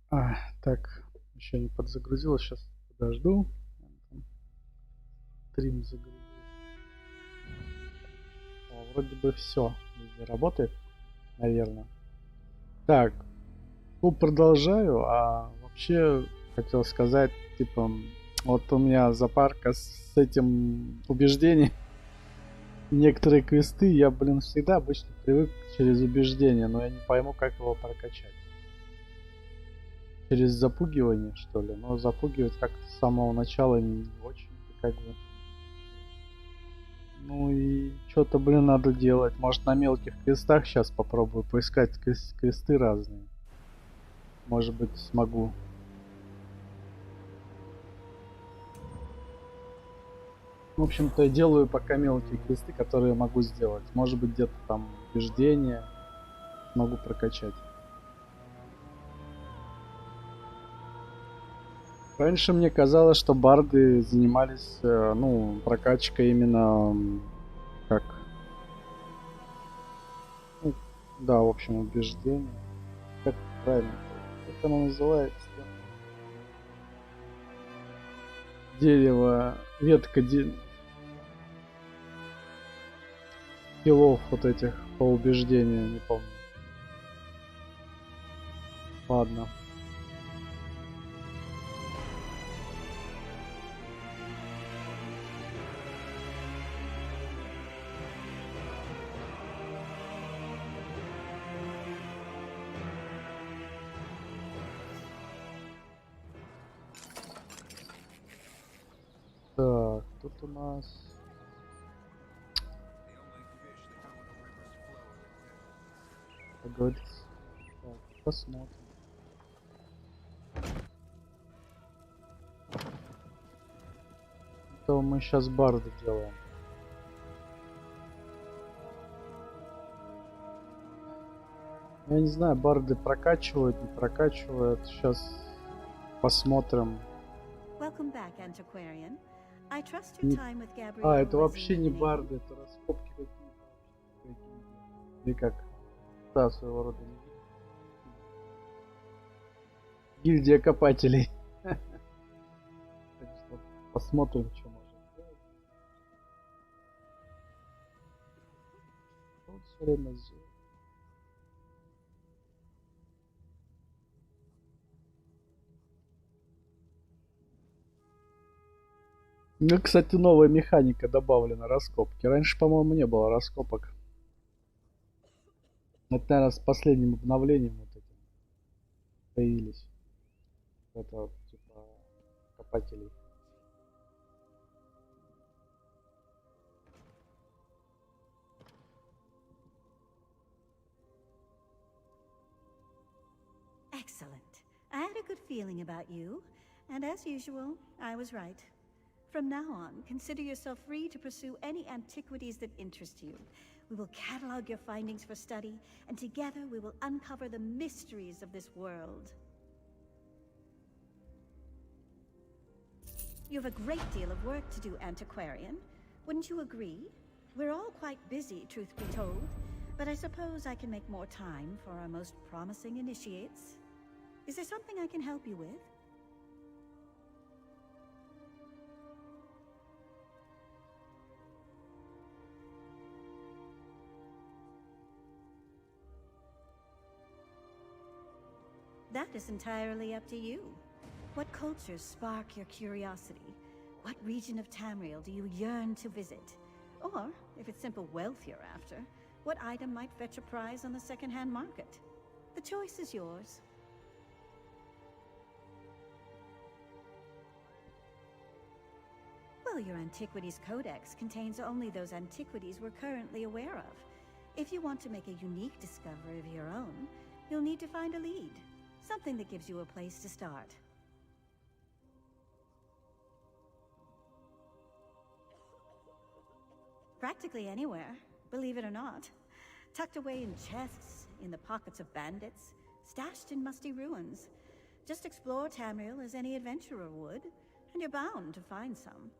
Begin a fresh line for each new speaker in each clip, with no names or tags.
Так, еще не подзагрузилось, сейчас подожду. Там стрим загрузился. Вроде бы все работает, наверное. Так, ну продолжаю, а вообще хотел сказать, типа, вот у меня запарка с этим убеждением. Некоторые квесты я, всегда обычно привык через убеждение, но я не пойму, как его прокачать. Через запугивание, что ли? Но запугивать как-то с самого начала не очень, как бы. Ну и что-то, надо делать. Может, на мелких квестах сейчас попробую поискать квесты разные. Может быть, смогу. В общем-то, я делаю пока мелкие квесты, которые могу сделать. Может быть, где-то там убеждения смогу прокачать. Раньше мне казалось, что барды занимались, прокачкой именно как, ну, да, в общем, убеждения. Как правильно? Как оно называется? Дерево, ветка скиллов вот этих по убеждению, не помню. Ладно. Так, тут у нас... Как говорится. Так, посмотрим. Это мы сейчас барды делаем. Я не знаю, барды прокачивают, не прокачивают. Сейчас посмотрим. Это вообще не барды, это раскопки какие-то. Или как? Да, своего рода. Гильдия копателей. Так что посмотрим, что можно сделать. Вот все время Ну, кстати, новая механика добавлена, раскопки. Раньше, по-моему, не было раскопок. Это, наверное, с последним обновлением вот этим появились. Это вот, типа, копателей.
Excellent. I had a good feeling about you, and as usual, I was right. From now on, consider yourself free to pursue any antiquities that interest you. We will catalog your findings for study, and together we will uncover the mysteries of this world. You have a great deal of work to do, Antiquarian. Wouldn't you agree? We're all quite busy, truth be told, but I suppose I can make more time for our most promising initiates. Is there something I can help you with? That is entirely up to you. What cultures spark your curiosity? What region of Tamriel do you yearn to visit? Or, if it's simple wealth you're after, what item might fetch a prize on the second-hand market? The choice is yours. Well, your Antiquities Codex contains only those antiquities we're currently aware of. If you want to make a unique discovery of your own, you'll need to find a lead. Something that gives you a place to start. Practically anywhere, believe it or not. Tucked away in chests, in the pockets of bandits, stashed in musty ruins. Just explore Tamriel as any adventurer would, and you're bound to find some.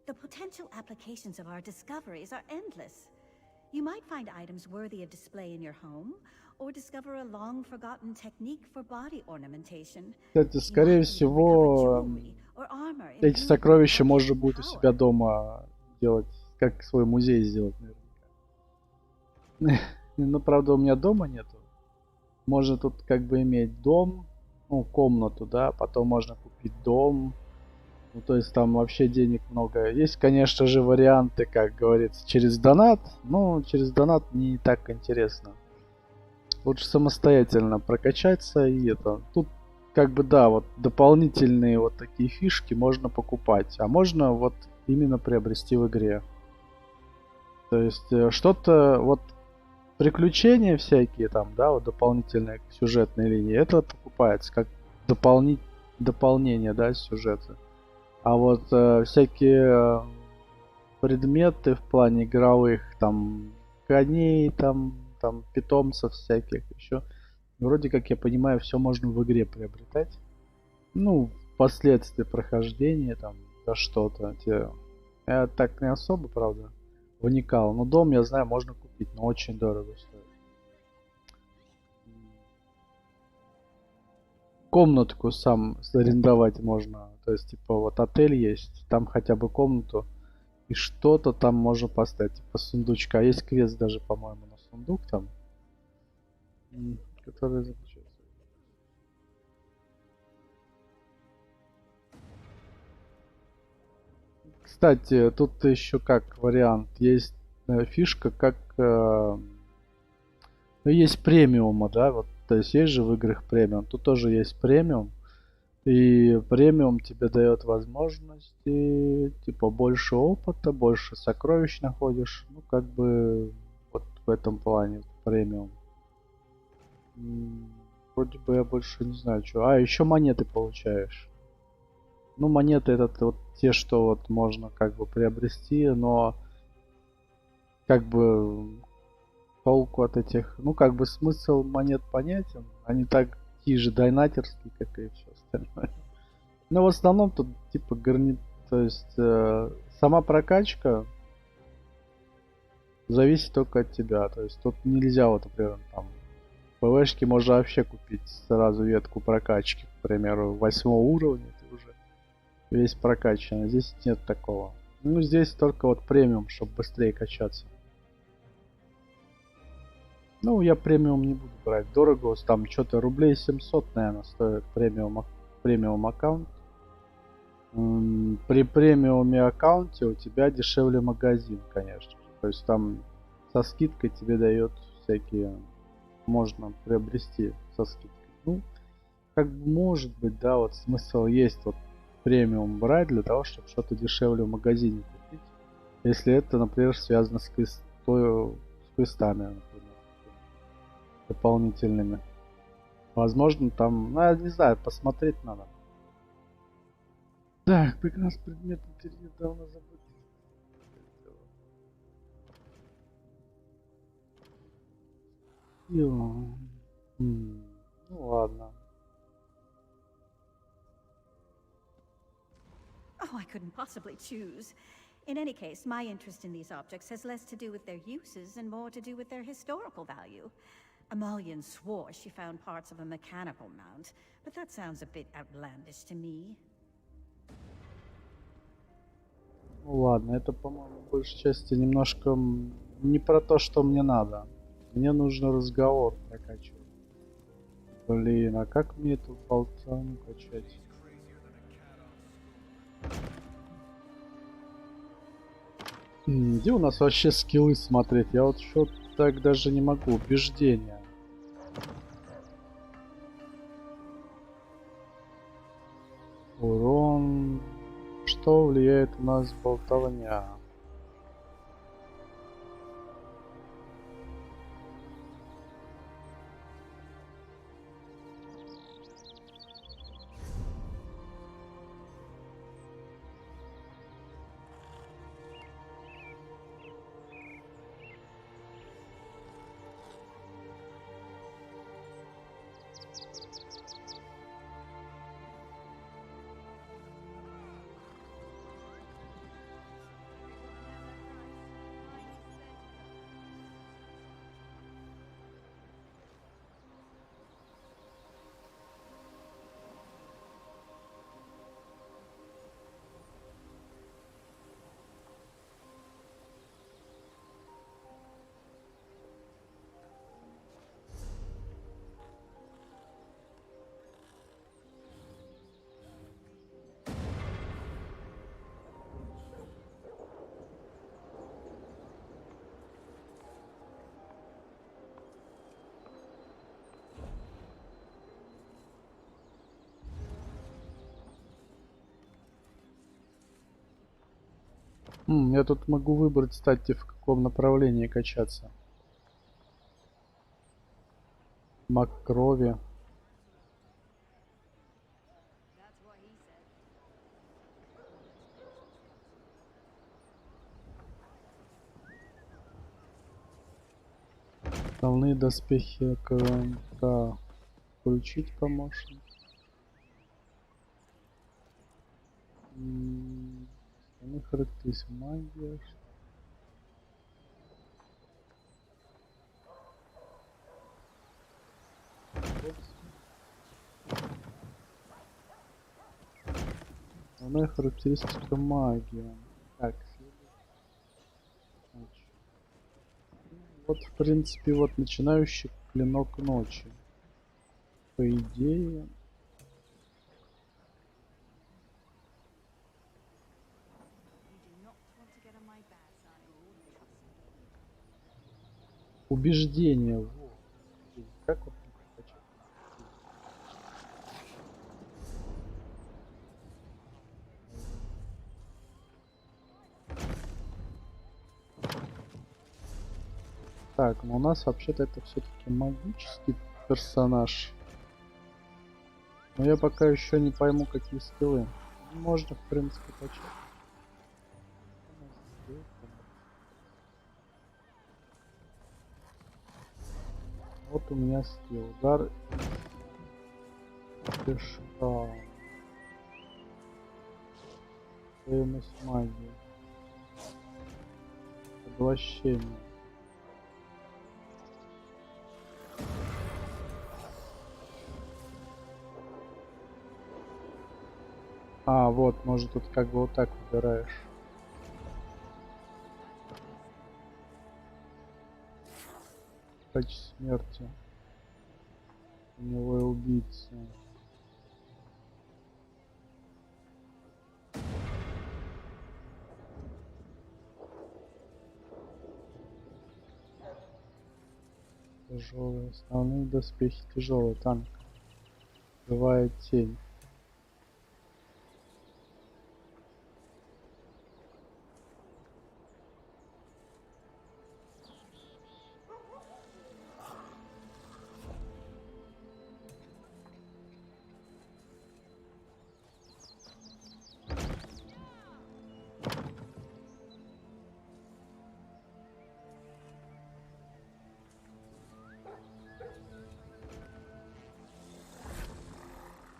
The potential applications of our discoveries are endless. You might find items worthy of display in your home, or discover a long-forgotten technique for body ornamentation.
Кстати,
You
скорее
might even recover
всего,
jewelry or armor
эти
imbued with
сокровища можно
arcane
будет у себя
power.
дома делать, как свой музей сделать, наверное. Ну, правда, у меня дома нету. Можно тут как бы иметь дом, ну, комнату, да, потом можно купить дом. Ну, то есть там вообще денег много. Есть, конечно же, варианты, как говорится, через донат. Но через донат не так интересно. Лучше самостоятельно прокачаться и это. Тут как бы да, вот дополнительные вот такие фишки можно покупать. А можно вот именно приобрести в игре. То есть что-то вот приключения всякие там, да, вот дополнительные сюжетные линии, это покупается как дополнение, да, сюжета. А вот всякие предметы в плане игровых, там, коней, там питомцев всяких еще, вроде как я понимаю, все можно в игре приобретать. Ну, впоследствии прохождения, там, за что-то. Я так не особо, правда, вникал. Но дом, я знаю, можно купить, но очень дорого стоит. Комнатку сам арендовать можно. То есть, типа, вот отель есть, там хотя бы комнату. И что-то там можно поставить, типа сундучка. Есть квест даже, по-моему, на сундук там. Который заключается. Кстати, тут еще как вариант. Есть фишка, как ну, есть премиума, да, вот, то есть есть же в играх премиум, тут тоже есть премиум, и премиум тебе дает возможности, типа, больше опыта, больше сокровищ находишь, ну, как бы, вот в этом плане премиум. Вроде бы я больше не знаю, что. А, еще монеты получаешь. Ну, монеты это вот те, что вот можно как бы приобрести, но как бы толку от этих... Ну, как бы смысл монет понятен. Они такие же дайнатерские, как и все остальное. Но в основном тут типа То есть сама прокачка зависит только от тебя. То есть тут нельзя вот, например, там ПВшки можно вообще купить сразу ветку прокачки. К примеру, 8 уровня ты уже весь прокачан. Здесь нет такого. Ну, здесь только вот премиум, чтобы быстрее качаться. Ну, я премиум не буду брать. Дорого, там что-то рублей 700, наверное, стоит премиум аккаунт. При премиуме аккаунте у тебя дешевле магазин, конечно же. То есть там со скидкой тебе дает всякие... Можно приобрести со скидкой. Ну, как бы может быть, да, вот смысл есть вот премиум брать для того, чтобы что-то дешевле в магазине купить. Если это, например, связано с квестами, например, дополнительными. Возможно, там, ну, я не знаю, посмотреть надо. Так, прекрасный предмет интерьер давно забыт. Ну ладно.
Oh, I couldn't possibly choose. In any case, my interest in these objects has less to do with their uses and more to do with their historical value. Amalian swore she found parts of a mechanical mount, but that sounds a bit outlandish to me.
Ну ладно, это, по-моему, в большей части немножко не про то, что мне надо. Мне нужно разговор прокачивать. Блин, а как мне эту болтану качать? Где у нас вообще скиллы смотреть? Я вот что так даже не могу. Убеждения. Урон. Что влияет у нас болтовня? Я тут могу выбрать, кстати, в каком направлении качаться. Маг крови. Основные доспехи КМК. Включить помощник. Основные характеристики. Магия. Основная характеристика магия. Так, значит, вот в принципе вот начинающий клинок ночи. По идее. Убеждение. Во. Как вот не прокачать? Так, но у нас вообще-то это все-таки магический персонаж. Но я пока еще не пойму, какие скиллы. Можно, в принципе, качать. Вот у меня скилл. Удар и шкал. Стоимость магии. Поглощение. А, вот, может тут как бы вот так выбираешь. Качество смерти. Теневой убийца. Тяжелые. Основные доспехи тяжелый танк. Живая тень.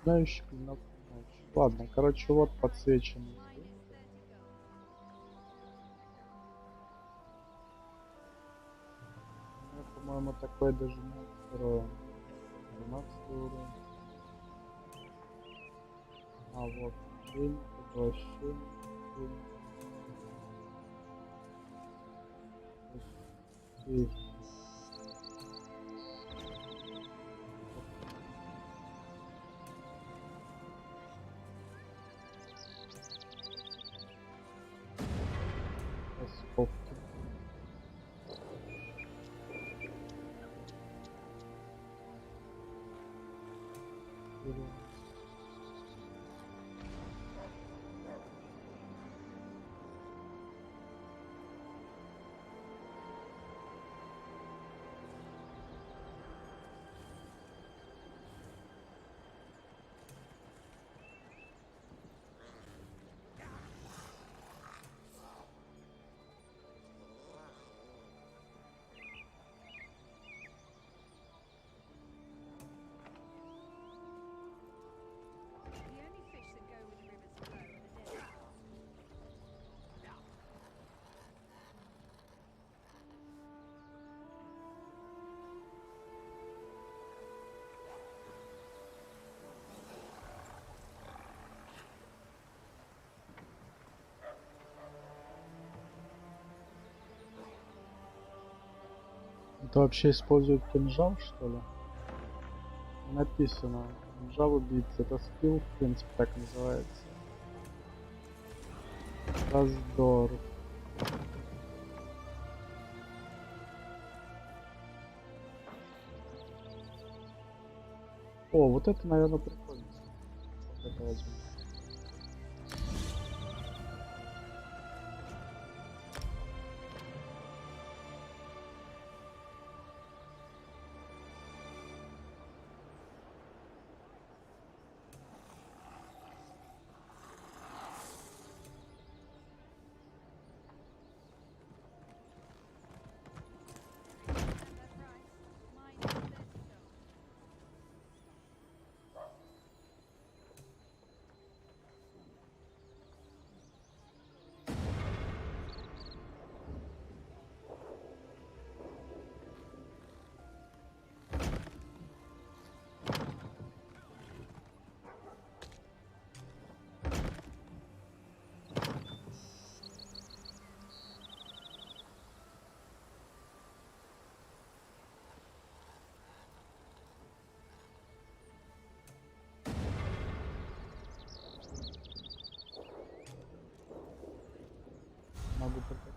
Знающий клинок ночи. Ладно, короче, вот подсвеченный. Я, по-моему, такой даже не открою. 12 уровень. А вот тень, поглощение, тень. Сколько? Это вообще использует кинжал, что ли? Написано. Кинжал убийца. Это скилл, в принципе, так называется. Раздор. О, вот это, наверное, прикольно. Вот это возьму. могу прокачать.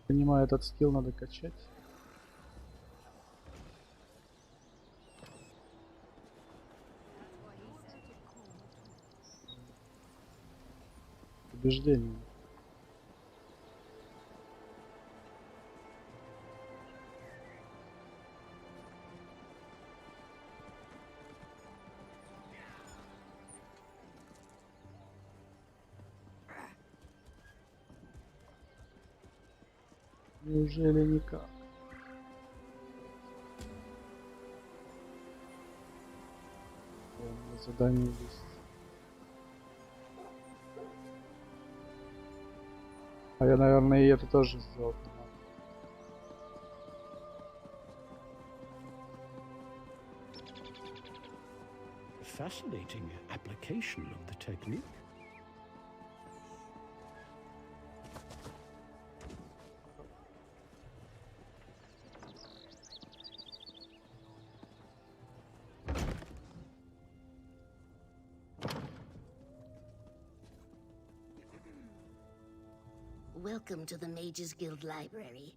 Понимаю, этот скилл надо качать. Убеждение. Неужели никак? Задание есть. А я, наверное, и это тоже сделать не надо.
Fascinating application of the technique.
Welcome to the Mages Guild Library.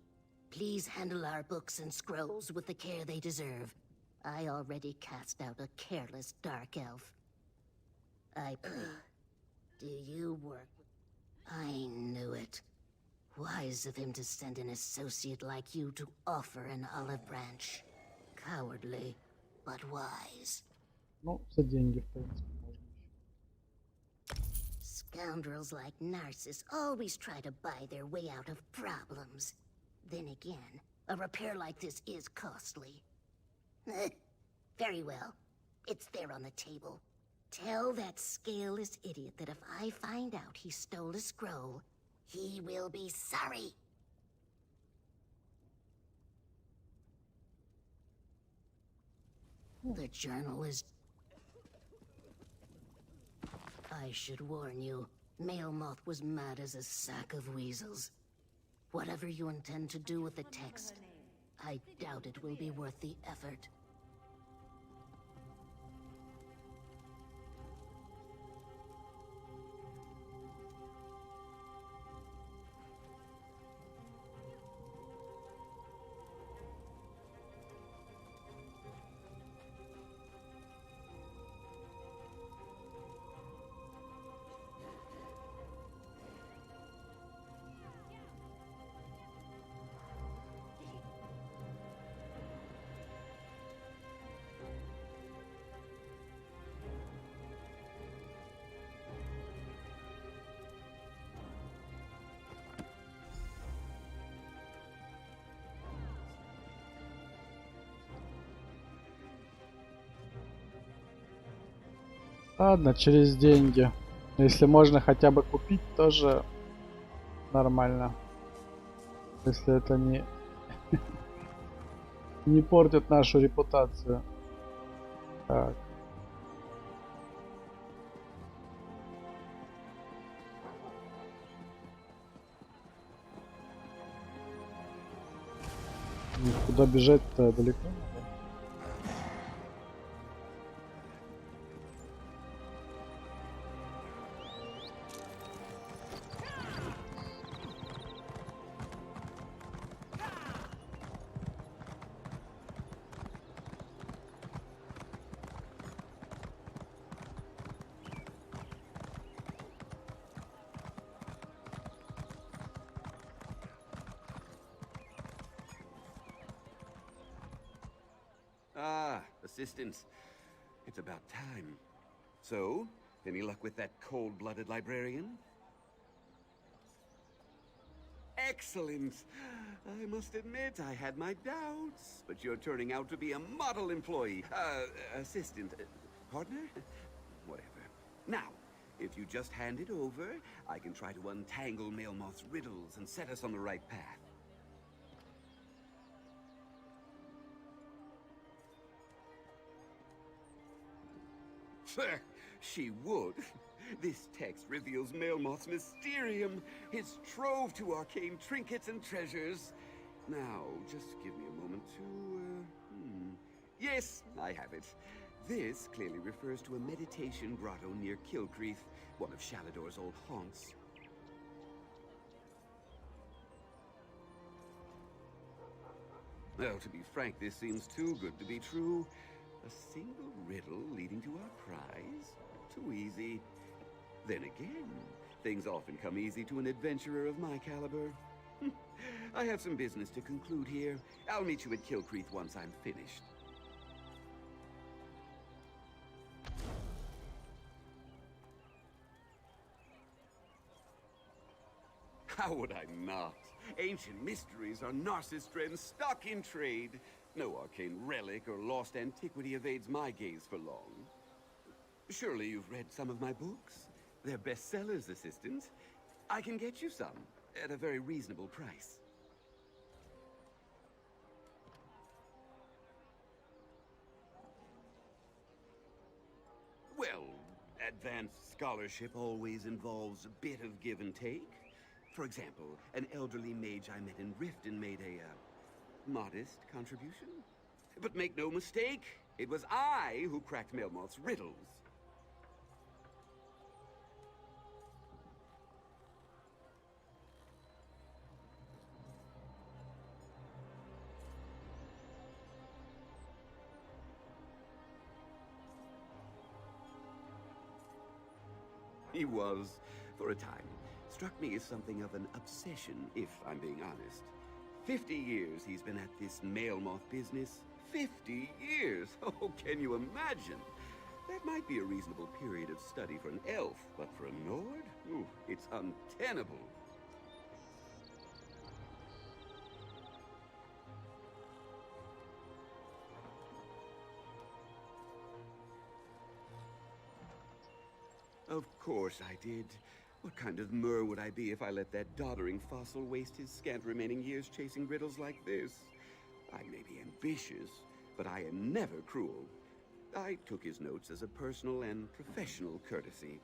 Please handle our books and scrolls with the care they deserve. I already cast out a careless dark elf. I pray. Do you work? I knew it. Wise of him to send an associate like you to offer an olive branch. Cowardly, but wise.
Ну, за деньги, в принципе, можно еще.
Scoundrels like Narcissus always try to buy their way out of problems. Then again, a repair like this is costly. Very well. It's there on the table. Tell that scaleless idiot that if I find out he stole a scroll, he will be sorry. The journal is... I should warn you, Mailmoth was mad as a sack of weasels. Whatever you intend to do with the text, I doubt it will be worth the effort.
Ладно, через деньги. Если можно хотя бы купить, тоже нормально. Если это не портит нашу репутацию. Так. Куда бежать-то далеко надо?
Ah, assistance. It's about time. So, any luck with that cold-blooded librarian? Excellent! I must admit, I had my doubts, but you're turning out to be a model employee. Assistant. Partner? Whatever. Now, if you just hand it over, I can try to untangle Mailmoth's riddles and set us on the right path. She would. This text reveals Mailmoth's mysterium, his trove to arcane trinkets and treasures. Now, just give me a moment to, Yes, I have it. This clearly refers to a meditation grotto near Kilcreath, one of Shalador's old haunts. Well, to be frank, this seems too good to be true. A single riddle leading to our prize? Too easy. Then again, things often come easy to an adventurer of my caliber. I have some business to conclude here. I'll meet you at Kilcreath once I'm finished. How would I not? Ancient mysteries are Narcisstrens stock in trade. No arcane relic or lost antiquity evades my gaze for long. Surely you've read some of my books? They're bestsellers, Assistant. I can get you some, at a very reasonable price. Well, advanced scholarship always involves a bit of give and take. For example, an elderly mage I met in Riften made a modest contribution. But make no mistake, it was I who cracked Melmoth's riddles. He was, for a time. Struck me as something of an obsession, if I'm being honest. 50 years he's been at this Melmoth business. 50 years! Oh, can you imagine? That might be a reasonable period of study for an elf, but for a Nord? Ooh, it's untenable. Of course I did. What kind of Mer would I be if I let that doddering fossil waste his scant remaining years chasing riddles like this? I may be ambitious, but I am never cruel. I took his notes as a personal and professional courtesy.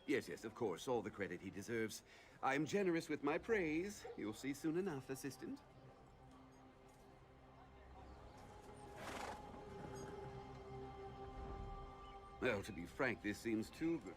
Yes, of course, all the credit he deserves. I'm generous with my praise. You'll see soon enough, Assistant. Well, to be frank, this seems too good.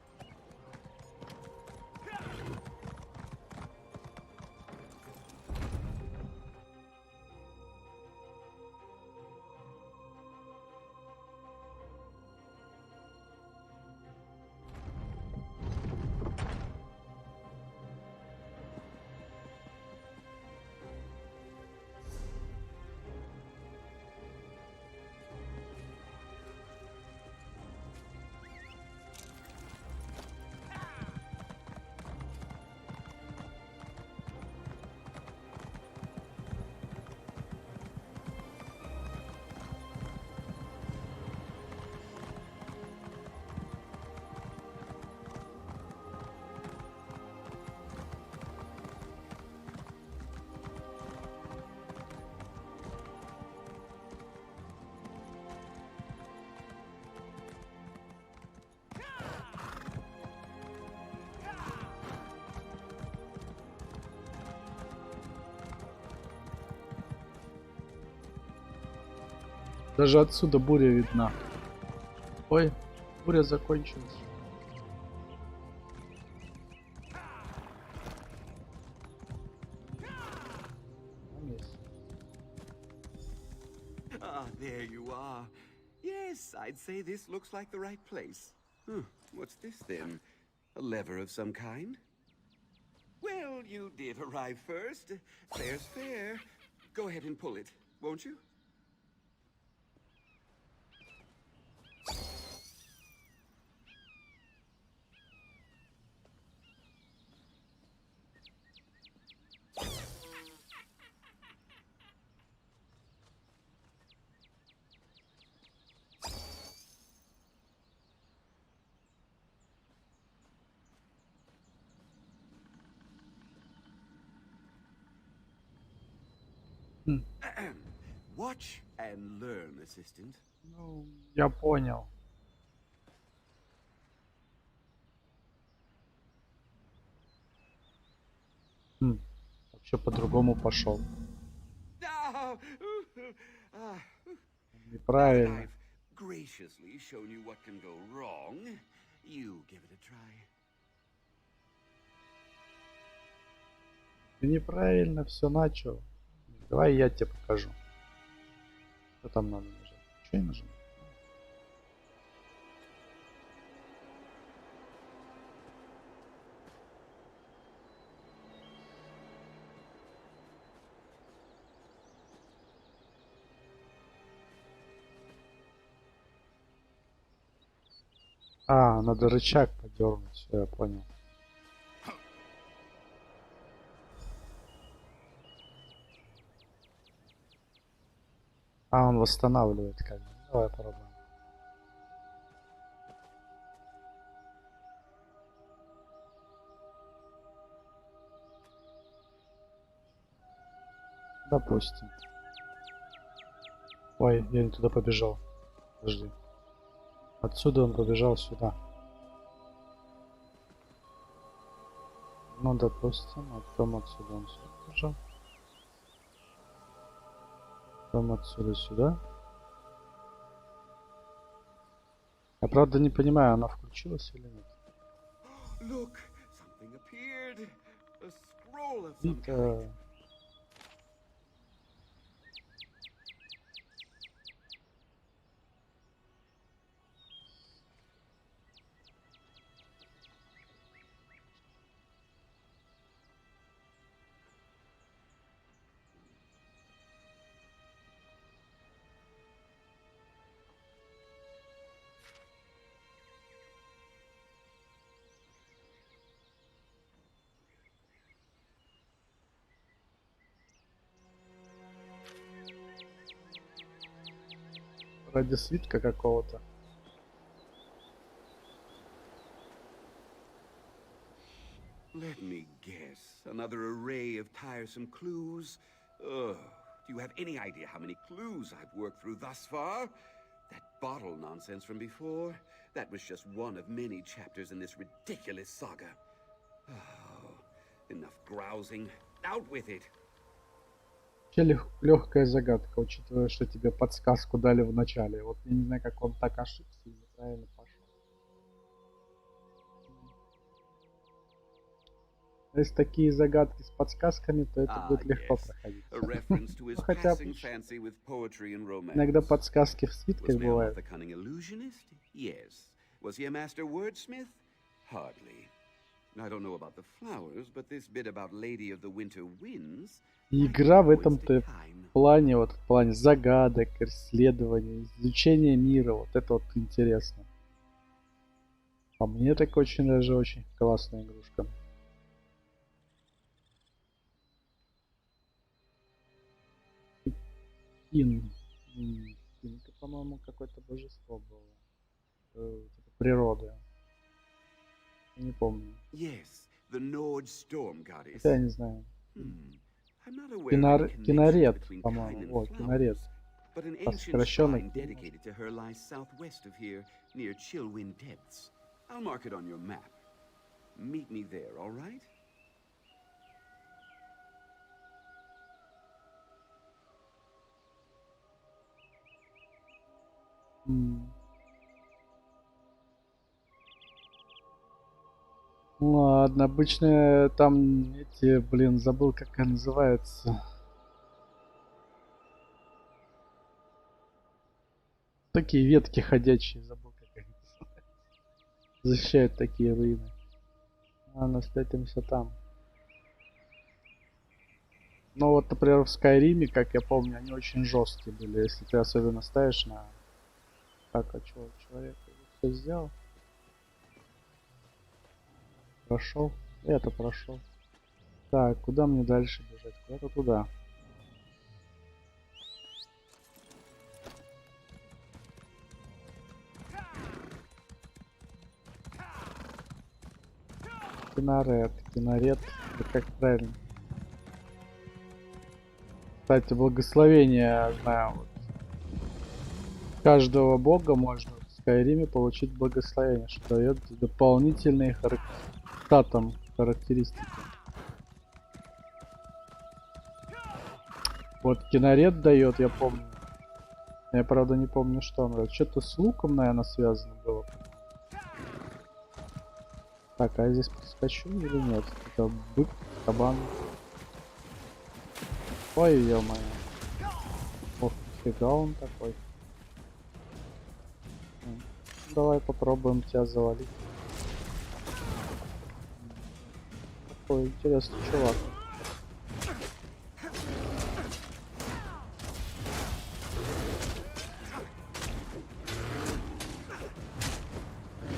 Даже отсюда буря видна. Ой, буря закончилась.
Ah, there you are. Yes, I'd say this looks like the right place. What's this then? A lever of some kind? Well, you did arrive first. Fair's fair. Go ahead and pull it, won't you? Watch and learn, assistant.
Ну, я понял. Вообще по-другому пошел.
Ah, ah, now that
Неправильно.
I've graciously shown you what can go wrong, you give it a try.
Ты неправильно все начал. Давай я тебе покажу. Что там надо нажать? Что я нажал? А, надо рычаг подернуть. Все, я понял. А, он восстанавливает как бы. Давай попробуем. Допустим. Ой, я не туда побежал. Подожди. Отсюда он побежал сюда. Ну, допустим, а потом отсюда он сюда побежал. Потом отсюда сюда. Я правда не понимаю, она включилась или нет.
Look, something appeared. A scroll of some kind.
Это... Ради свитка какого-то.
Let me guess. Another array of tiresome clues. Ugh. Do you have any idea how many clues I've worked through thus far? That bottle nonsense from before? That was just one of many chapters in this ridiculous saga. Oh, enough grousing. Out with it.
Вообще легкая загадка, учитывая, что тебе подсказку дали в начале. Вот я не знаю, как он так ошибся и неправильно пошел. Если такие загадки с подсказками, то это будет легко проходить.
A reference to his
Ну, хотя
passing
бы
fancy with poetry and romance.
иногда подсказки в свитках
Was
бывают.
Melmoth a cunning illusionist? Yes. Was he a master wordsmith? Hardly. I don't know about the flowers, but this bit about Lady of the Winter Winds.
И игра в этом-то плане, вот в плане загадок, исследований, изучения мира, вот это вот интересно. По мне так очень даже очень классная игрушка. Кин. Кин, это, по-моему, какое-то божество было. Типа природы. Я не помню.
Yes, the Nord storm goddess.
Хотя я не знаю.
I'm not aware of any connection
Киноред,
between
по-моему.
Kine and
Вот,
flowers,
киноред.
but an ancient
Сокращенно.
shrine dedicated to her lies southwest of here, near Chillwind Depths. I'll mark it on your map. Meet me there, all right?
Ладно, обычно там эти, блин, забыл, как она называется. Такие ветки ходячие, забыл, как они называются. Защищают такие руины. Ладно, встретимся там. Ну вот, например, в Скайриме, как я помню, они очень жесткие были. Если ты особенно ставишь на... Так, а что, человек все сделал? Прошел. Это прошел. Так, куда мне дальше бежать? Куда-то туда. Киноред. Киноред. Это как правильно? Кстати, благословение, знаю, вот. Каждого бога можно в Скайриме получить благословение, что дает дополнительные статам характеристики. Вот киноред дает, я помню. Я правда не помню, что он дает. Что-то с луком, наверное, связано было. Так, а я здесь проскочу или нет? Это бык, кабан. Ой, ё-моё. Ох, нифига он такой. Давай попробуем тебя завалить. Такой интересный чувак.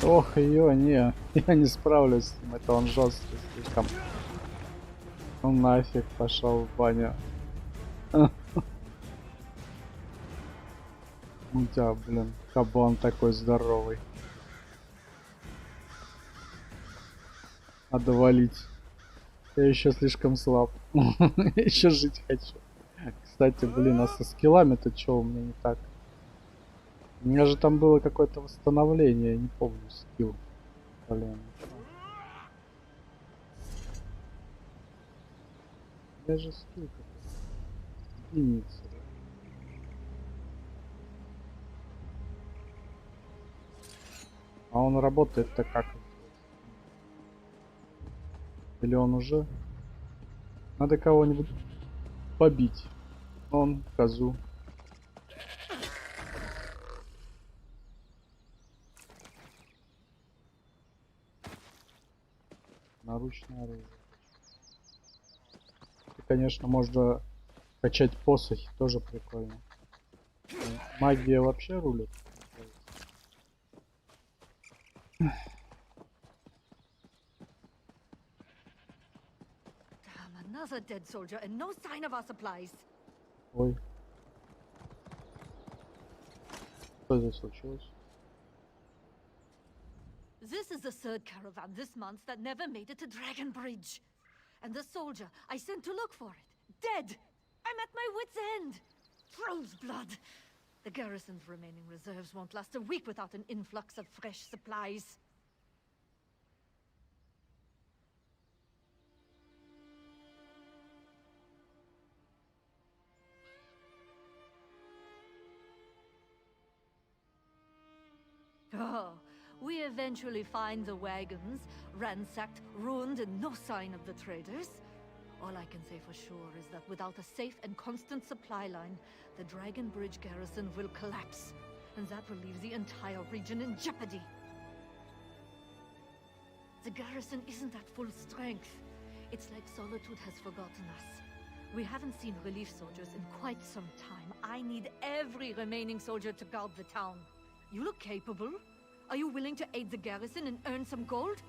Ох, ее, не, я не справлюсь с ним, это он жесткий слишком. Ну нафиг, пошел в баню. У тебя, блин, кабан такой здоровый. Надо валить. Я еще слишком слаб. Я еще жить хочу. Кстати, блин, а со скиллами-то что у меня не так? У меня же там было какое-то восстановление, я не помню скилл. Блин, ну чё? Я же скилл какой-то. Единица. А он работает-то как? Или он уже? Надо кого-нибудь побить. Он козу. Наручное оружие. И, конечно, можно качать посохи, тоже прикольно. Магия вообще рулит.
Damn, another dead soldier and no sign of our supplies.
Ой. Что здесь случилось?
This is the third caravan this month that never made it to Dragon Bridge. And the soldier I sent to look for it, dead! I'm at my wit's end! Froze blood! The garrison's remaining reserves won't last a week without an influx of fresh supplies. Oh, we eventually find the wagons, ransacked, ruined, and no sign of the traders. All I can say for sure is that without a safe and constant supply line, the Dragon Bridge garrison will collapse, and that will leave the entire region in jeopardy. The garrison isn't at full strength. It's like Solitude has forgotten us. We haven't seen relief soldiers in quite some time. I need every remaining soldier to guard the town. You look capable. Are you willing to aid the garrison and earn some gold?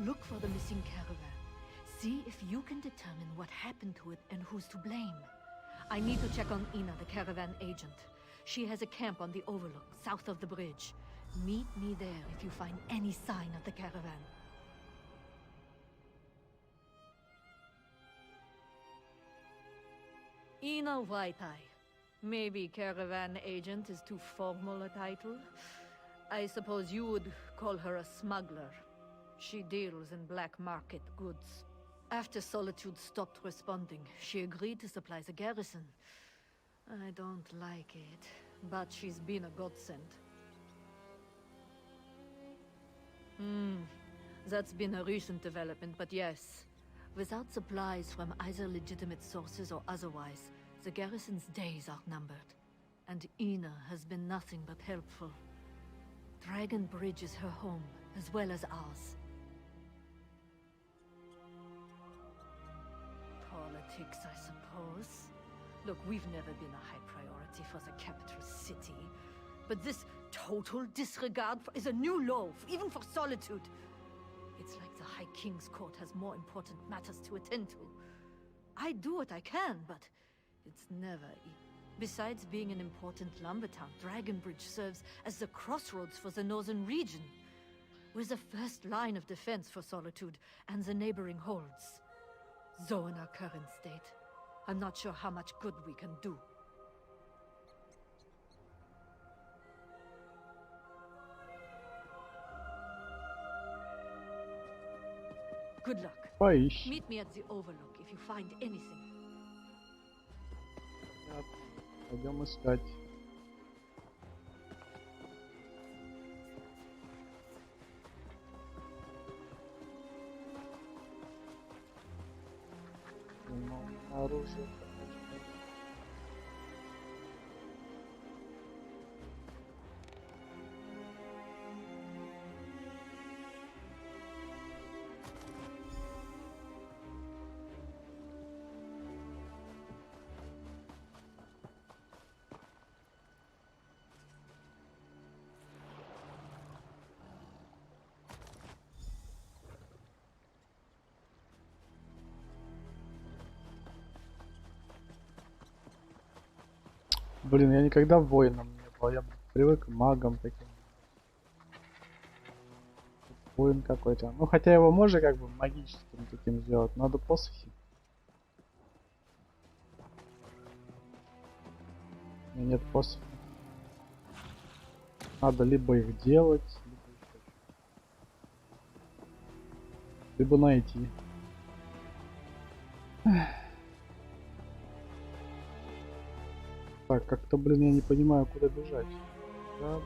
Look for the missing caravan. See if you can determine what happened to it and who's to blame. I need to check on Ina, the caravan agent. She has a camp on the overlook, south of the bridge. Meet me there if you find any sign of the caravan. Ina White-Eye. Maybe caravan agent is too formal a title. I suppose you would call her a smuggler. She deals in black market goods. After Solitude stopped responding, she agreed to supply the garrison. I don't like it, but she's been a godsend. That's been a recent development, but yes. Without supplies from either legitimate sources or otherwise, the garrison's days are numbered. And Ina has been nothing but helpful. Dragon Bridge is her home, as well as ours. Politics, I suppose. Look, we've never been a high priority for the capital city. But this total disregard is a new low, even for Solitude. It's like the High King's Court has more important matters to attend to. I do what I can, but it's never easy. Besides being an important lumber town, Dragon Bridge serves as the crossroads for the northern region. We're the first line of defense for Solitude and the neighboring holds. Though in our current state, I'm not sure how much good we can do. Good luck.
Поищи.
Meet me at the Overlook if you find anything.
Пойдем искать. Ну, оружие. Блин, я никогда воином не был, я привык к магам таким. Воин какой-то. Ну хотя его можно как бы магическим таким сделать, надо посохи. У меня нет посохов. Надо либо их делать, либо найти. Так, как-то, блин, я не понимаю, куда бежать. Да.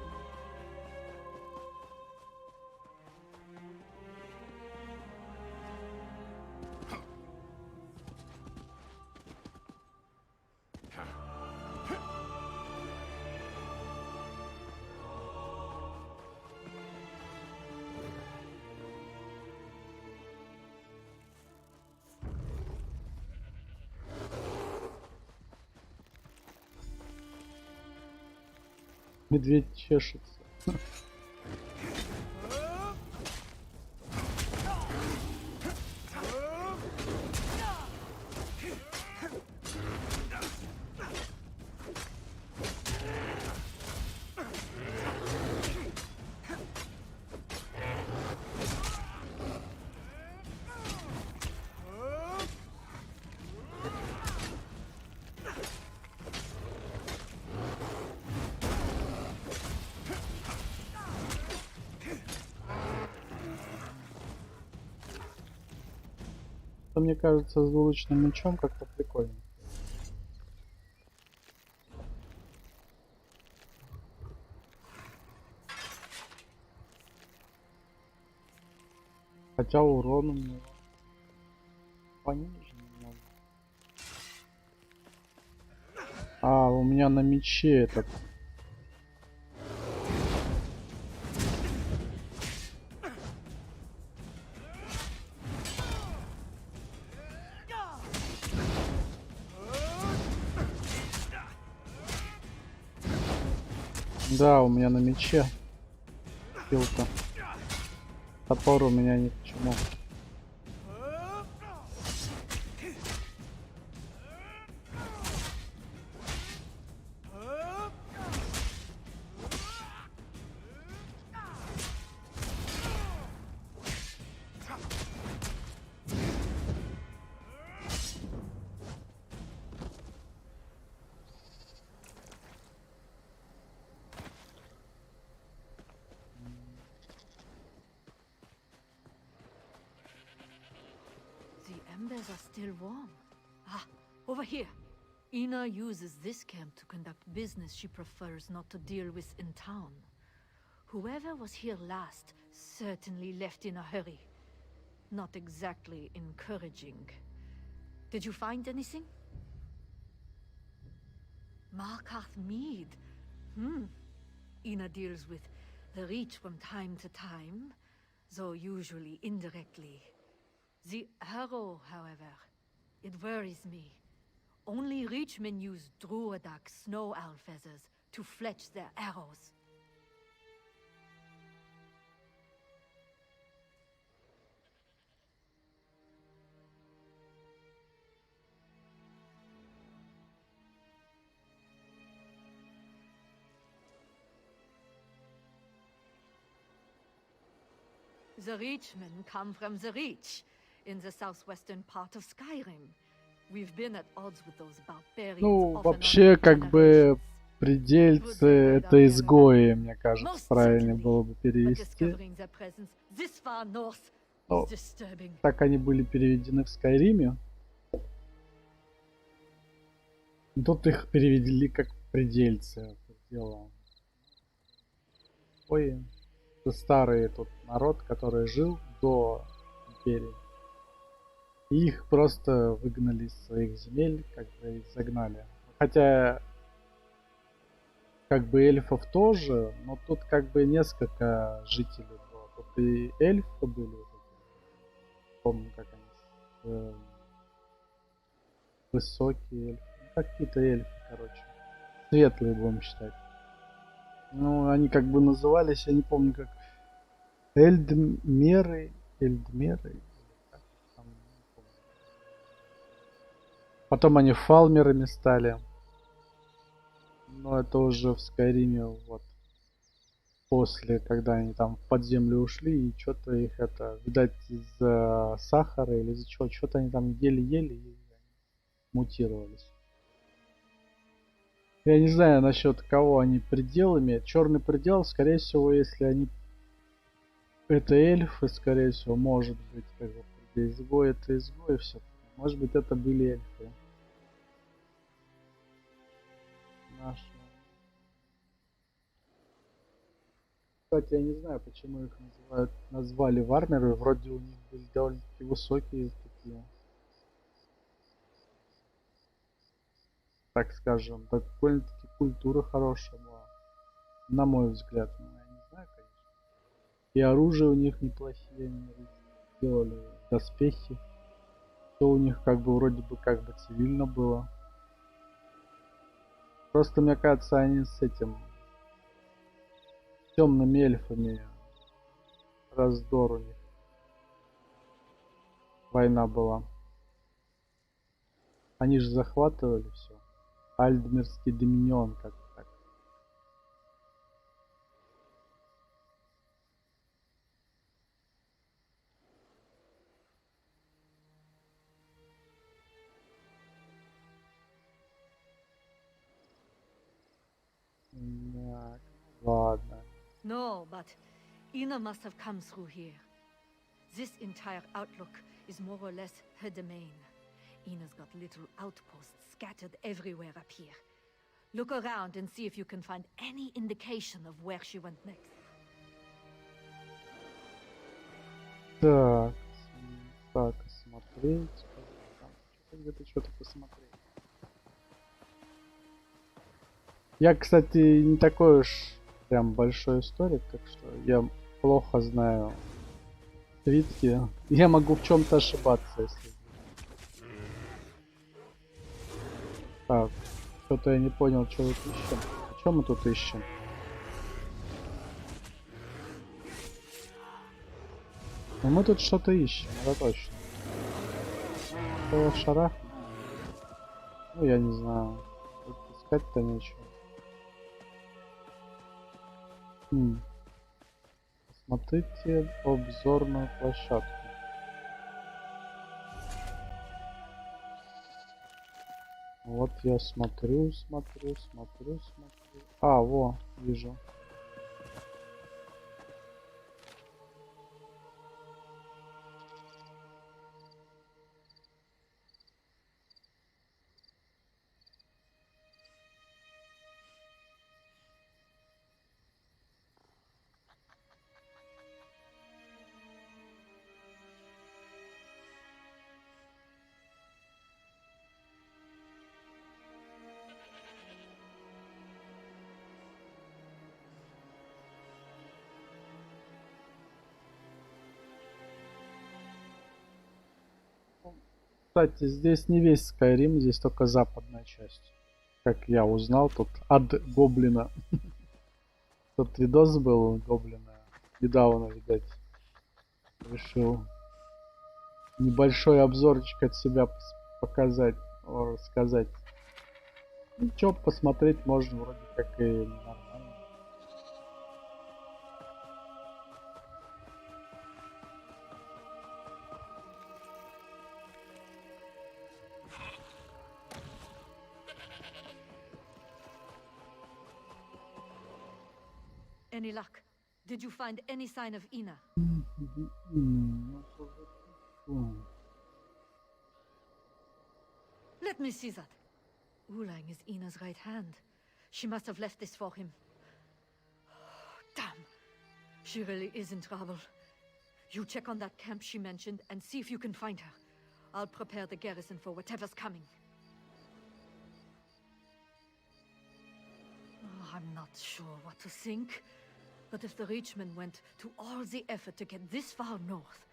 Медведь чешется. Мне кажется, с двуручным мечом как-то прикольно. Хотя урон у него пониже немного. А, у меня на мече этот. Да, у меня на мече пилка. Топор у меня ни к чему.
The embers are still warm. Ah, over here. Ina uses this camp to conduct business she prefers not to deal with in town. Whoever was here last certainly left in a hurry. Not exactly encouraging. Did you find anything? Markarth Mead. Ina deals with the Reach from time to time, though usually indirectly. The arrow, however, it worries me. Only Reachmen use Druidak snow owl feathers to fletch their arrows. The rich men come from the rich, in the southwestern part of Skyrim. We've been at odds with those barbarians
Ну,
off and on
вообще,
for
как бы,
generations.
предельцы — это изгои, мне кажется, правильно было бы
But
перевести.
discovering their presence this far north is
Ну,
disturbing.
так они были переведены в Скайриме. Тут их перевели как предельцы. Дело. Ой, это старый тот народ, который жил до империи. И их просто выгнали из своих земель, как бы их загнали. Хотя, как бы эльфов тоже, но тут как бы несколько жителей было. Тут и эльфы были, вот эти, помню, как они, высокие эльфы, ну, какие-то эльфы, короче, светлые будем считать. Ну, они как бы назывались, я не помню как, Эльдмеры, или как там, не помню. Потом они фалмерами стали. Но это уже в Скайриме, вот, после, когда они там в подземлю ушли, и что-то их это, видать, из-за сахара или из-за чего, что-то они там ели-ели и мутировались. Я не знаю насчет кого они пределами. Черный предел, скорее всего, если они это эльфы, скорее всего, может быть, как бы изгой, это изгой, все. Может быть, это были эльфы. Наши. Кстати, я не знаю, почему их назвали варнеры. Вроде у них были довольно-таки высокие такие, так скажем, довольно-таки культура хорошая была, на мой взгляд. Ну, я не знаю, конечно. И оружие у них неплохие, они делали доспехи. То у них как бы вроде бы как бы цивильно было. Просто мне кажется, они с этим темными эльфами раздор у них. Война была. Они же захватывали все. Альдмерский доминион как так. Так, ладно.
No, but Ina must have come through here. This entire outlook is more or less her domain. Ina's got little outposts scattered everywhere up here. Look around and see if you can find any indication of where she went next.
Так, так, смотреть. Где-то что-то посмотреть. Я, кстати, не такой уж прям большой историк, так что я плохо знаю свитки. Я могу в чем-то ошибаться, если... Так, что-то я не понял, что мы тут ищем. Что мы тут ищем? Ну мы тут что-то ищем, это точно. Что в шарах? Ну я не знаю. Тут искать-то нечего. Посмотрите обзорную площадку. Вот я смотрю. А, во, вижу. Кстати, здесь не весь Скайрим, здесь только западная часть. Как я узнал, тут от Гоблина. Тут видос был Гоблина. Недавно, видать, решил небольшой обзорчик от себя показать, рассказать. Ну, чё, посмотреть можно вроде как и нормально.
Any luck? Did you find any sign of Ina? Let me see that. Ulang is Ina's right hand. She must have left this for him. Damn. She really is in trouble. You check on that camp she mentioned and see if you can find her. I'll prepare the garrison for whatever's coming. I'm not sure what to think. But if the Reachmen went to all the effort to get this far north,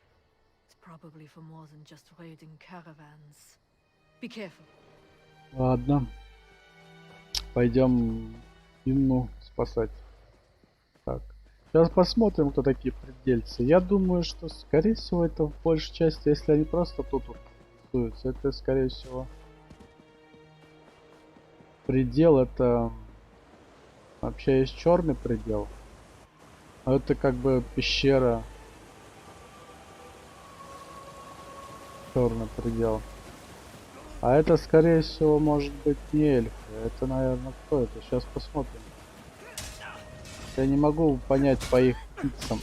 it's probably for more than just raiding caravans. Be careful.
Ладно. Пойдем Инну спасать. Так. Сейчас посмотрим, кто такие предельцы. Я думаю, что, скорее всего, это в большей части, если они просто тут тусуются, это, скорее всего, предел, это вообще есть черный предел. А это как бы пещера. Черный предел. А это, скорее всего, может быть не эльфы. Это, наверное, кто это? Сейчас посмотрим. Я не могу понять по их птицам.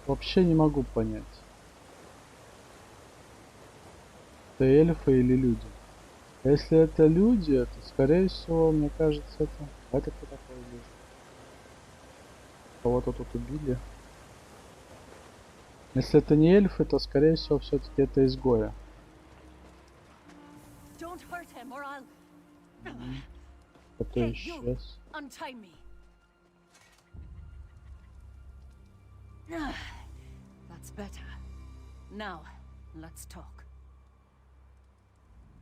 Вообще не могу понять, это эльфы или люди. Если это люди, то скорее всего, мне кажется, это кто такой вижу. Кого-то тут убили. Если это не эльфы, то скорее всего все-таки это изгои. Кто исчез.
That's better. Now, let's talk.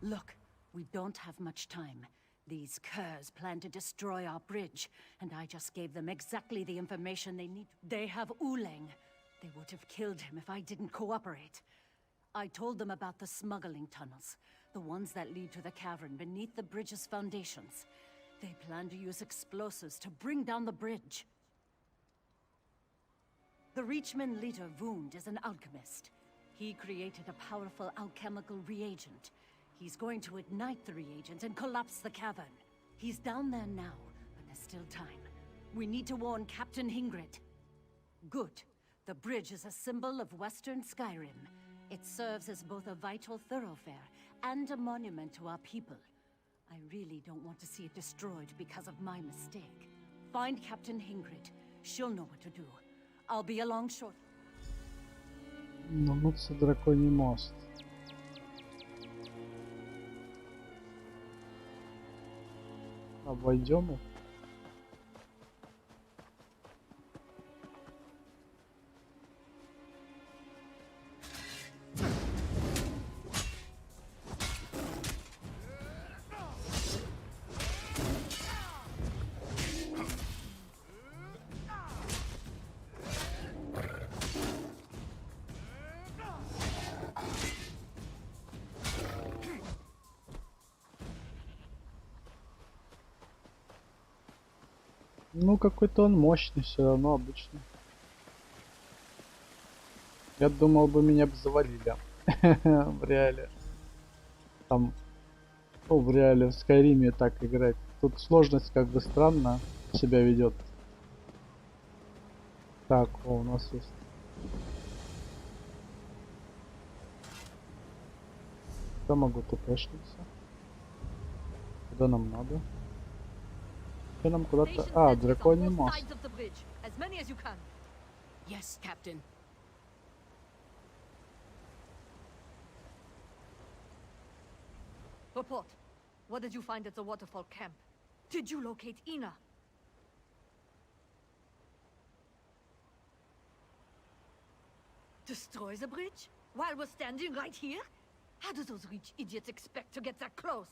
Look, we don't have much time. These curs plan to destroy our bridge, and I just gave them exactly the information they need. They have Uleng. They would have killed him if I didn't cooperate. I told them about the smuggling tunnels, the ones that lead to the cavern beneath the bridge's foundations. They plan to use explosives to bring down the bridge. The Reachman leader, Wound, is an alchemist. He created a powerful alchemical reagent. He's going to ignite the reagent and collapse the cavern. He's down there now, but there's still time. We need to warn Captain Hingrid. Good. The bridge is a symbol of Western Skyrim. It serves as both a vital thoroughfare and a monument to our people. I really don't want to see it destroyed because of my mistake. Find Captain Hingrid. She'll know what to do. I'll be along shortly.
Ну, це драконий мост. Обойдем их. Ну, какой-то он мощный все равно, обычно. Я думал бы, меня бы завалили. В реале. Там, ну, в реале, в Скайриме так играть. Тут сложность как бы странно себя ведет. Так, у нас есть. Куда могу ТПшнуться? Куда нам надо? Нам куда-то... А, драконий мост.
Yes, Captain.
Report. What did you find at the waterfall camp? Did you locate Ina? Destroy the bridge? While we're standing right here? How do those rich idiots expect to get that close?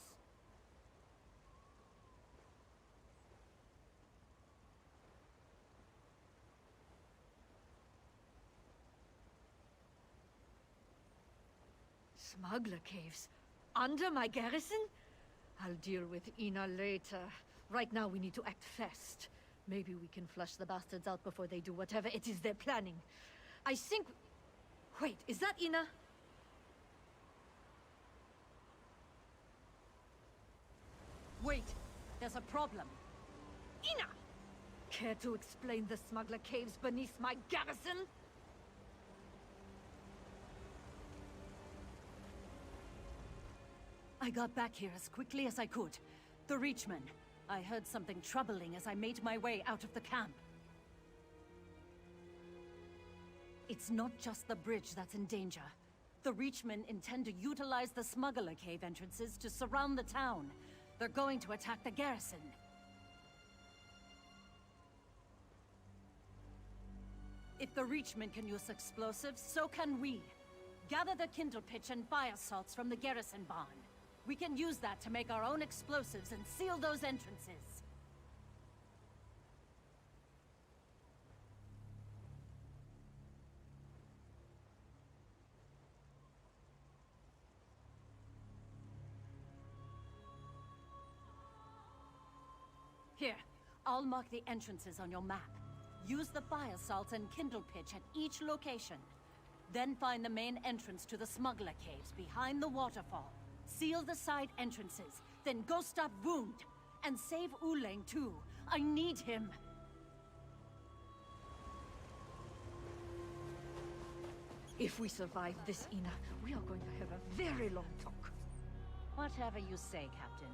Smuggler caves? Under my garrison? I'll deal with Ina later. Right now we need to act fast. Maybe we can flush the bastards out before they do whatever it is they're planning. I think... Wait, is that Ina?
Wait, there's a problem.
Ina! Care to explain the smuggler caves beneath my garrison?
I got back here as quickly as I could. The Reachman. I heard something troubling as I made my way out of the camp. It's not just the bridge that's in danger. The Reachmen intend to utilize the smuggler cave entrances to surround the town. They're going to attack the garrison. If the Reachmen can use explosives, so can we. Gather the kindle pitch and fire salts from the garrison barn. We can use that to make our own explosives and seal those entrances. Here, I'll mark the entrances on your map. Use the fire salts and kindle pitch at each location. Then find the main entrance to the smuggler caves behind the waterfall. Seal the side entrances, then go stop Wound. And save Uleng too. I need him.
If we survive this, Ina, we are going to have a very long talk.
Whatever you say, Captain.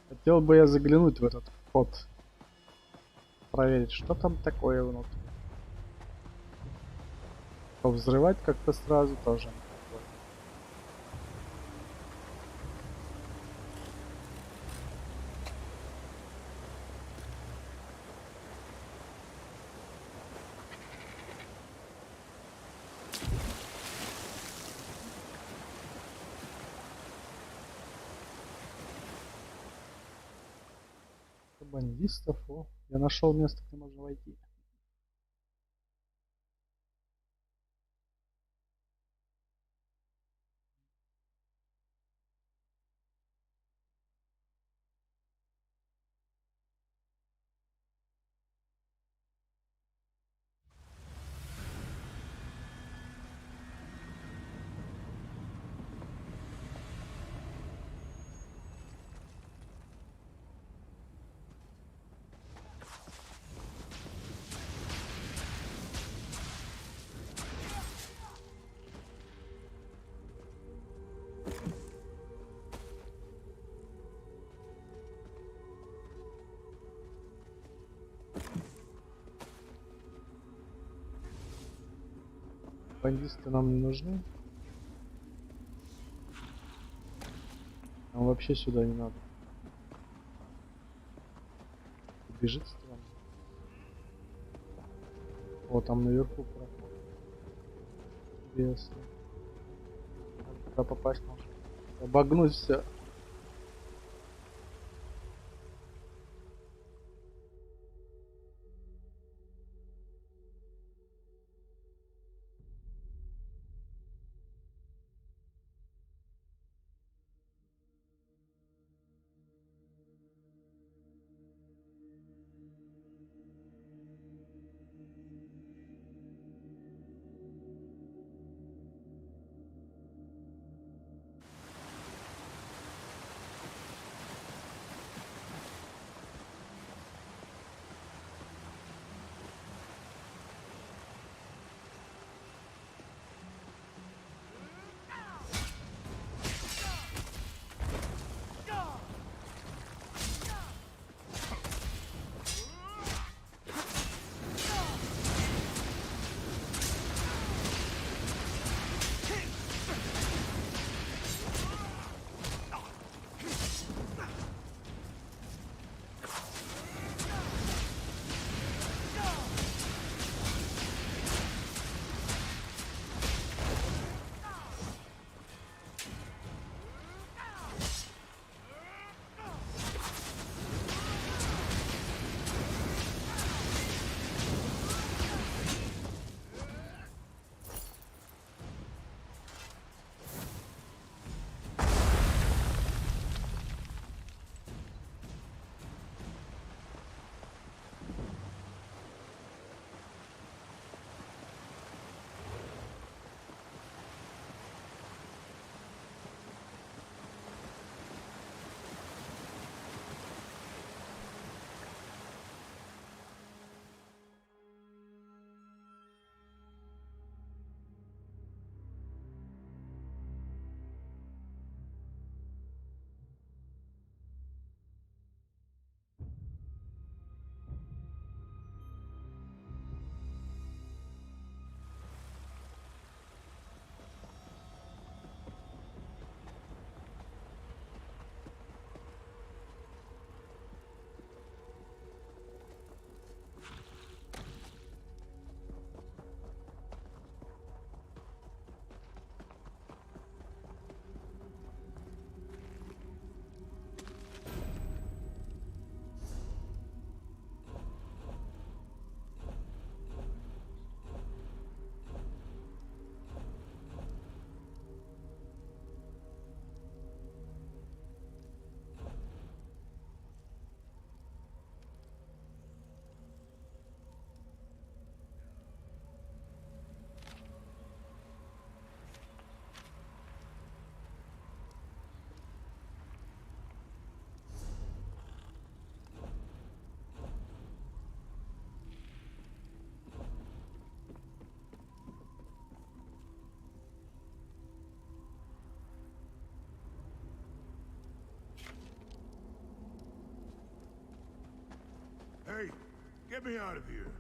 Хотел бы я заглянуть в этот вход. Проверить, что там такое внутри. Взрывать как-то сразу тоже не такое. Бандистов. О, я нашел место, где можно войти. Бандисты нам не нужны. Нам вообще сюда не надо. Бежит странно. О, там наверху проход. Интересно. Туда попасть можно. Обогнуть все.
Get me out of here.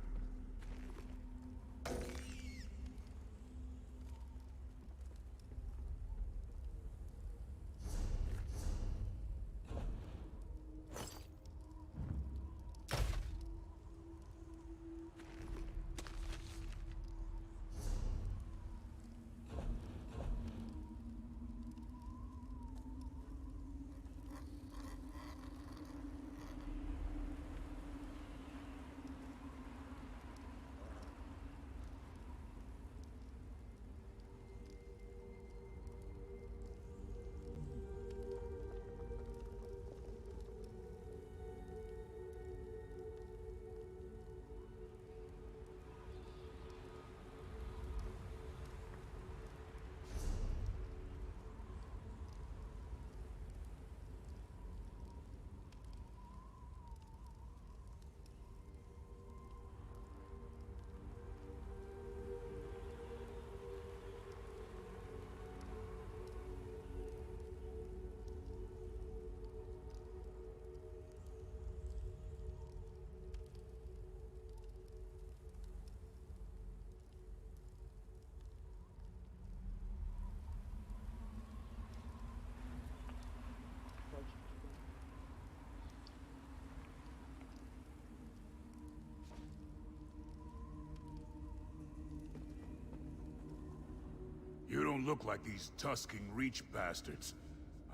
You don't look like these Tusking Reach bastards.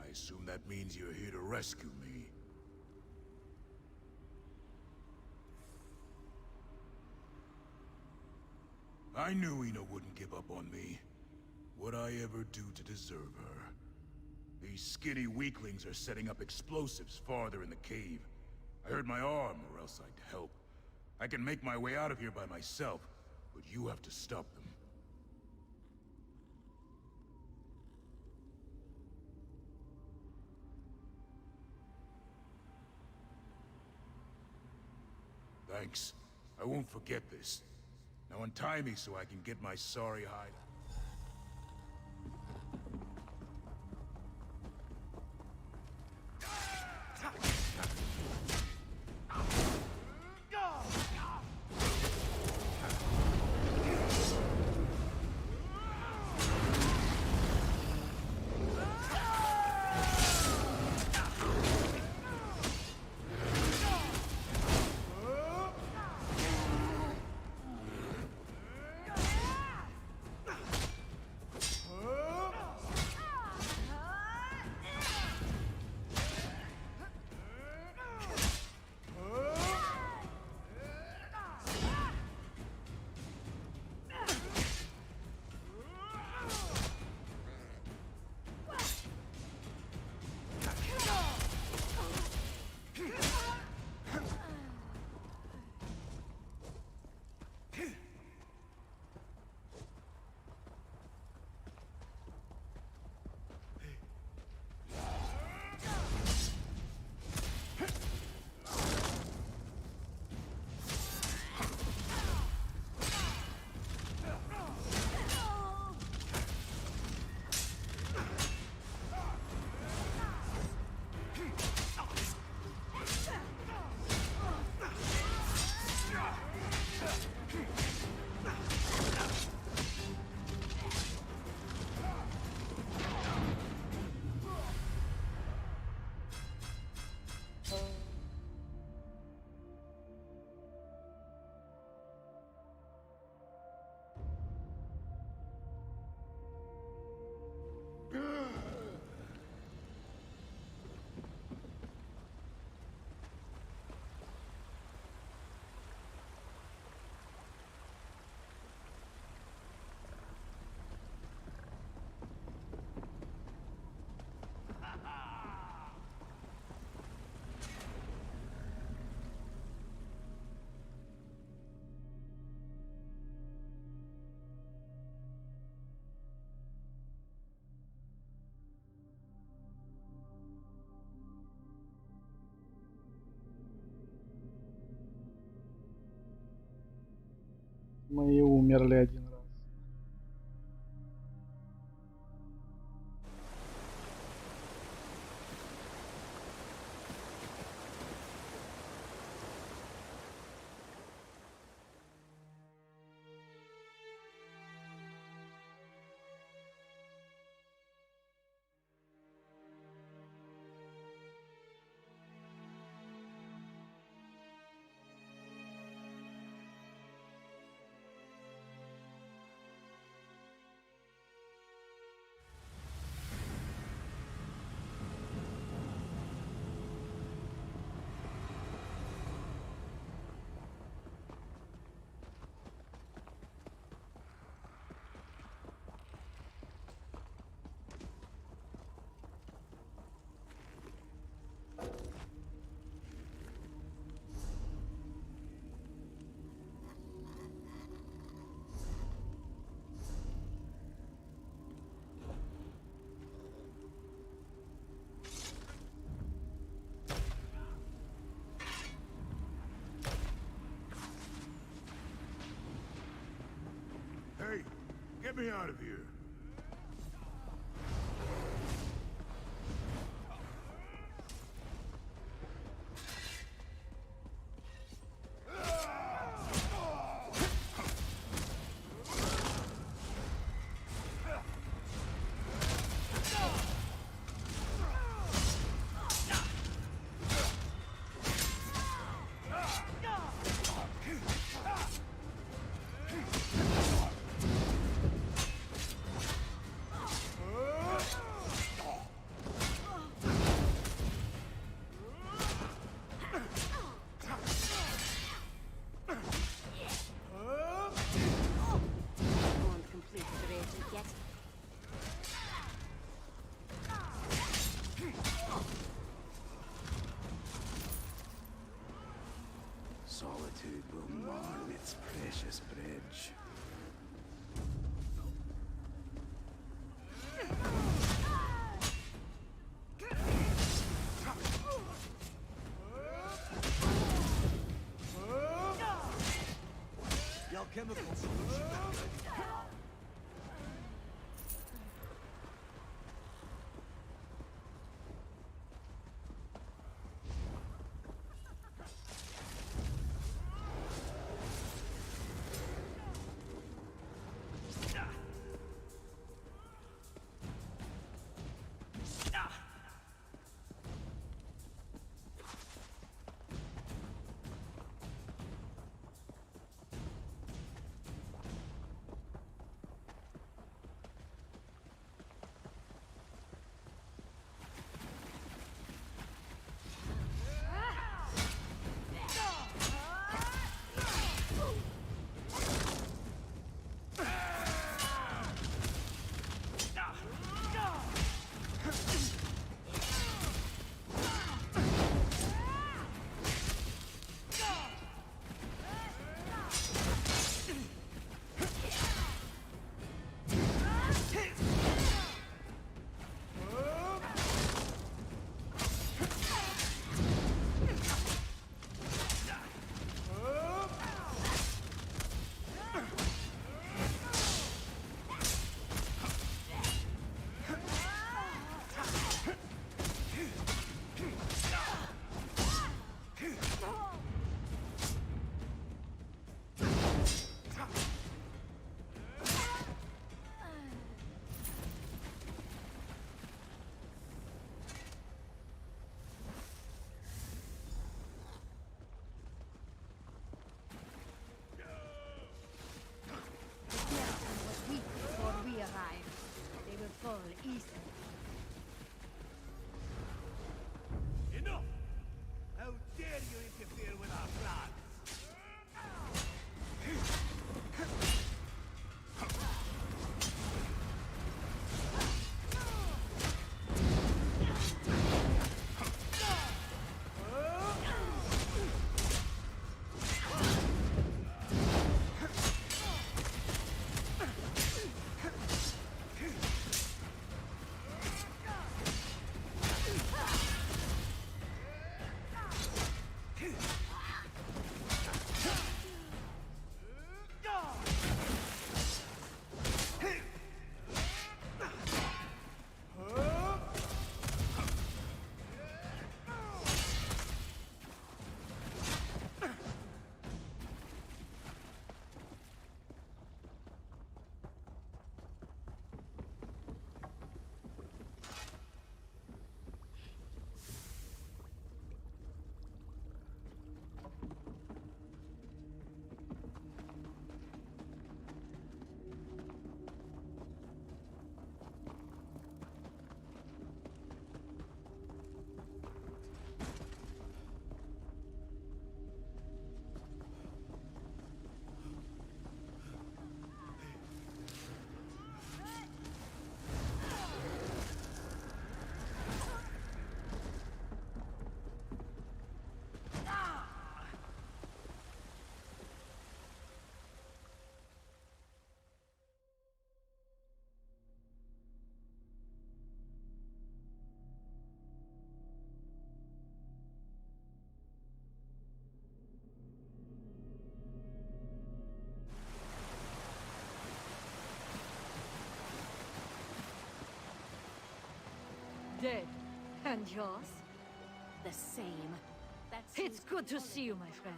I assume that means you're here to rescue me. I knew Ina wouldn't give up on me. What'd I ever do to deserve her? These skinny weaklings are setting up explosives farther in the cave. I hurt my arm, or else I'd help. I can make my way out of here by myself, but you have to stop them. Thanks. I won't forget this. Now untie me so I can get my sorry hide.
Мы и умерли один раз.
me out of here.
Solitude will mar its precious bridge.
Your chemical solution. Enough! How dare you interfere with our plans?
dead. And yours?
The same.
It's good to see you, my friend.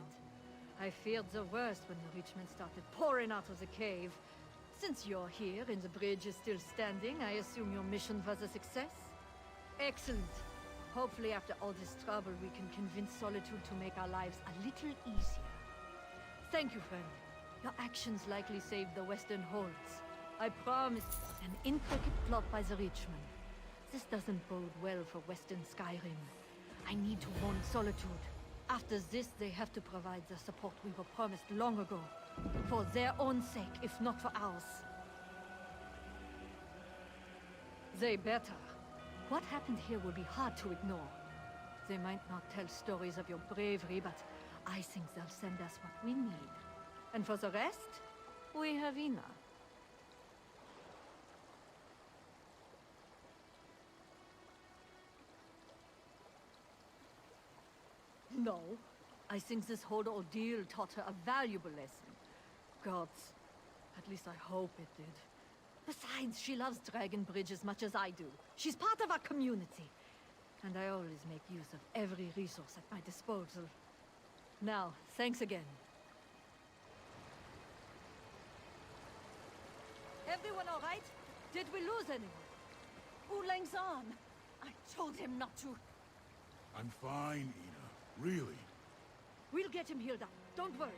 I feared the worst when the rich men started pouring out of the cave. Since you're here and the bridge is still standing, I assume your mission was a success? Excellent. Hopefully after all this trouble, we can convince Solitude to make our lives a little easier. Thank you, friend. Your actions likely saved the Western Holds. I promise an intricate plot by the rich men. This doesn't bode well for Western Skyrim. I need to warn Solitude. After this, they have to provide the support we were promised long ago. For their own sake, if not for ours. They better. What happened here will be hard to ignore. They might not tell stories of your bravery, but I think they'll send us what we need. And for the rest, we have Ina. No. I think this whole ordeal taught her a valuable lesson. Gods. At least I hope it did. Besides, she loves Dragon Bridge as much as I do. She's part of our community. And I always make use of every resource at my disposal. Now, thanks again. Everyone all right? Did we lose anyone?
Oolang's on. I told him not to.
I'm fine, Ina. Really.
We'll get him healed up. Don't worry.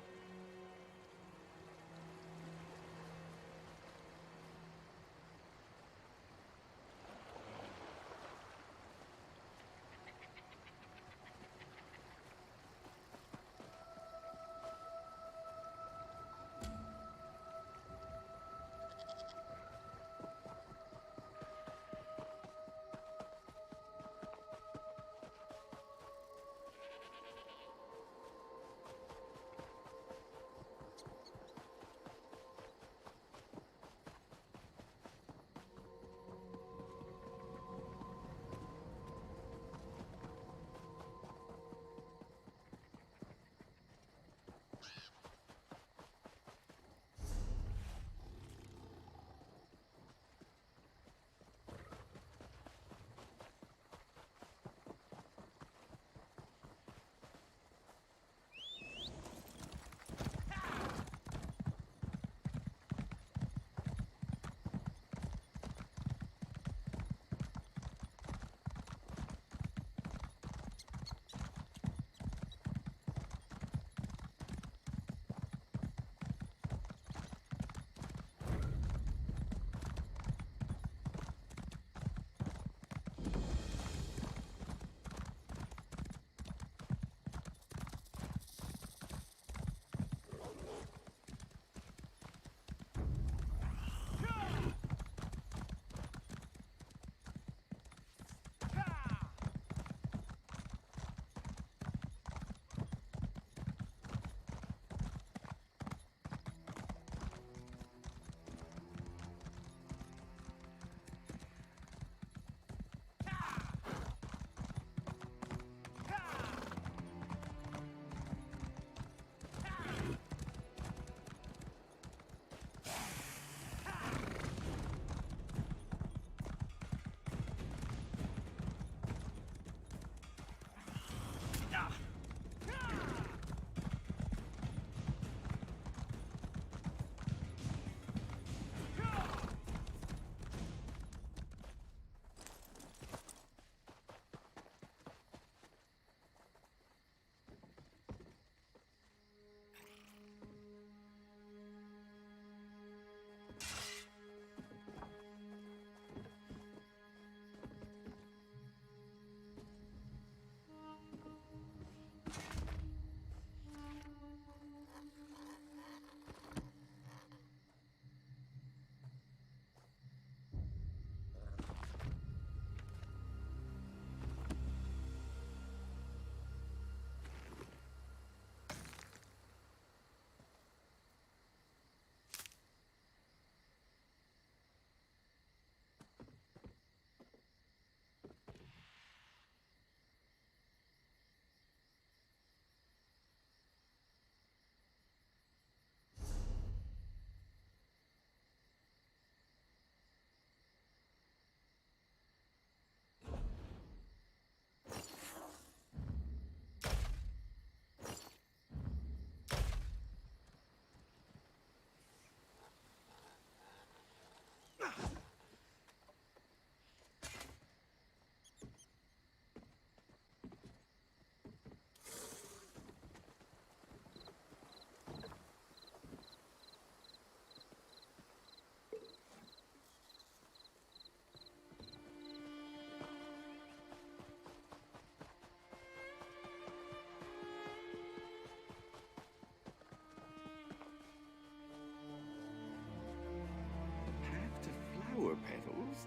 flower petals.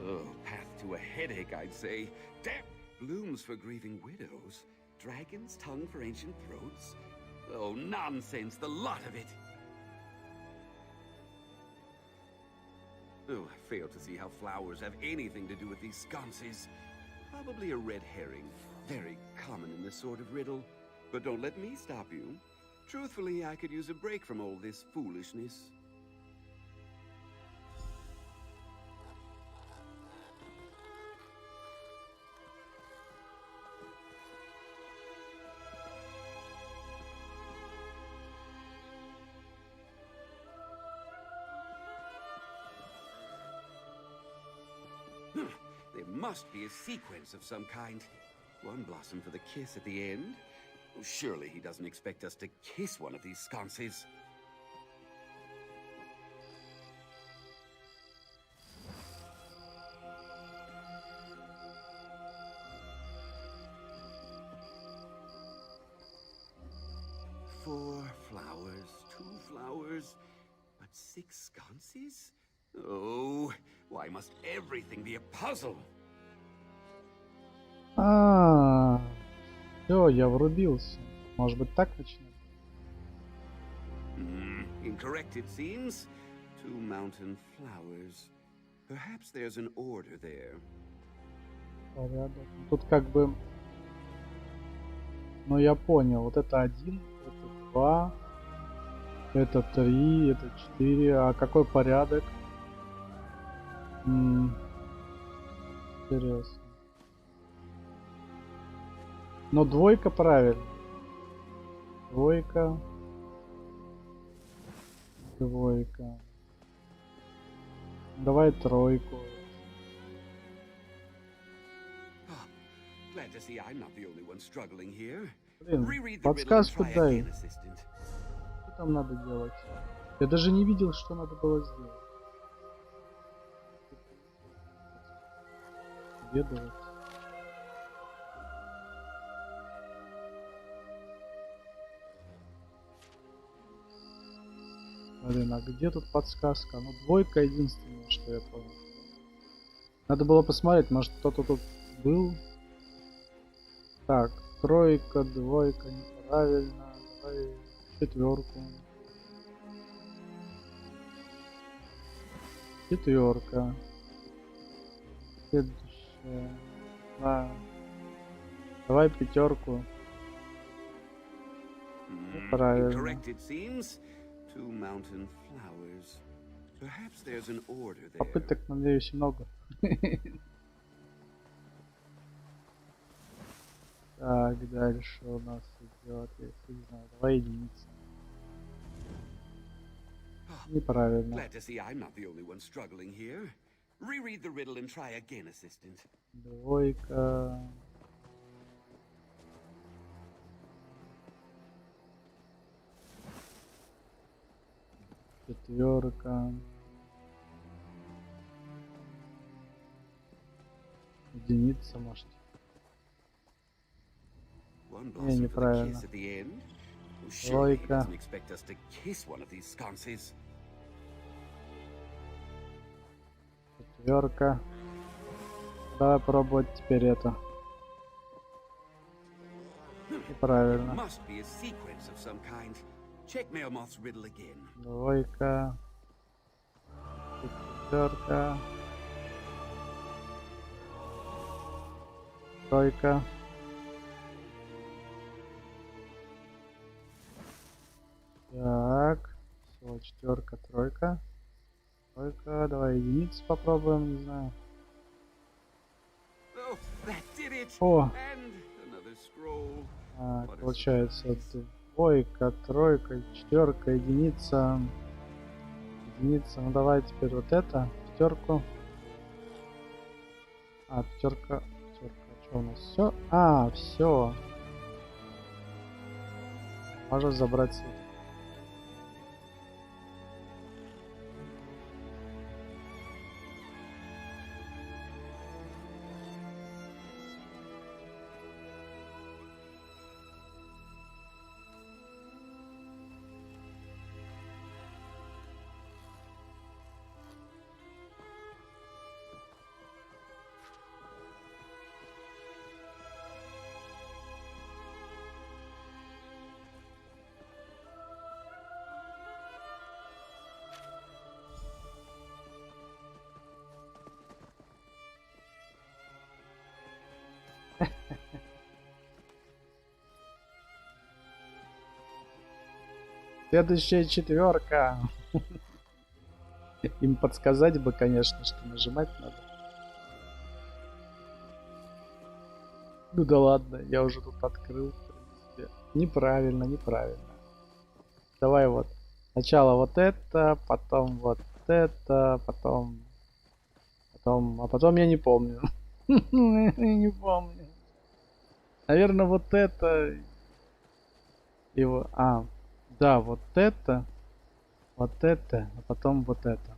Oh, path to a headache, I'd say. Damn! Blooms for grieving widows. Dragon's tongue for ancient throats. Oh, nonsense, the lot of it. Oh, I fail to see how flowers have anything to do with these sconces. Probably a red herring. Very common in this sort of riddle. But don't let me stop you. Truthfully, I could use a break from all this foolishness. There must be a sequence of some kind. One blossom for the kiss at the end. Oh, surely he doesn't expect us to kiss one of these sconces. Four flowers, 2 flowers, but 6 sconces? Oh, why must everything be a puzzle?
Все, я врубился. Может быть, так начнем?
Incorrect, it seems. 2 mountain flowers. Perhaps there's an order there.
Порядок. Тут как бы... Ну, я понял. Вот это 1, это 2, это 3, это 4. А какой порядок? Интересно. Но 2 правильно. 2. 2. Давай 3.
Glad to see I'm not the only one struggling here.
Блин,
Reread the riddle and
подсказку
try
дай.
again, assistant.
Что там надо делать? Я даже не видел, что надо было сделать. Следовать. Блин, а где тут подсказка? Ну, 2 единственное, что я понял. Надо было посмотреть, может кто-то тут был. Так, 3, 2, неправильно. Давай 4. 4. Следующая. Да. Давай 5. Правильно.
Incorrect, it seems. 2 mountain flowers. Perhaps there's an order there.
Попыток, надеюсь, много. Так, дальше у нас идет, я не знаю, 2 единицы. Неправильно.
Glad to see I'm not the only one struggling here. Reread the riddle and try again, assistant.
2. 4. Единица, может.
One
Не,
blossom for the
неправильно.
kiss at the end. Oh, surely he
2.
doesn't expect us to kiss one of these sconces.
4. Давай пробовать теперь это. Неправильно.
Must be a sequence of some kind. Check Melmoth's riddle again.
2. 4. 3. Так. Все, 4, 3. 3. Давай единицу попробуем, не знаю.
Oh, that did it.
О,
And another scroll.
так,
What a
получается
surprise.
2, 3, 4, единица. Единица. Ну давай теперь вот это. 5. А, 5. 5. Что у нас? Все? А, все. Можно забрать свет. Следующая четверка. Им подсказать бы, конечно, что нажимать надо. Ну да ладно, я уже тут открыл, в принципе. Неправильно, неправильно. Давай вот. Сначала вот это, потом вот это, потом... А потом я не помню. Не помню. Наверное, вот это... Его... Да, вот это, а потом вот это.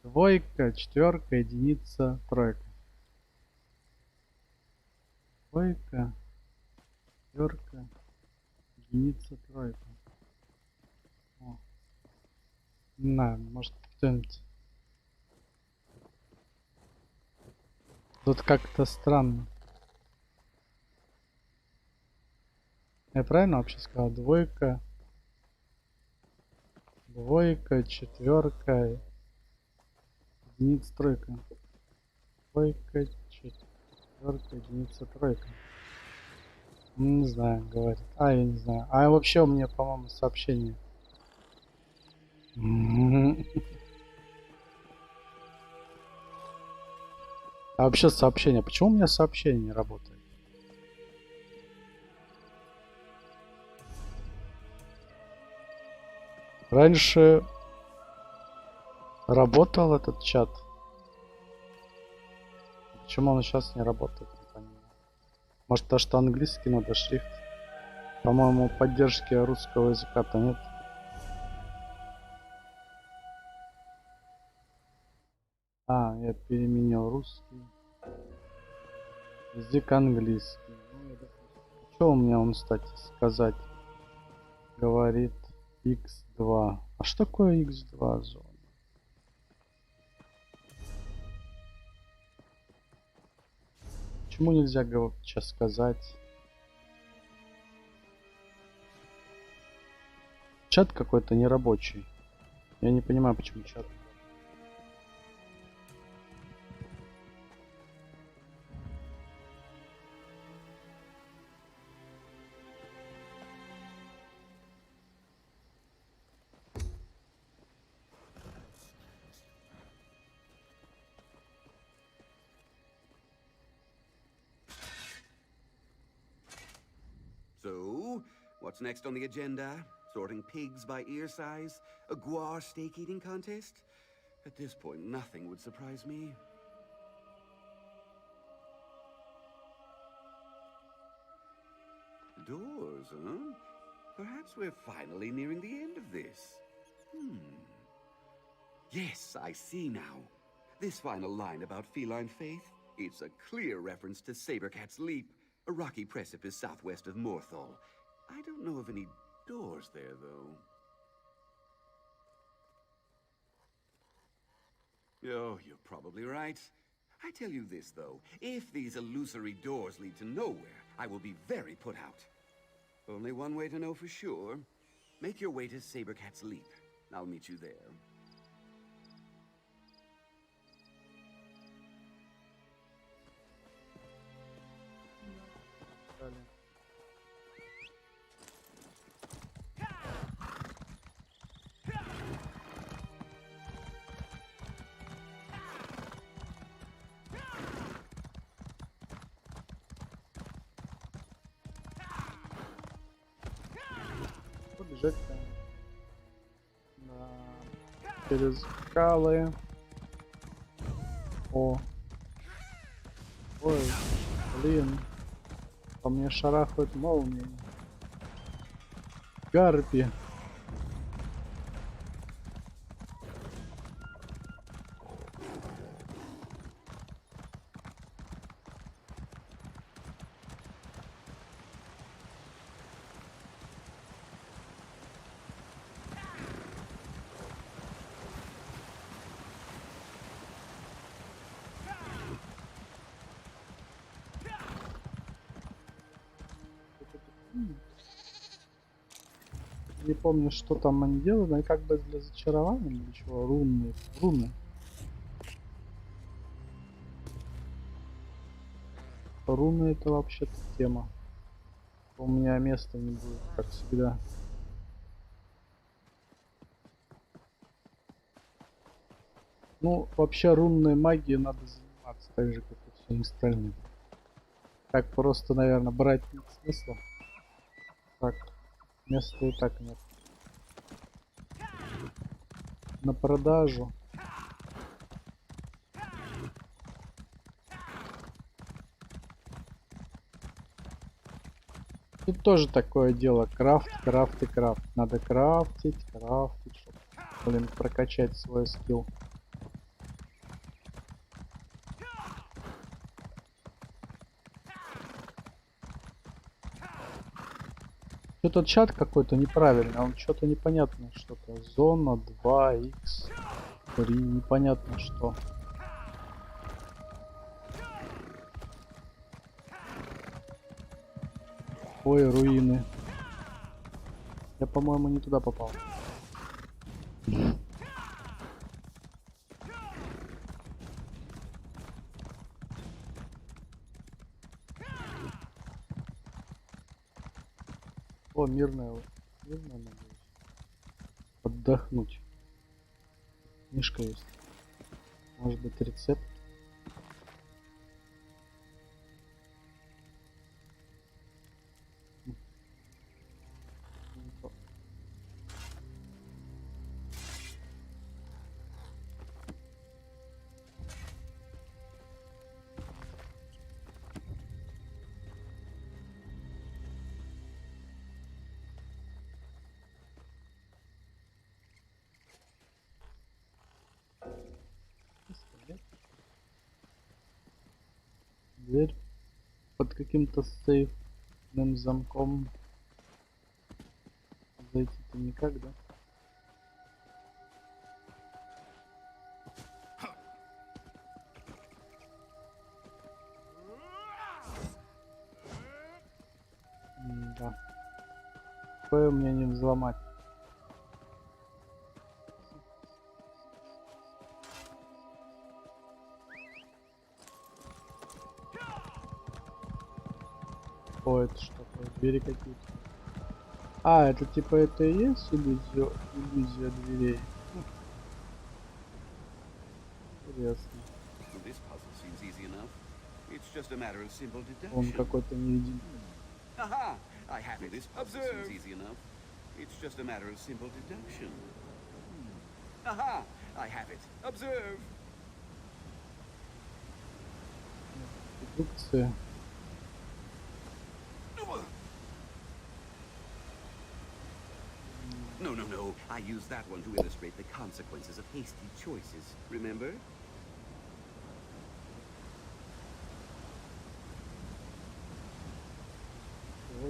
Двойка, четверка, единица, тройка. Двойка, четверка, единица, тройка. О. На, может кто-нибудь. Тут как-то странно. Я правильно вообще сказал? Двойка, четверка, единица, тройка. Двойка, четверка, единица, тройка. Не знаю, говорит. Я не знаю. Вообще у меня, по-моему, сообщение. А вообще сообщение. Почему у меня сообщение не работает? Раньше работал этот чат. Почему он сейчас не работает? Не понимаю. Может, то, что английский надо шрифт? По-моему, поддержки русского языка-то нет. Я переменил русский. Язык английский. Что у меня он, кстати, сказать? Говорит x2. А что такое x2 зона? Почему нельзя сейчас сказать? Чат какой-то нерабочий. Я не понимаю, почему чат.
So, what's next on the agenda? Sorting pigs by ear size? A guar steak eating contest? At this point, nothing would surprise me. Doors, huh? Perhaps we're finally nearing the end of this. Yes, I see now. This final line about feline faith, it's a clear reference to Sabercat's Leap, a rocky precipice southwest of Morthal. I don't know of any doors there, though. Oh, you're probably right. I tell you this, though. If these illusory doors lead to nowhere, I will be very put out. Only one way to know for sure. Make your way to Sabercat's Leap. I'll meet you there.
Побежать там. Через скалы. Ой, блин. По мне шарахают молнии. Гарпи. Не помню, что там они делают, но как бы для зачарования или чего, руны. Руны это вообще-то тема. У меня места не будет, как всегда. Ну, вообще рунной магией надо заниматься, так же, как и всем остальным. Так просто, наверное, брать нет смысла. Так, места и так нет. На продажу. Тут тоже такое дело. Крафт, крафт и крафт. Надо крафтить, чтобы, блин, прокачать свой скилл. Что-то чат какой-то неправильный. Он что-то непонятно что-то. Зона 2х 3. Непонятно что. Ой, руины. Я, по-моему, не туда попал. О, мирная. Мирная, надеюсь. Отдохнуть. Книжка есть. Может быть, рецепт. Дверь под каким-то сейфным замком. Зайти-то никак, да? Да. Такое мне не взломать. О, это что такое? Двери какие-то. А, это типа это и есть иллюзия дверей? Интересно.
This puzzle seems easy enough. It's just a matter of simple
Он
deduction.
какой-то невидимый.
Aha! I have it. This puzzle seems easy enough. It's just a matter of simple deduction. Aha! I have it. Observe.
Дедукция.
No. I used that one to illustrate the consequences of hasty choices. Remember?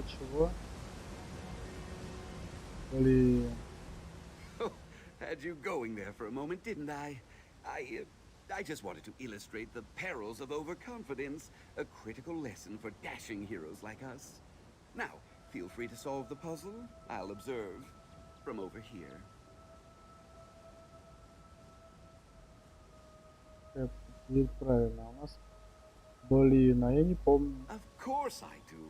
Чего? Блин.
Oh, had you going there for a moment, didn't I? I just wanted to illustrate the perils of overconfidence, a critical lesson for dashing heroes like us. Now, feel free to solve the puzzle. I'll observe from over here.
Правильно, у нас. Блин, а я не помню.
Of course I do.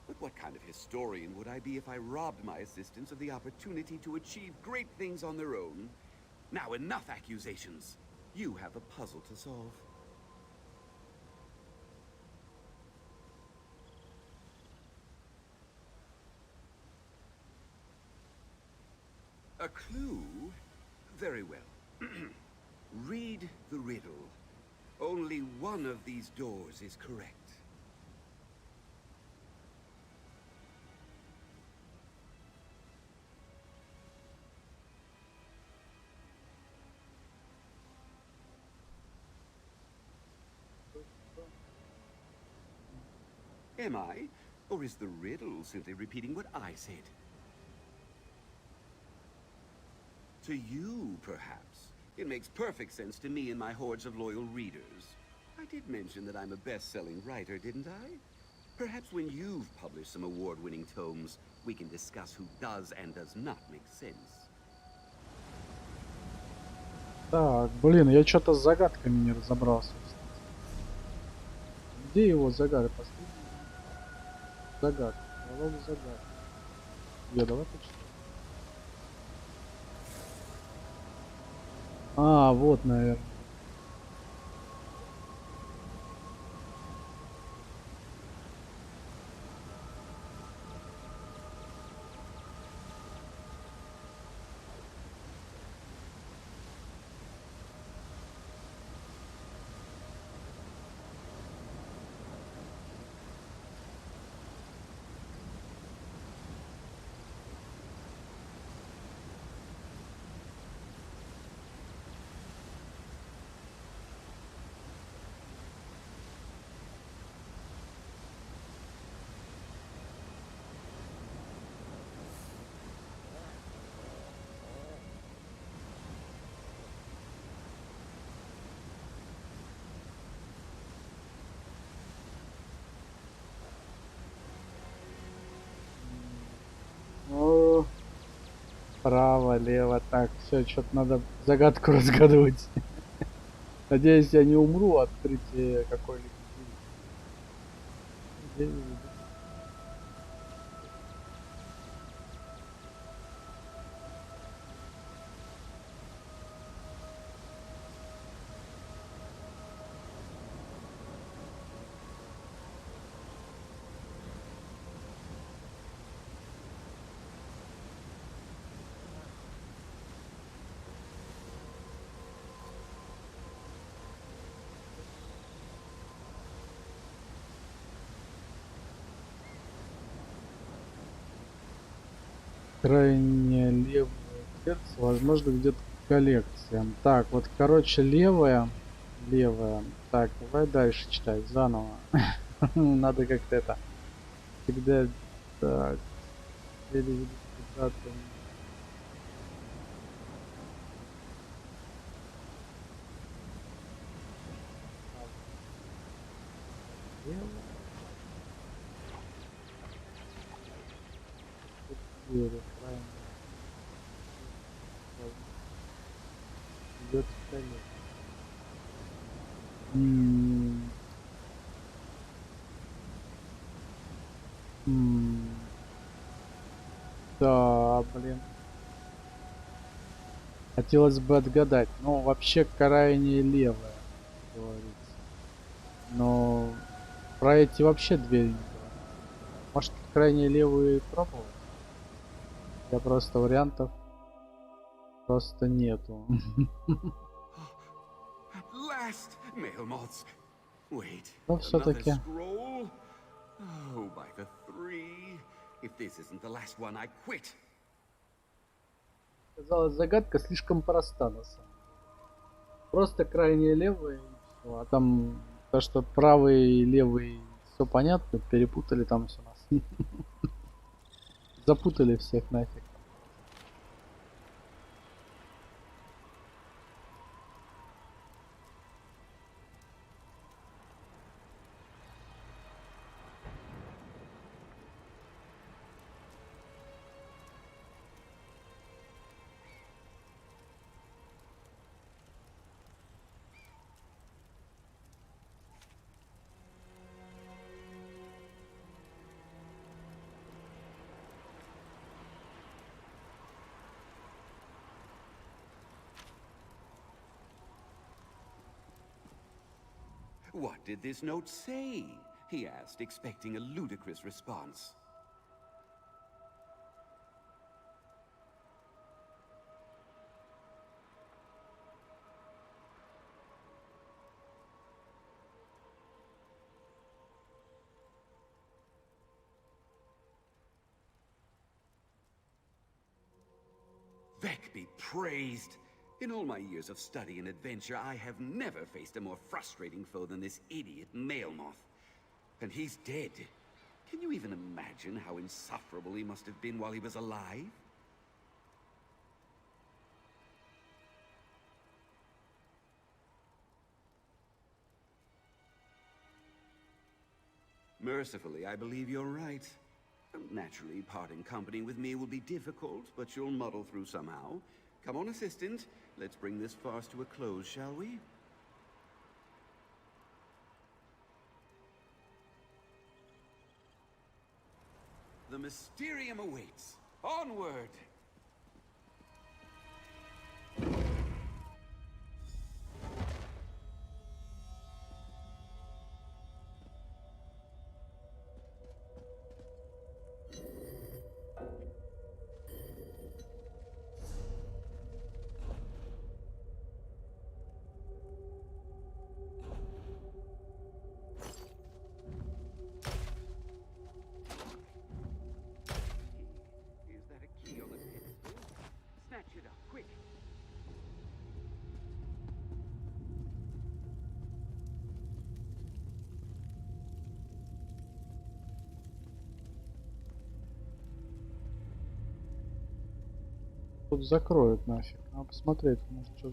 But what kind of historian would I be if I robbed my assistants of the opportunity to achieve great things on their own? Now, enough accusations. You have a puzzle to solve. A clue? Very well. Read the riddle. Only one of these doors is correct. Am I? Or is the riddle simply repeating what I said? To you, perhaps. It makes perfect sense to me and my hordes of loyal readers. I did mention that I'm a best-selling writer, didn't I? Perhaps when you've published some award-winning tomes, we can discuss who does and does not make sense.
Так, блин, я что-то с загадками не разобрался. Где его загадка? Последний загадка. Пролог загадки. Давай почитаем. А, вот, наверное. О, право, лево. Так, все, что-то надо загадку разгадывать. Надеюсь, я не умру от открытия какой-либо двери. Крайне левое сердце, возможно, где-то коллекция. Так, вот, короче, левая. Левая. Так, давай дальше читать заново. Надо как-то это. Всегда так. Идет в коллекцию. Да, блин. Хотелось бы отгадать. Ну, вообще крайне левая, как говорится. Но про эти вообще двери не говорят. Может, крайне левую и пробовал? Я просто вариантов просто нету.
At last, male moths. Wait,
Но
another
все-таки.
scroll? Oh, by the three. If this isn't the last one, I quit.
Казалось, загадка слишком проста на самом деле. Просто крайне левая и все. А там то, что правый и левый, все понятно, перепутали там все нас. Запутали всех нафиг.
What did this note say? He asked, expecting a ludicrous response. Vec be praised! In all my years of study and adventure, I have never faced a more frustrating foe than this idiot male moth. And he's dead. Can you even imagine how insufferable he must have been while he was alive? Mercifully, I believe you're right. Naturally, parting company with me will be difficult, but you'll muddle through somehow. Come on, assistant. Let's bring this farce to a close, shall we? The Mysterium awaits. Onward! Is that a key on the pedestal? Snatch it up, quick!
Тут закроют нафиг. Надо посмотреть, может, что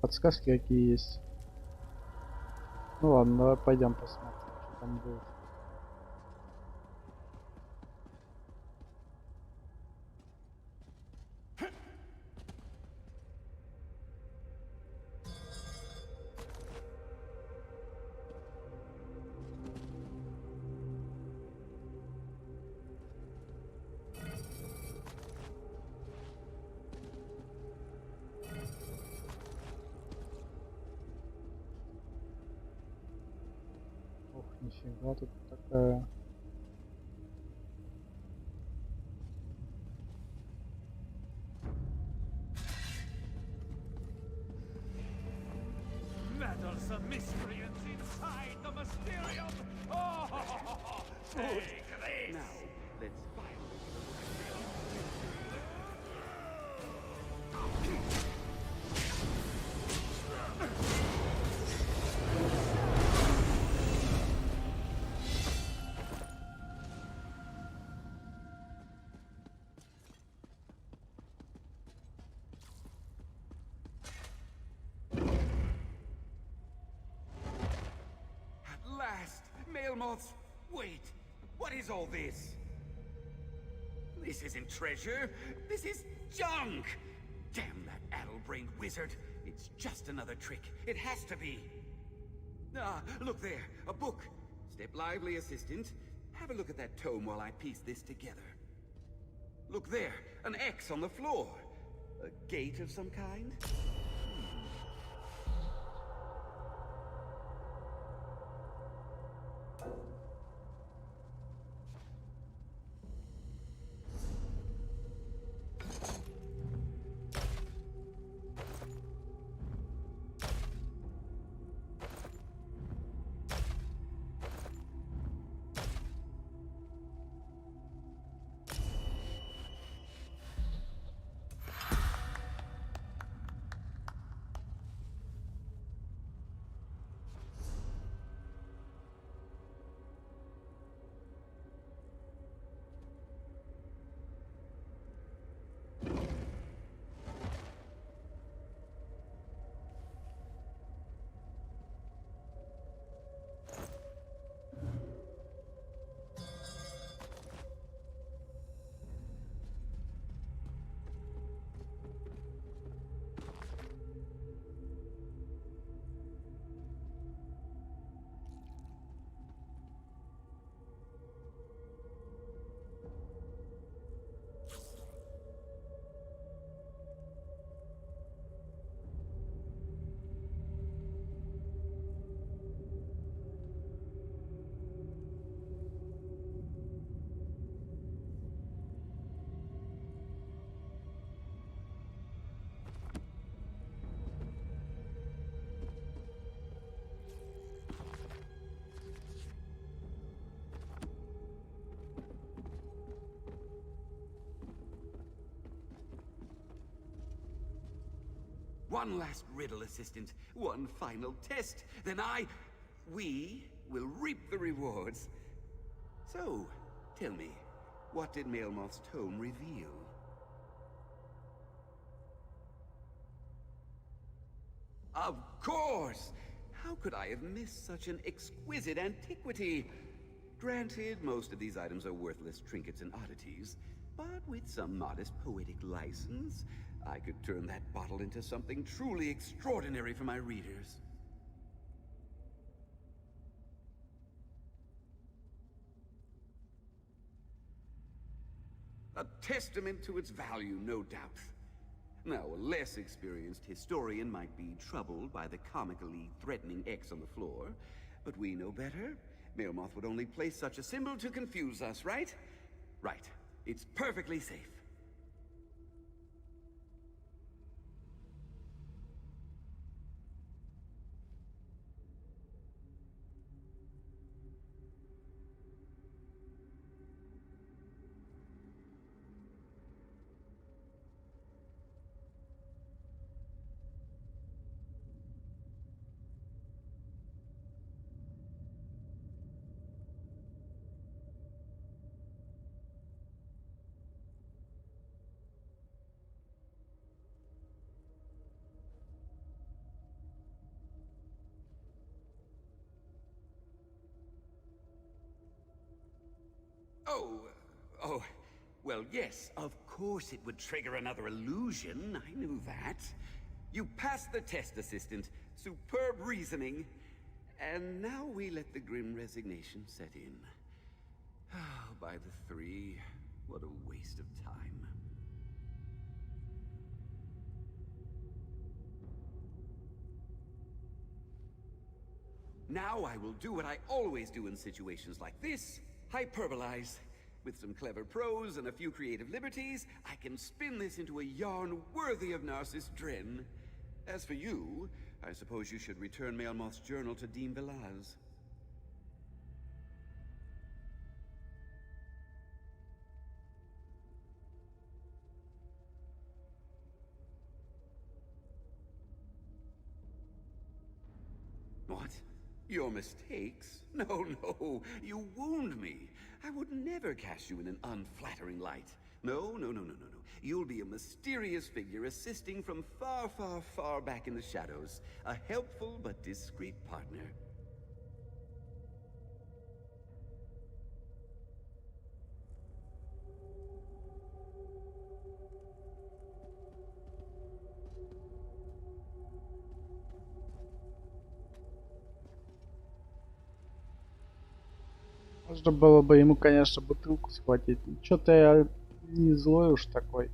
подсказки какие есть. Ну ладно, давай пойдем посмотрим, что там будет. Ох, нифига тут такая.
Meddlesome miscreants inside the Mysterium! Oh, take this!
Now, let's finally... At last! Male moths! Wait! What is all this? This isn't treasure! This is junk! Damn that addle-brained wizard! It's just another trick. It has to be! Ah, look there! A book! Step lively, assistant. Have a look at that tome while I piece this together. Look there! An X on the floor! A gate of some kind? One last riddle, assistant. One final test. Then we will reap the rewards. So, tell me, what did Maelmoth's tome reveal? Of course! How could I have missed such an exquisite antiquity? Granted, most of these items are worthless trinkets and oddities, but with some modest poetic license, I could turn that bottle into something truly extraordinary for my readers. A testament to its value, no doubt. Now, a less experienced historian might be troubled by the comically threatening X on the floor, but we know better. Mailmoth would only place such a symbol to confuse us, right? Right. It's perfectly safe. Oh, oh, well, yes, of course it would trigger another illusion. I knew that. You passed the test, Assistant. Superb reasoning. And now we let the grim resignation set in. Oh, by the three, what a waste of time. Now I will do what I always do in situations like this. Hyperbolize. With some clever prose and a few creative liberties, I can spin this into a yarn worthy of Narcissus Dren. As for you, I suppose you should return Mailmoth's journal to Dean Velaz. What? Your mistakes? No, no, you wound me. I would never cast you in an unflattering light. No, no, no, no, no, no. You'll be a mysterious figure assisting from far, far, far back in the shadows. A helpful but discreet partner.
Можно было бы ему, конечно, бутылку схватить. Что-то я не злой уж такой.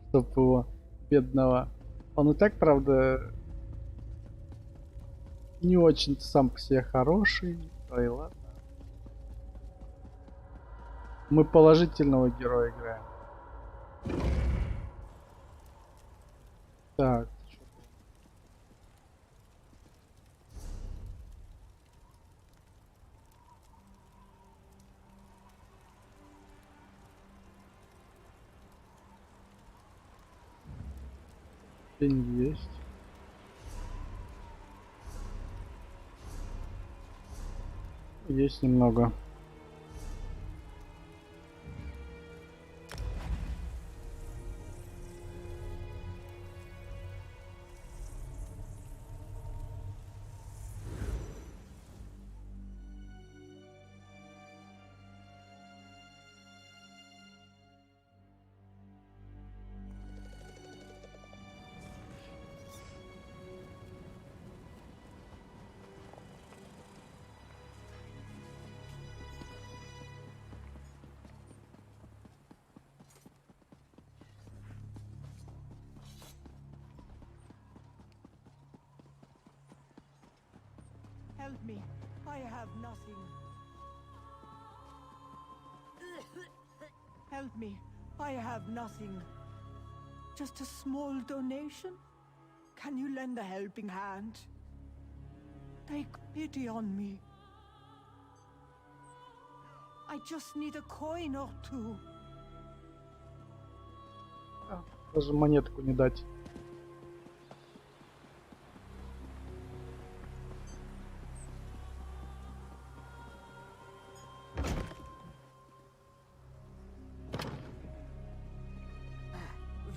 Чтоб его, бедного. Он и так, правда, не очень сам по себе хороший. Да и ладно. Мы положительного героя играем. Так. Деньги есть. Есть немного.
Help me. I have nothing. Help me. I have nothing. Just a small donation? Can you lend a helping hand? Take pity on me. I just need a coin or two.
Даже монетку не дать.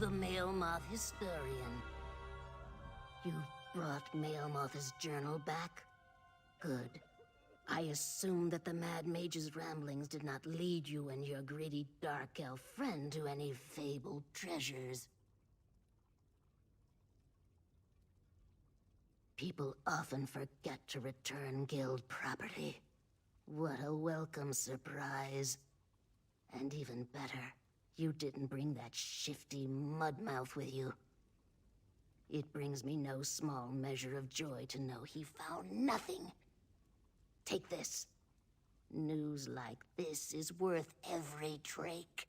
The Mailmoth historian. You brought Mailmoth's journal back? Good. I assume that the Mad Mage's ramblings did not lead you and your greedy dark elf friend to any fabled treasures. People often forget to return guild property. What a welcome surprise. And even better, you didn't bring that shifty mudmouth with you. It brings me no small measure of joy to know he found nothing. Take this. News like this is worth every drake.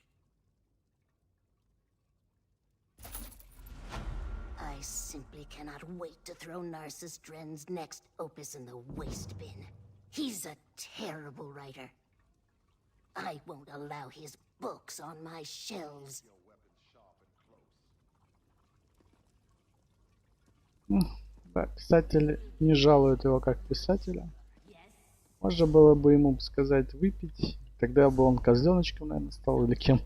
I simply cannot wait to throw Narcissus Dren's next opus in the waste bin. He's a terrible writer. I won't allow his books on my shelves.
Да, писатель не жалует его как писателя. Можно было бы ему сказать выпить, тогда бы он козленочком, наверное, стал или кем.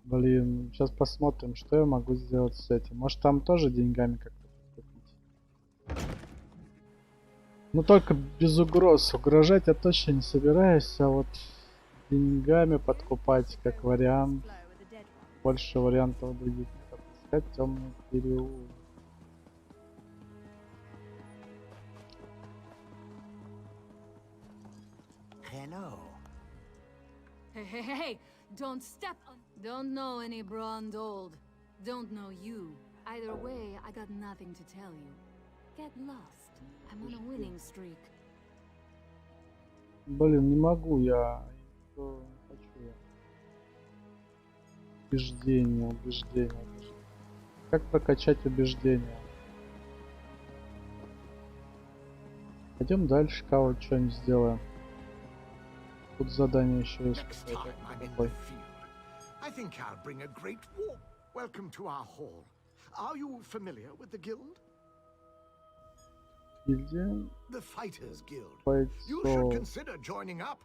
Блин, сейчас посмотрим, что я могу сделать с этим. Может, там тоже деньгами как-то купить. Ну только без угроз. Угрожать я точно не собираюсь, а вот деньгами подкупать как вариант. Больше вариантов других. Искать темный переулок.
Hello.
Hey, don't step on... Don't know any Brond old. Don't know you. Either way, I got nothing to tell you. Get lost. I'm on a winning streak.
Блин, не могу я. Не хочу я. Убеждение. Как прокачать убеждение? Пойдем дальше, кого что-нибудь сделаем. Тут задание еще есть.
I think I'll bring a great war. Welcome to our hall. Are you familiar with the guild?
Гильдия?
The Fighters Guild. You should consider joining up.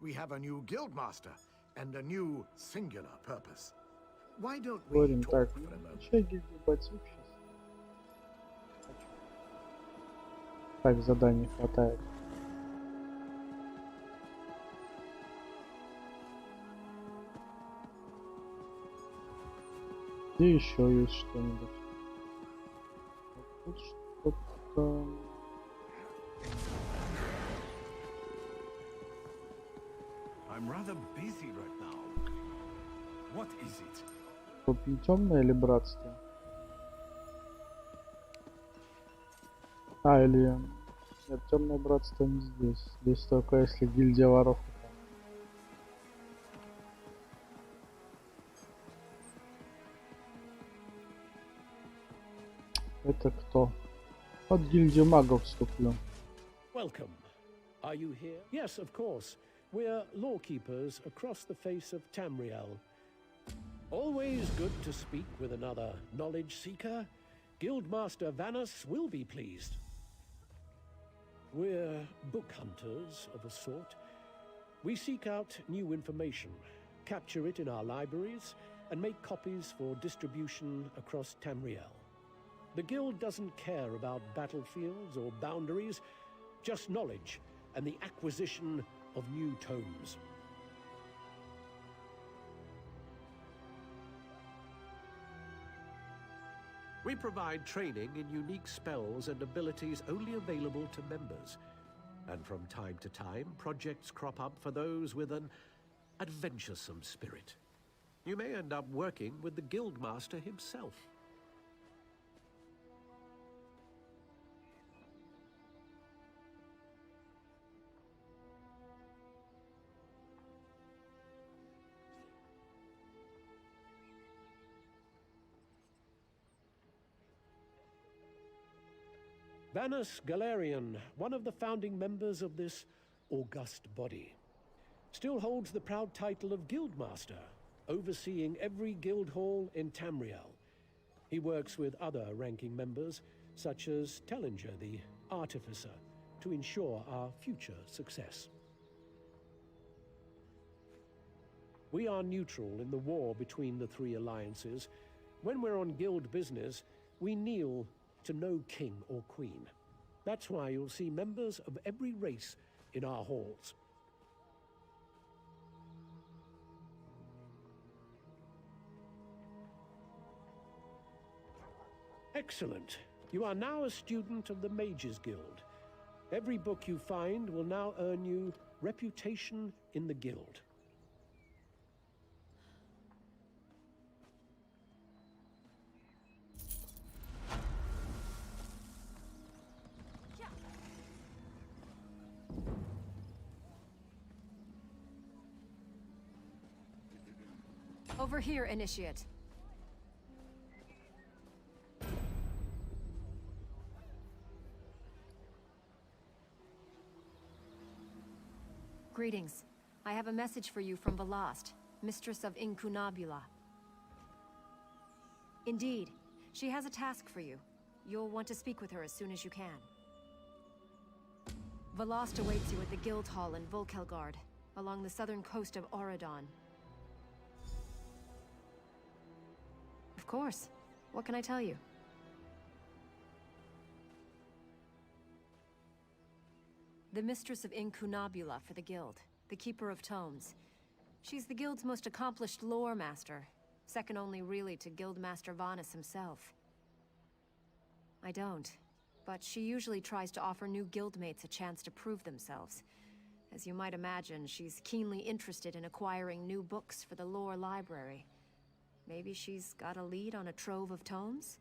We have a new guild master and a new singular purpose. Why don't we talk for a moment?
Гильдию бойцов сейчас. Так, заданий хватает. Где еще есть что-нибудь? Тут что-то...
I'm rather busy right now. What is it?
Тут не темное или братство? А, или... Нет, темное братство не здесь. Здесь только если гильдия воров. Это кто? Под гильдию магов вступлю.
Welcome. Are you here? Yes, of course. We're lawkeepers across the face of Tamriel. Always good to speak with another knowledge seeker. Guildmaster Vanus will be pleased. We're book hunters of a sort. We seek out new information, capture it in our libraries, and make copies for distribution across Tamriel. The guild doesn't care about battlefields or boundaries, just knowledge and the acquisition of new tomes. We provide training in unique spells and abilities only available to members. And from time to time, projects crop up for those with an adventuresome spirit. You may end up working with the Guildmaster himself. Vanus Galarian, one of the founding members of this august body, still holds the proud title of Guildmaster, overseeing every guild hall in Tamriel. He works with other ranking members, such as Tellinger, the Artificer, to ensure our future success. We are neutral in the war between the three alliances. When we're on guild business, we kneel to no king or queen. That's why you'll see members of every race in our halls. Excellent. You are now a student of the Mages Guild. Every book you find will now earn you reputation in the guild.
Over here, Initiate. Greetings. I have a message for you from Velast, Mistress of Incunabula. Indeed. She has a task for you. You'll want to speak with her as soon as you can. Velast awaits you at the Guild Hall in Volkelgard, along the southern coast of Auradon. Of course. What can I tell you? The Mistress of Incunabula for the Guild, the Keeper of Tomes. She's the Guild's most accomplished lore master, second only really to Guildmaster Vanus himself. I don't, but she usually tries to offer new guildmates a chance to prove themselves. As you might imagine, she's keenly interested in acquiring new books for the lore library. Maybe she's got a lead on a trove of tomes?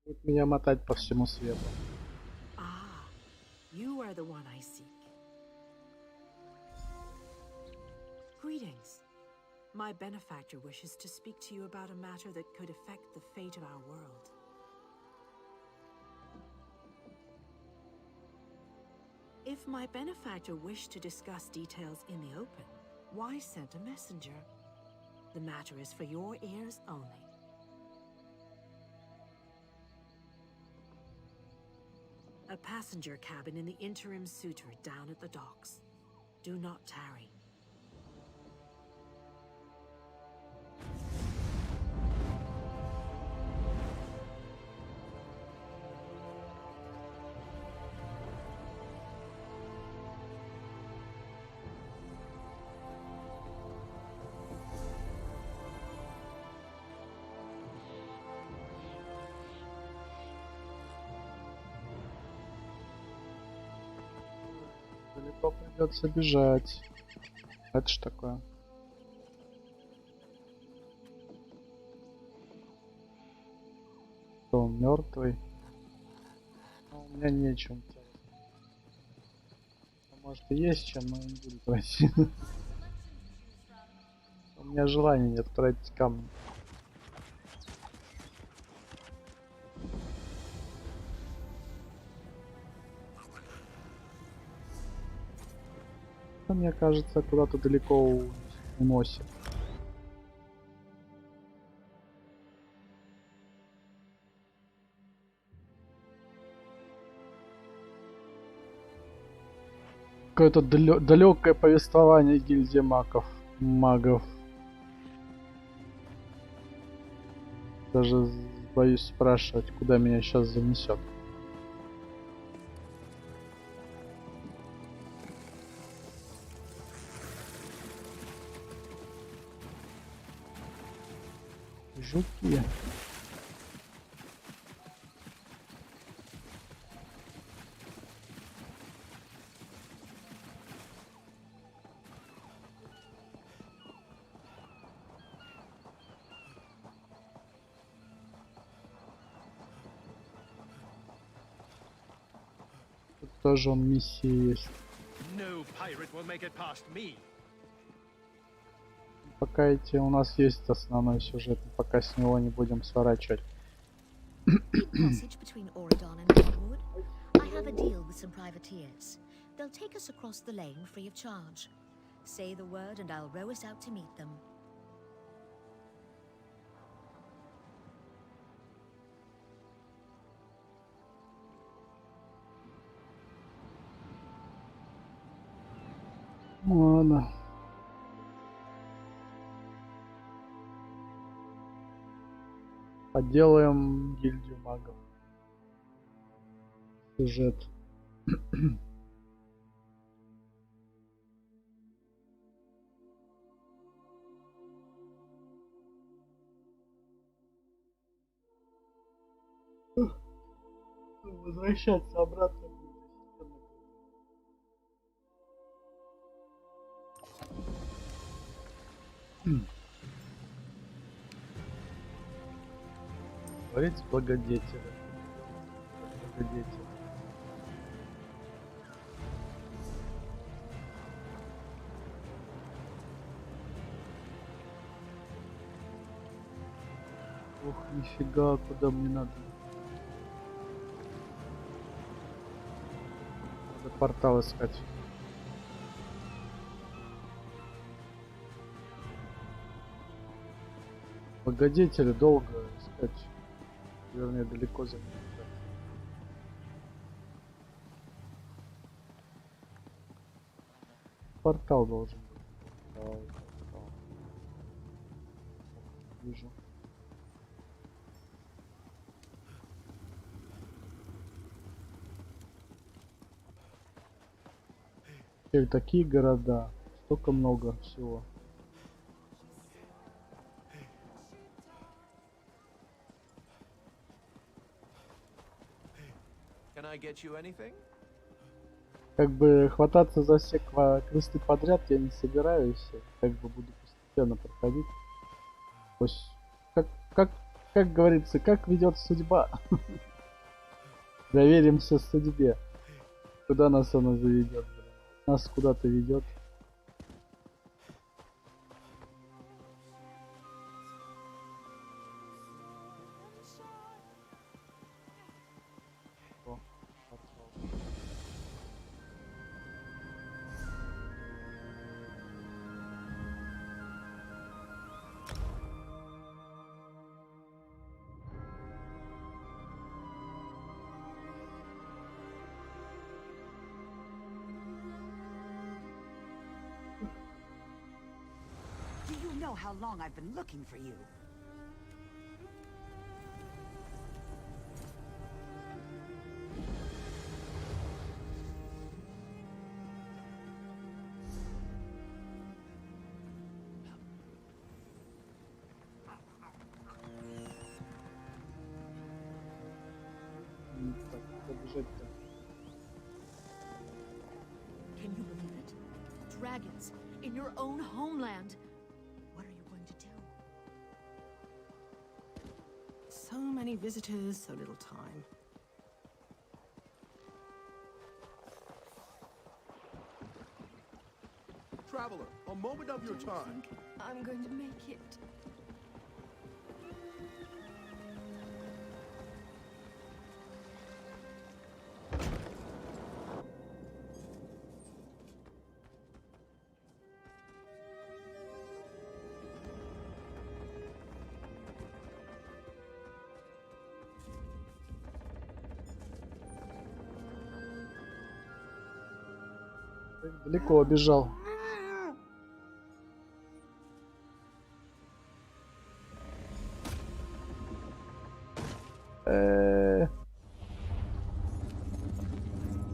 Будет меня мотать по всему свету.
Ah, you are the one I seek. Greetings. My benefactor wishes to speak to you about a matter that could affect the fate of our world. If my benefactor wished to discuss details in the open, why send a messenger? The matter is for your ears only. A passenger cabin in the interim suitor down at the docks. Do not tarry.
Далеко придется бежать. Это ж такое. Что, он мертвый? Ну, у меня нечем. Может и есть чем, но не буду тратить. У меня желания нет тратить камни. Мне кажется, куда-то далеко уносит. Какое-то далекое повествование гильдии магов. Даже боюсь спрашивать, куда меня сейчас занесет. Жуки. Тут тоже он миссии есть. Пока эти у нас есть основной сюжет, пока с него не будем сворачивать.
Passage between Auradon and Godwood. I have a deal with some privateers. They'll take us across the lane free of charge. Say the word and I'll row us out to meet them.
Ладно. Поделаем гильдию магов. Сюжет. Возвращаться обратно. Говорить благодетеля. Благодетель. Ох, нифига, куда мне надо? Надо портал искать. Благодетеля долго искать. Вернее, далеко за ним. Портал должен быть. Портал. Вижу. Теперь такие города. Столько много всего. Как бы хвататься за все квесты подряд я не собираюсь. Как бы буду постепенно проходить. Пусть как говорится, как ведет судьба. Доверимся судьбе. Куда нас она заведет? Нас куда-то ведет.
Do you know how long I've been looking for you?
Can you believe it? Dragons in your own homeland. What are you going to do?
So many visitors, so little time.
Traveler, a moment of your time.
I'm going to make it.
Далеко бежал.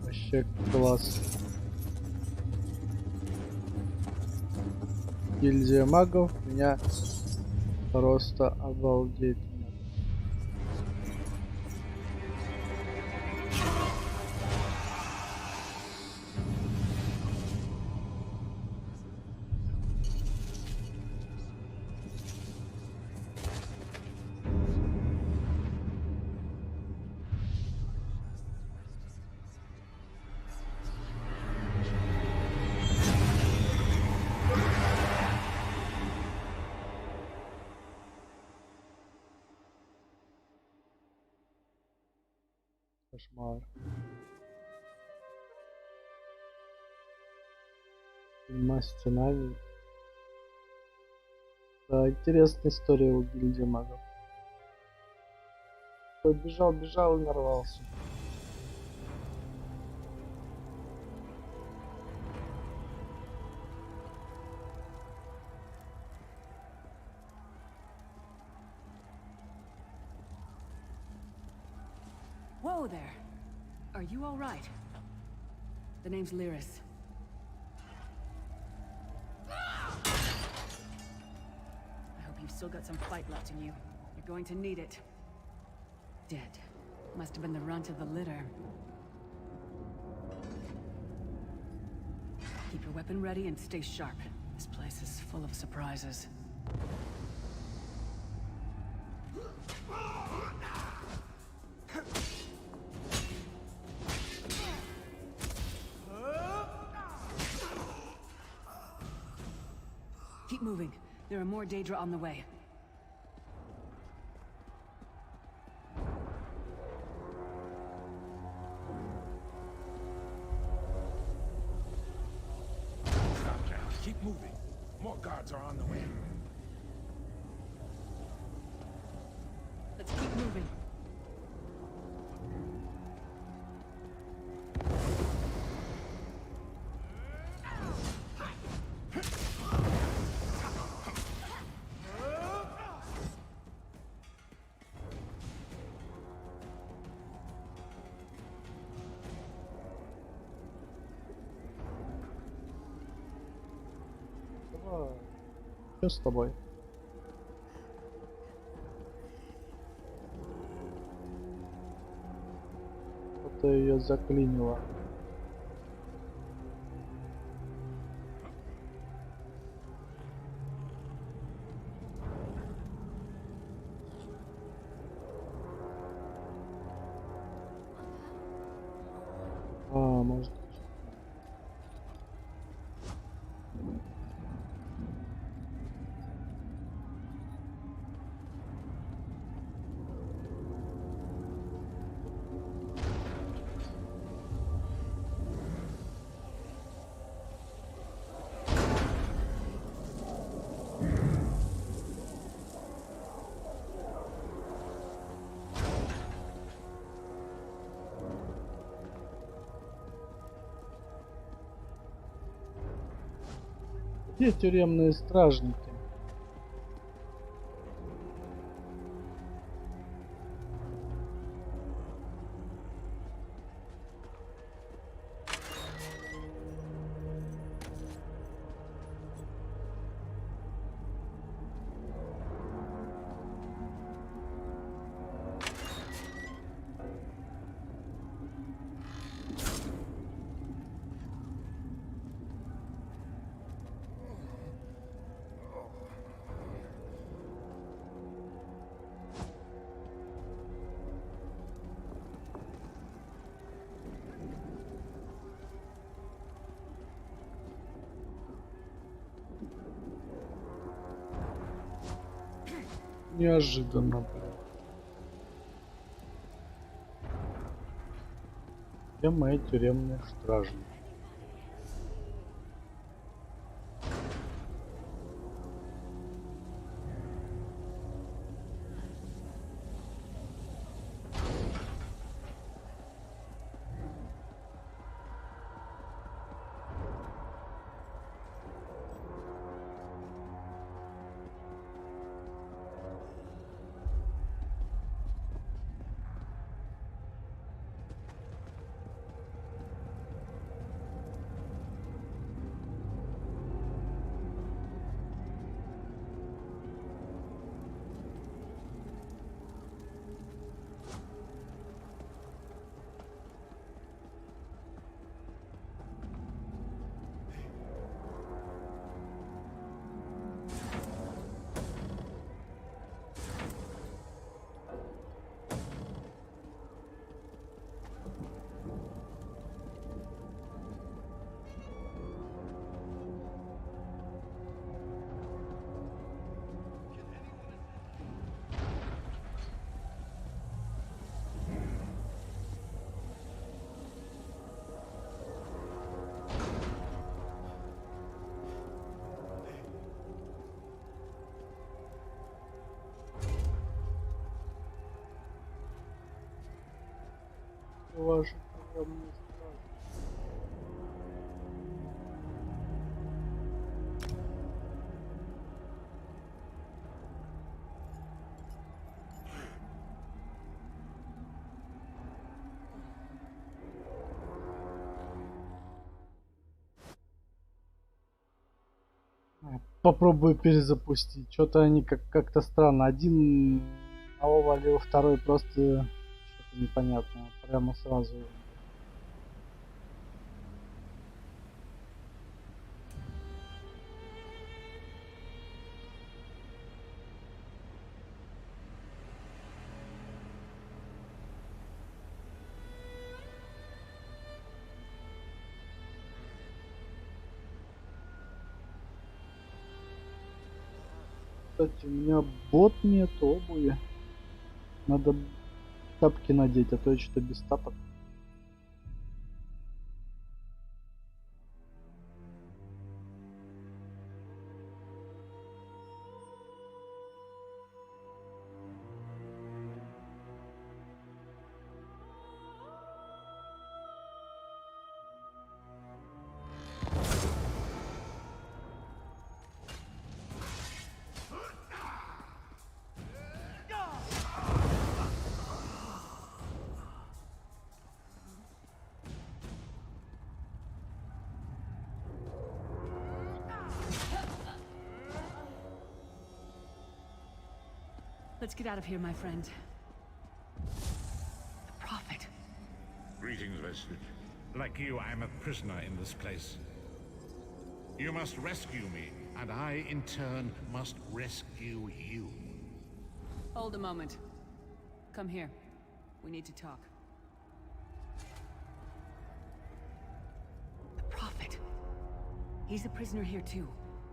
Вообще класс. Гильдия магов меня просто обалдеть. Кошмар. Тюрьма сценарий. Да, интересная история у гильдии магов. Бежал и нарвался.
Whoa there. Are you all right? The name's Lyris. I hope you've still got some fight left in you. You're going to need it. Dead. Must have been the runt of the litter. Keep your weapon ready and stay sharp. This place is full of surprises. Keep moving. There are more Daedra on the way.
Stop now. Keep moving. More guards are on the way.
Let's keep moving.
Что с тобой? Это ее заклинило. Может. Где тюремные стражники? Неожиданно. Где мои тюремные стражники? Ваши дела мне страшны. Попробую перезапустить. Что-то они как-то странно. Один навалил, второй просто что-то непонятное. Прямо сразу. Кстати, у меня бот нет обуви. Надо тапки надеть, а то я что-то без тапок.
Let's get out of here, my friend. The Prophet.
Greetings, Vestige. Like you, I'm a prisoner in this place. You must rescue me, and I, in turn, must rescue you.
Hold a moment. Come here. We need to talk. The Prophet. He's a prisoner here, too.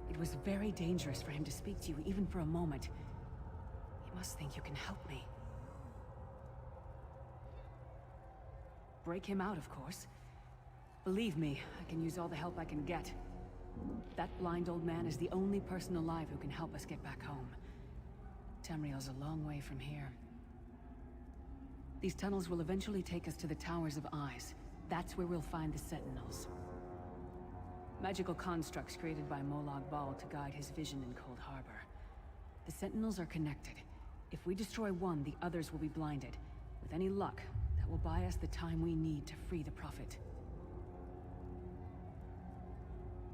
It was very dangerous for him to speak to you, even for a moment. You must think you can help me. Break him out, of course. Believe me, I can use all the help I can get. That blind old man is the only person alive who can help us get back home. Tamriel's a long way from here. These tunnels will eventually take us to the Towers of Eyes. That's where we'll find the Sentinels. Magical constructs created by Molag Bal to guide his vision in Cold Harbor. The Sentinels are connected. If we destroy one, the others will be blinded. With any luck, that will buy us the time we need to free the Prophet.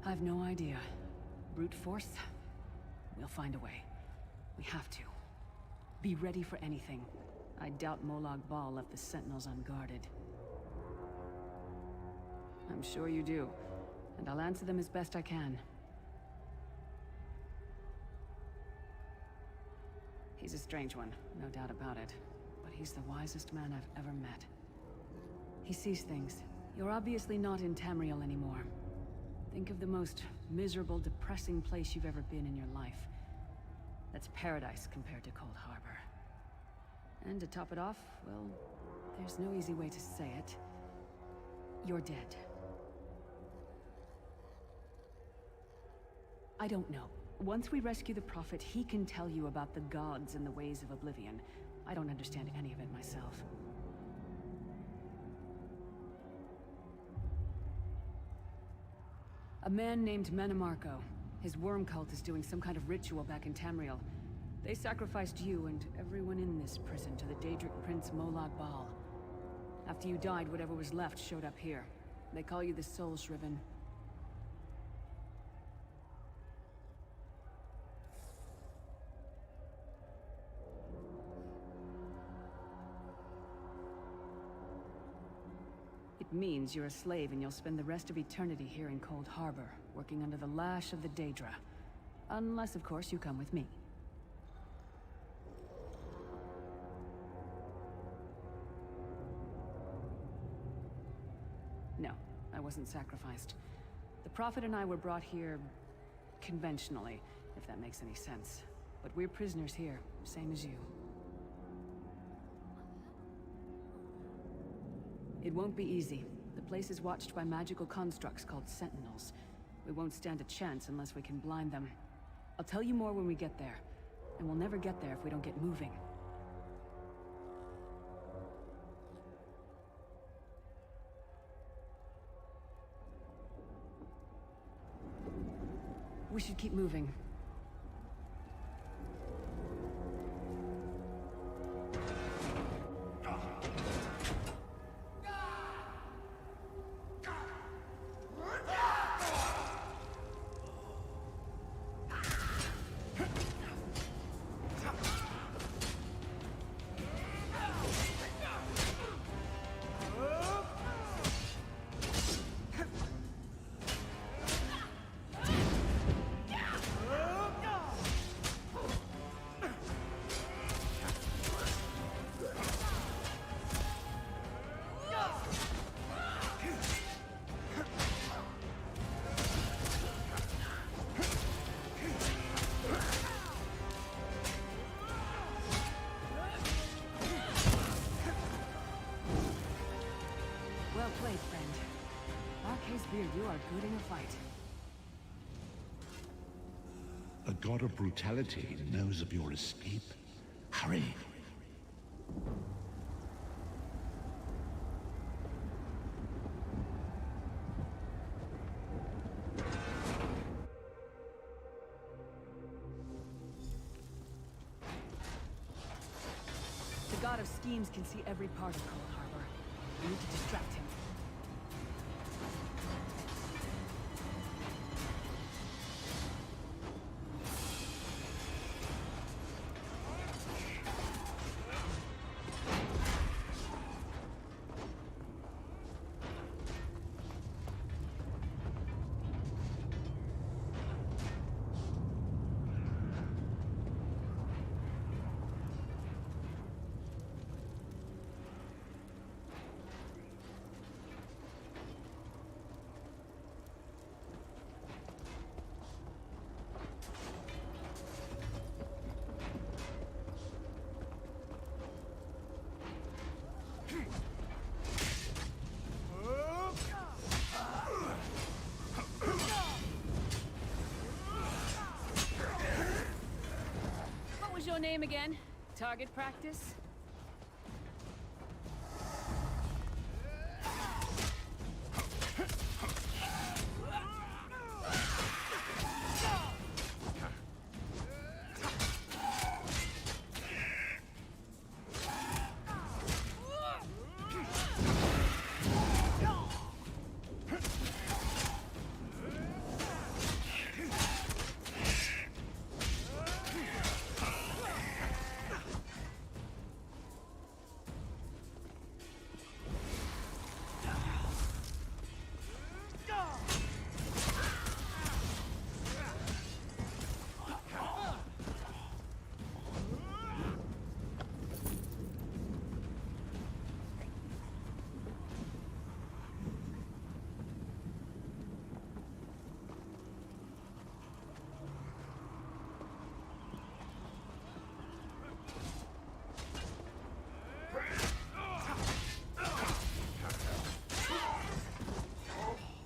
I've no idea. Brute force? We'll find a way. We have to. Be ready for anything. I doubt Molag Bal left the Sentinels unguarded. I'm sure you do, and I'll answer them as best I can. He's a strange one, no doubt about it. But he's the wisest man I've ever met. He sees things. You're obviously not in Tamriel anymore. Think of the most miserable, depressing place you've ever been in your life. That's paradise compared to Cold Harbor. And to top it off, well, there's no easy way to say it. You're dead. I don't know. Once we rescue the Prophet, he can tell you about the gods and the ways of Oblivion. I don't understand any of it myself. A man named Manamarco. His worm cult is doing some kind of ritual back in Tamriel. They sacrificed you and everyone in this prison to the Daedric Prince Molag Bal. After you died, whatever was left showed up here. They call you the Soul Shriven. It means you're a slave and you'll spend the rest of eternity here in Cold Harbor, working under the lash of the Daedra. Unless, of course, you come with me. No, I wasn't sacrificed. The Prophet and I were brought here conventionally, if that makes any sense. But we're prisoners here, same as you. It won't be easy. The place is watched by magical constructs called Sentinels. We won't stand a chance unless we can blind them. I'll tell you more when we get there. And we'll never get there if we don't get moving. We should keep moving. Well played, friend. Marquez Beard, you are good in a fight.
The god of brutality knows of your escape. Hurry!
The god of schemes can see every part of Cold Harbor. We need to distract him. What was your name again? Target practice?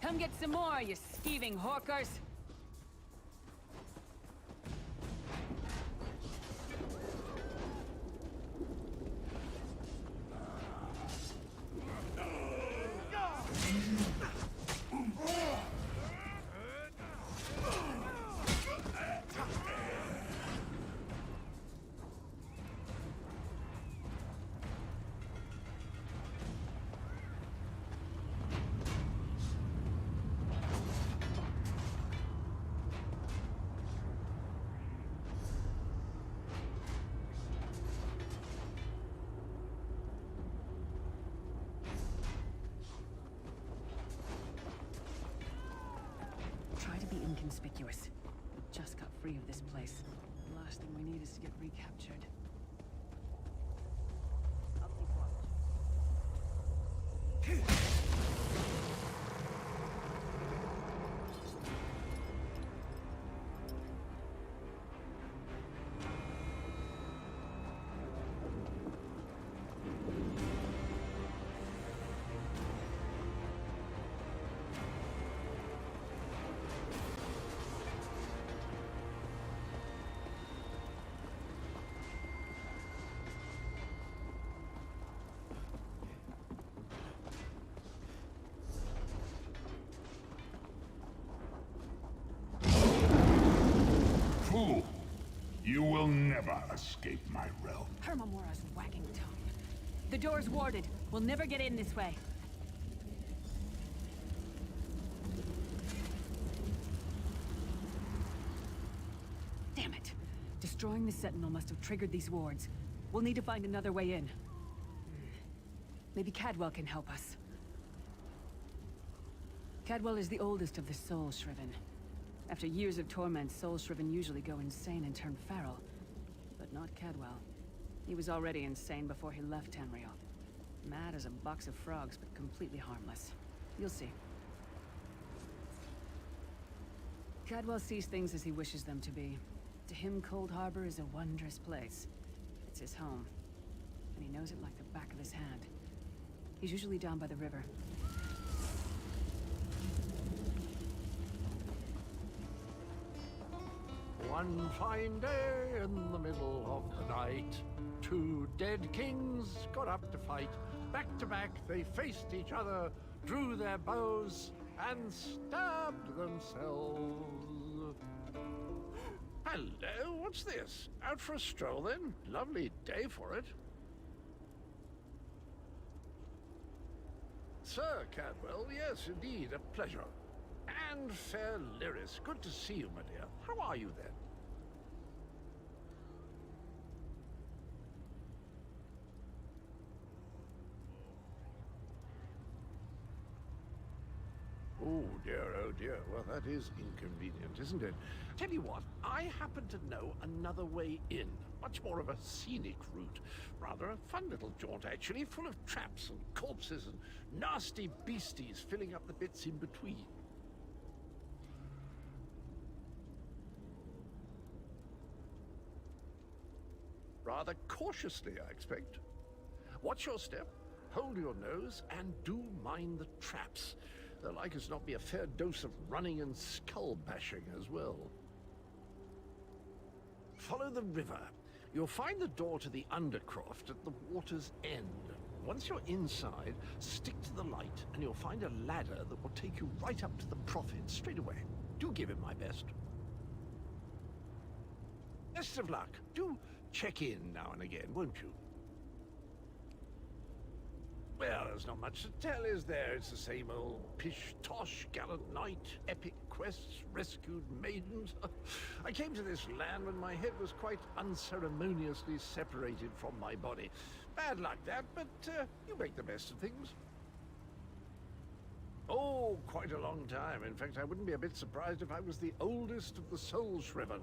Come get some more, you skeeving hawkers! Try to be inconspicuous. We just got free of this place. The last thing we need is to get recaptured. I'll keep watch.
never escape my realm.
Hermamora's wagging tongue. The door's warded. We'll never get in this way. Damn it. Destroying the Sentinel must have triggered these wards. We'll need to find another way in. Maybe Cadwell can help us. Cadwell is the oldest of the Soul Shriven. After years of torment, Soul Shriven usually go insane and turn feral. But not Cadwell. He was already insane before he left Tamriel. Mad as a box of frogs, but completely harmless. You'll see. Cadwell sees things as he wishes them to be. To him, Cold Harbor is a wondrous place. It's his home. And he knows it like the back of his hand. He's usually down by the river.
One fine day in the middle of the night, two dead kings got up to fight. Back to back they faced each other, drew their bows, and stabbed themselves.
Hello, what's this? Out for a stroll then? Lovely day for it.
Sir Cadwell, yes, indeed, a pleasure. And fair Lyris, good to see you, my dear. How are you then? Oh dear, well that is inconvenient, isn't it? Tell you what, I happen to know another way in. Much more of a scenic route. Rather a fun little jaunt, actually, full of traps and corpses and nasty beasties filling up the bits in between. Rather cautiously, I expect. Watch your step, hold your nose, and do mind the traps. There'll like as not be a fair dose of running and skull bashing as well. Follow the river. You'll find the door to the Undercroft at the water's end. Once you're inside, stick to the light, and you'll find a ladder that will take you right up to the Prophet straight away. Do give him my best. Best of luck. Do check in now and again, won't you? Well, there's not much to tell, is there? It's the same old pish-tosh, gallant knight, epic quests, rescued maidens. I came to this land when my head was quite unceremoniously separated from my body. Bad luck that, but you make the best of things. Oh, quite a long time. In fact, I wouldn't be a bit surprised if I was the oldest of the Soul Shriven.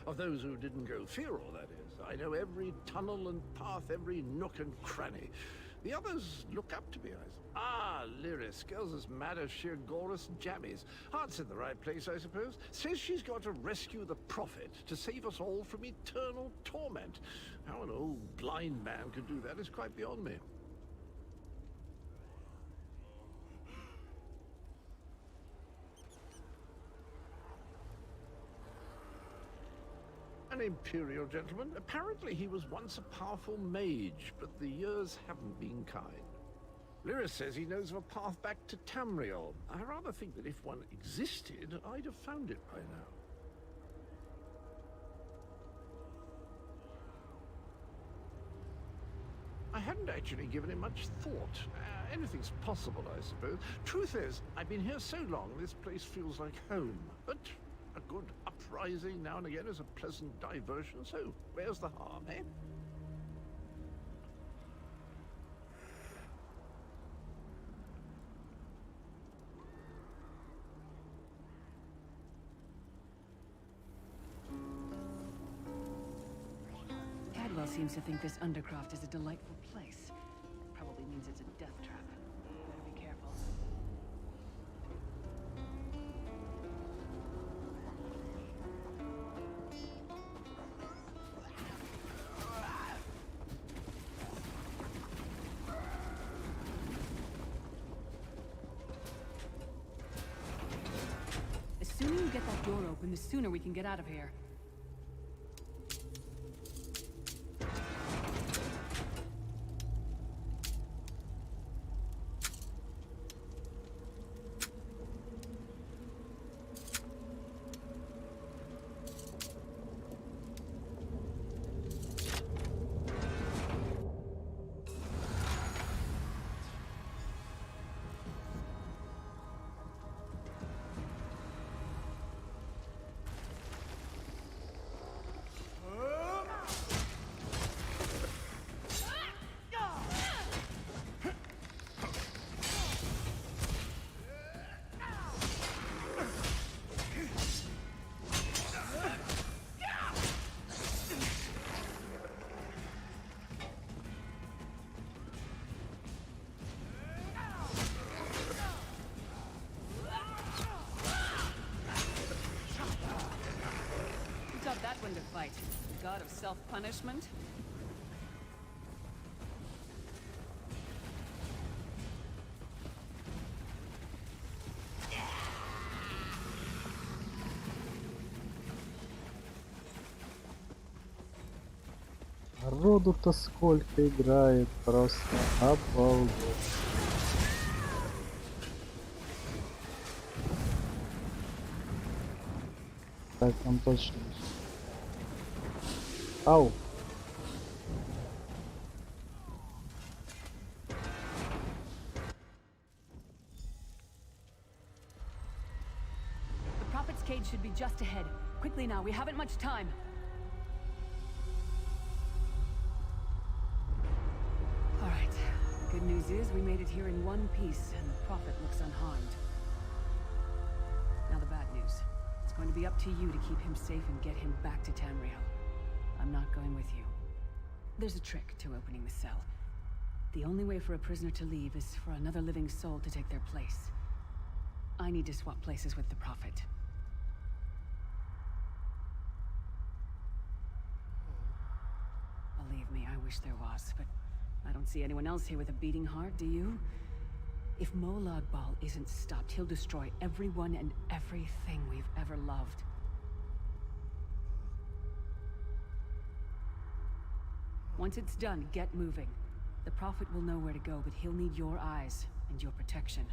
Of those who didn't go feral, that is. I know every tunnel and path, every nook and cranny. The others look up to me, Ah, Lyris, girl's as mad as sheer Gorus jammies. Heart's in the right place, I suppose. Says she's got to rescue the Prophet to save us all from eternal torment. How an old blind man could do that is quite beyond me. An Imperial gentleman. Apparently he was once a powerful mage, but the years haven't been kind. Lyris says he knows of a path back to Tamriel. I rather think that if one existed, I'd have found it by now. I hadn't actually given it much thought. Anything's possible, I suppose. Truth is, I've been here so long, this place feels like home. But a good uprising now and again is a pleasant diversion, so where's the harm, eh?
Cadwell seems to think this Undercroft is a delightful place. Probably means it's a death trap. Better be careful. The sooner you get that door open, the sooner we can get out of here. fight? The god of self-punishment?
Народу-то сколько играет, просто обалдеть. Так, там точно. Ау!
The Prophet's cage should be just ahead. Quickly now, we haven't much time. All right. The good news is we made it here in one piece, and the Prophet looks unharmed. Now the bad news. It's going to be up to you to keep him safe and get him back to Tamriel. I'm not going with you. There's a trick to opening the cell. The only way for a prisoner to leave is for another living soul to take their place. I need to swap places with the Prophet. Believe me, I wish there was, but I don't see anyone else here with a beating heart, do you? If Molag Bal isn't stopped, he'll destroy everyone and everything we've ever loved. Once it's done, get moving. The Prophet will know where to go, but he'll need your eyes and your protection.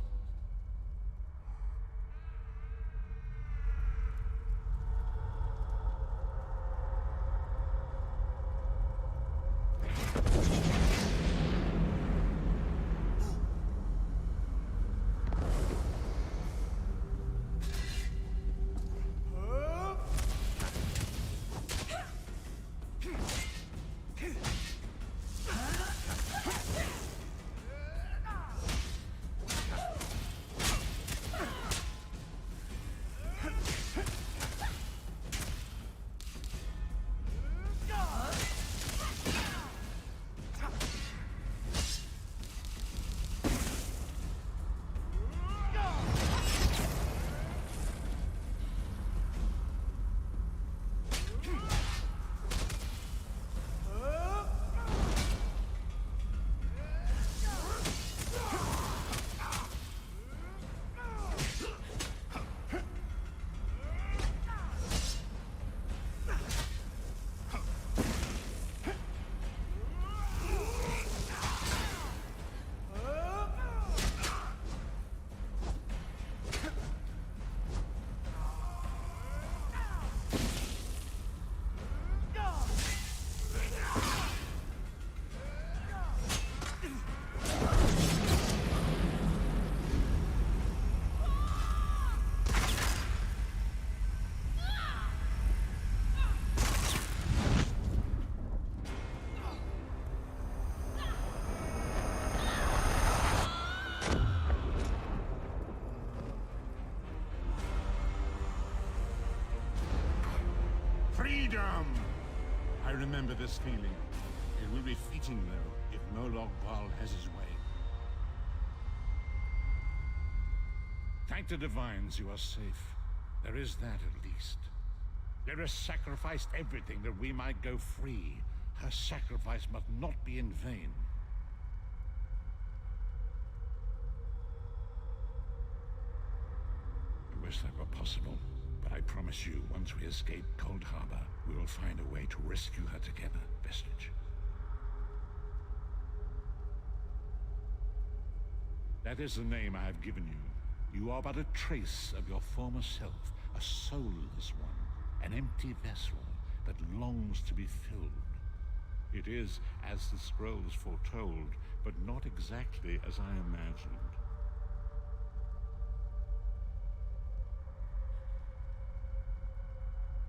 Freedom! I remember this feeling. It will be fleeting, though, if Molag Bal has his way. Thank the Divines you are safe. There is that at least. Lyra sacrificed everything that we might go free. Her sacrifice must not be in vain. I wish that were possible. But I promise you, once we escape Cold Harbor, we will find a way to rescue her together, Vestige. That is the name I have given you. You are but a trace of your former self, a soulless one, an empty vessel that longs to be filled. It is as the scrolls foretold, but not exactly as I imagined.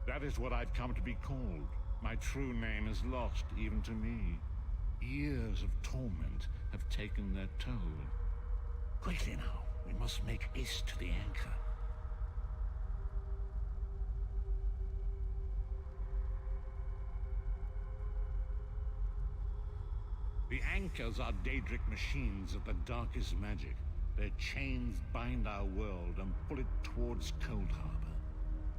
That is what I've come to be called. My true name is lost, even to me. Years of torment have taken their toll. Quickly now, we must make haste to the anchor. The anchors are Daedric machines of the darkest magic. Their chains bind our world and pull it towards Cold Harbor.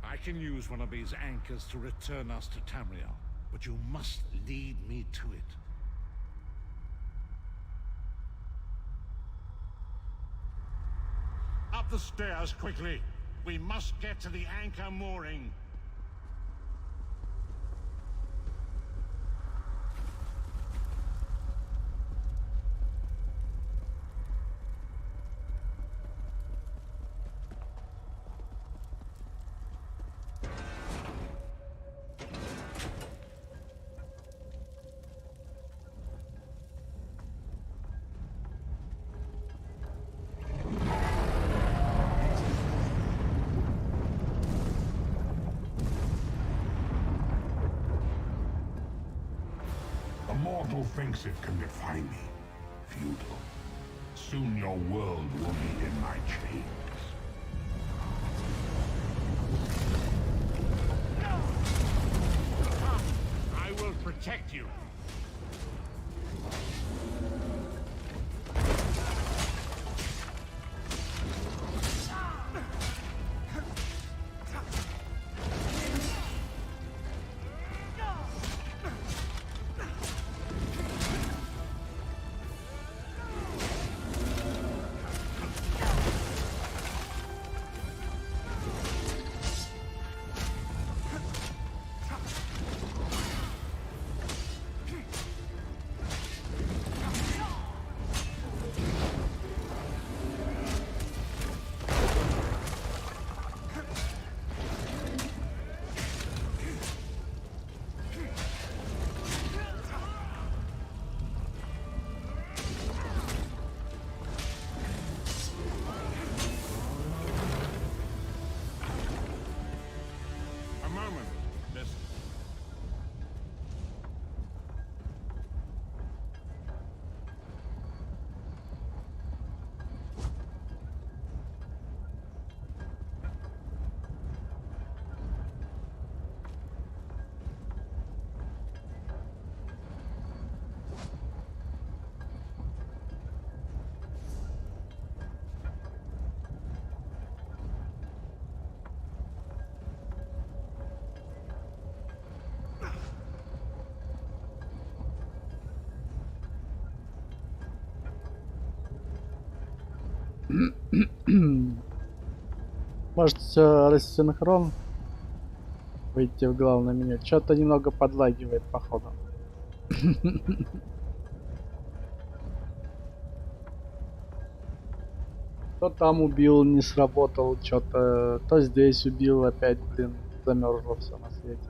I can use one of these anchors to return us to Tamriel, but you must lead me to it. Up the stairs, quickly! We must get to the anchor mooring.
Mortal thinks it can defy me. Futile. Soon your world will be in my chains.
I will protect you.
Может, все рассинхрон выйти в главное меню. Что-то немного подлагивает, походу. То там убил, не сработал, что-то, то здесь убил, опять, блин, замерзло все на свете.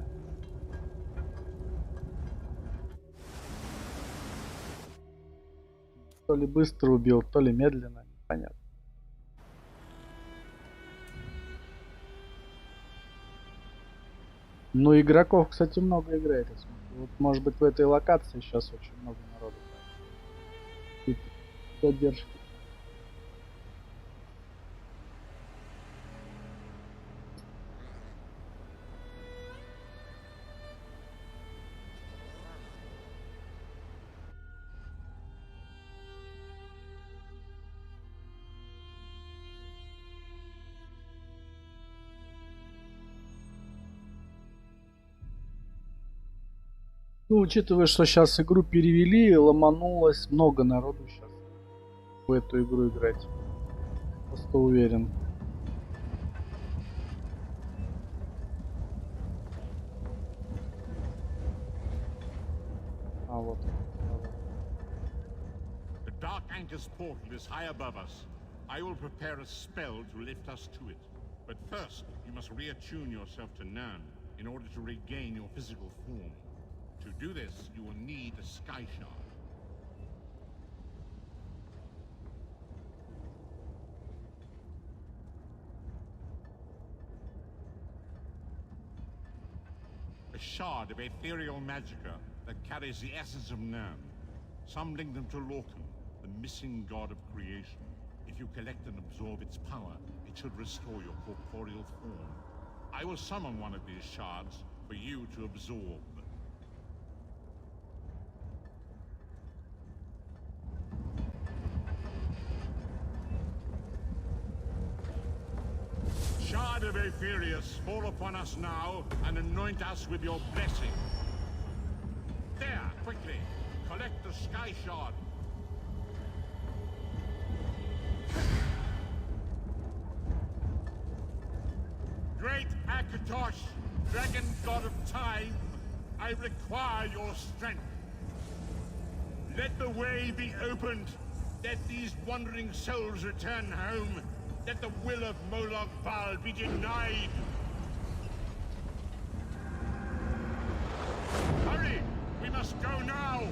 То ли быстро убил, то ли медленно, непонятно. Ну, игроков, кстати, много играет. Вот, может быть, в этой локации сейчас очень много народу. Задержки. Ну, учитывая, что сейчас игру перевели, ломанулось много народу сейчас в эту игру играть. Просто уверен. А вот.
The Dark Anchor's portal is high above us. I will prepare a spell to lift us to it. But first, you must reattune yourself to Nern in order to regain your physical form. To do this, you will need a Sky Shard. A shard of ethereal magicka that carries the essence of Nern. Some link them to Lorcan, the missing god of creation. If you collect and absorb its power, it should restore your corporeal form. I will summon one of these shards for you to absorb. Shard of Aetherius, fall upon us now and anoint us with your blessing. There, quickly, collect the sky shard. Great Akatosh, dragon god of time, I require your strength. Let the way be opened. Let these wandering souls return home. Let the will of Molag Bal be denied. Hurry! We must go now!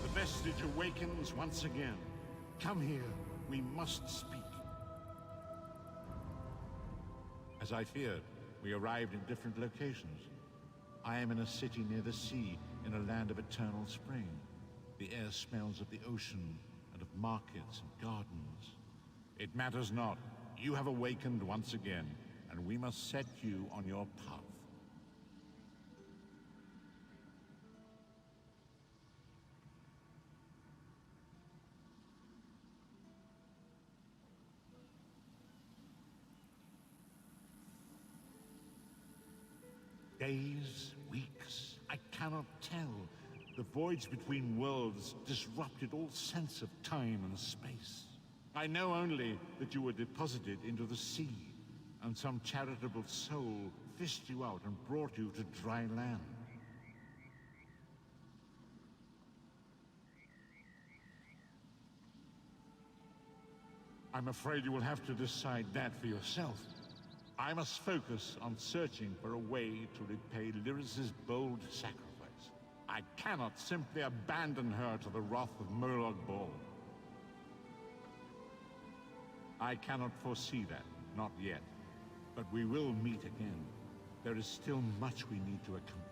The vestige awakens once again. Come here. We must speak. As I feared, we arrived in different locations. I am in a city near the sea, in a land of eternal spring. The air smells of the ocean, and of markets and gardens. It matters not. You have awakened once again, and we must set you on your path. Days, weeks, I cannot tell. The voids between worlds disrupted all sense of time and space. I know only that you were deposited into the sea, and some charitable soul fished you out and brought you to dry land. I'm afraid you will have to decide that for yourself. I must focus on searching for a way to repay Lyris's bold sacrifice. I cannot simply abandon her to the wrath of Molag Bal. I cannot foresee that, not yet. But we will meet again. There is still much we need to accomplish.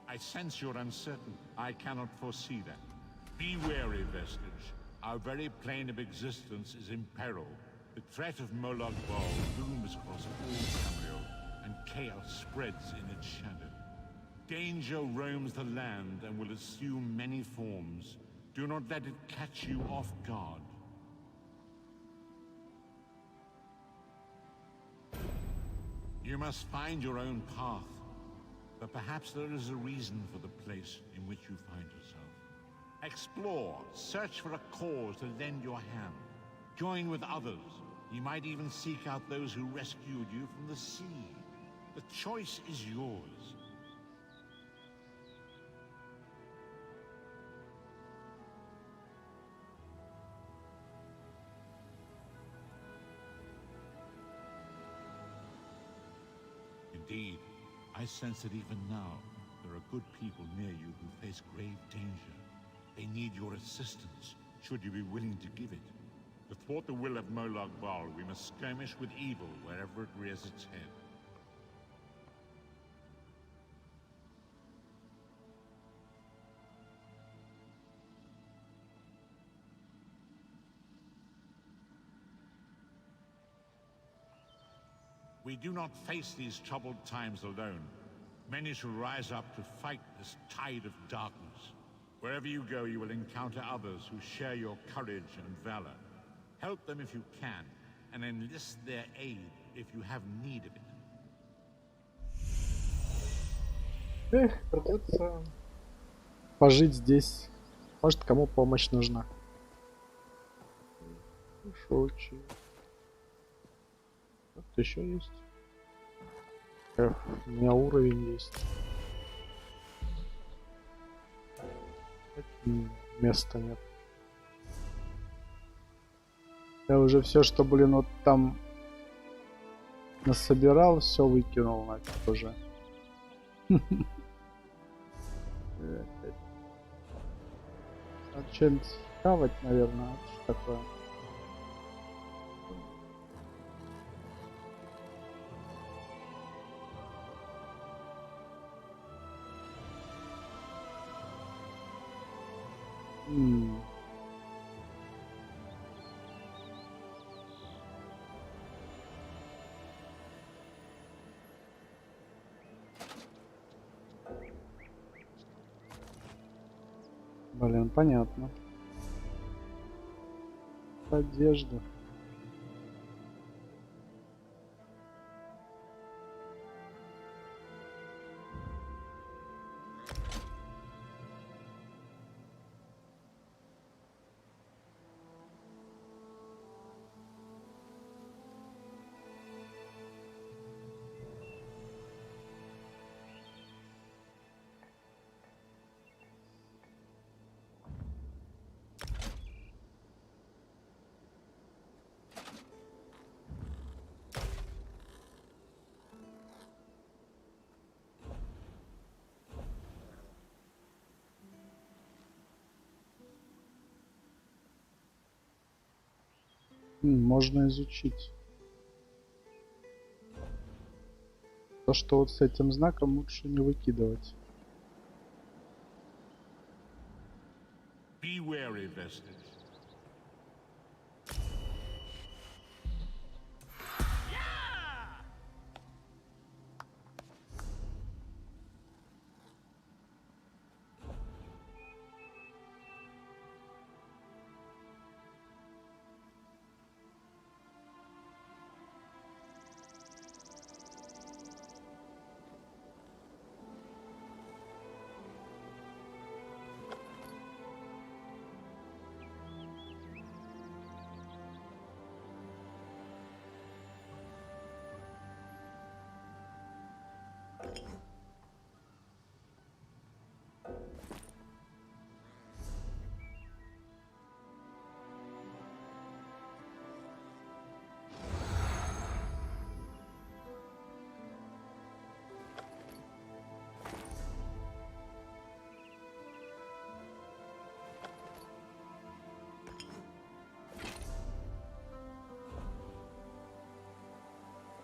I sense you're uncertain. I cannot foresee that. Be wary, Vestige. Our very plane of existence is in peril. The threat of Molag Bal looms across all Tamriel, and chaos spreads in its shadow. Danger roams the land and will assume many forms. Do not let it catch you off guard. You must find your own path. But perhaps there is a reason for the place in which you find yourself. Explore, search for a cause to lend your hand. Join with others. You might even seek out those who rescued you from the sea. The choice is yours. Indeed. I sense that even now, there are good people near you who face grave danger. They need your assistance, should you be willing to give it. To thwart the will of Molag Bal, we must skirmish with evil wherever it rears its head. We do not face these troubled times alone. Many shall rise up to fight this tide of darkness. Wherever you go, you will encounter others who share your courage and valor. Help them if you can, and enlist their aid if you have need of it.
Придется пожить здесь. Может, кому помощь нужна. Шучу. Что-то еще есть? Эх, у меня уровень есть. Места нет. Я уже все, что, блин, вот там насобирал, все выкинул нафиг уже. Надо что-нибудь хавать, наверное. Что такое? Блин, понятно. Одежда. Можно изучить. То, что вот с этим знаком лучше не выкидывать.
Be wary, Vestige.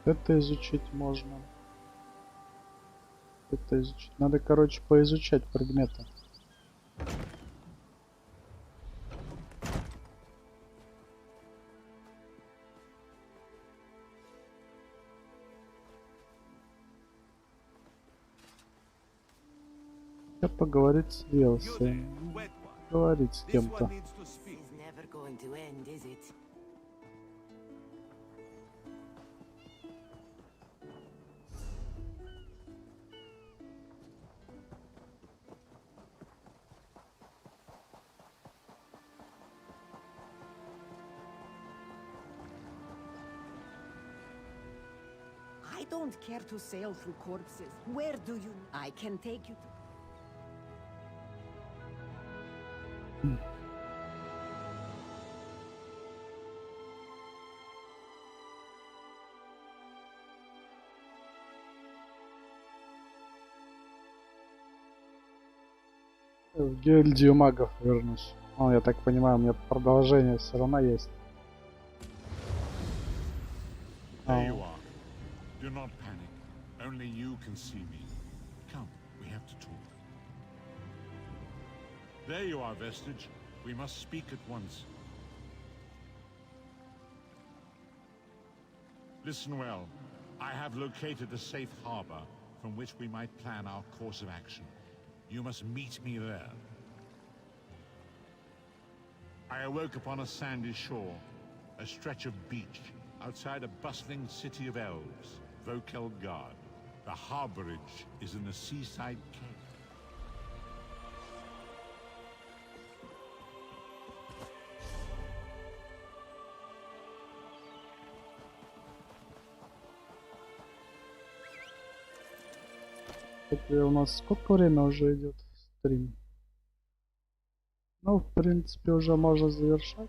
Это изучить можно. Это изучить. Надо, короче, поизучать предметы. Я поговорить с Велсом. Говорить с кем-то.
I don't care to sail through corpses. Where do you... I can take you to...
В гильдию магов вернусь. Ну, я так понимаю, у меня продолжение все равно есть.
There you are. Do not panic. Only you can see me. Come, we have to talk. There you are, Vestige. We must speak at once. Listen well. I have located a safe harbor from which we might plan our course of action. You must meet me there. I awoke upon a sandy shore, a stretch of beach, outside a bustling city of elves, Vokelgard. The harborage is in a seaside cave.
Кстати, у нас сколько время уже идет стрим? Ну, в принципе, уже можно завершать.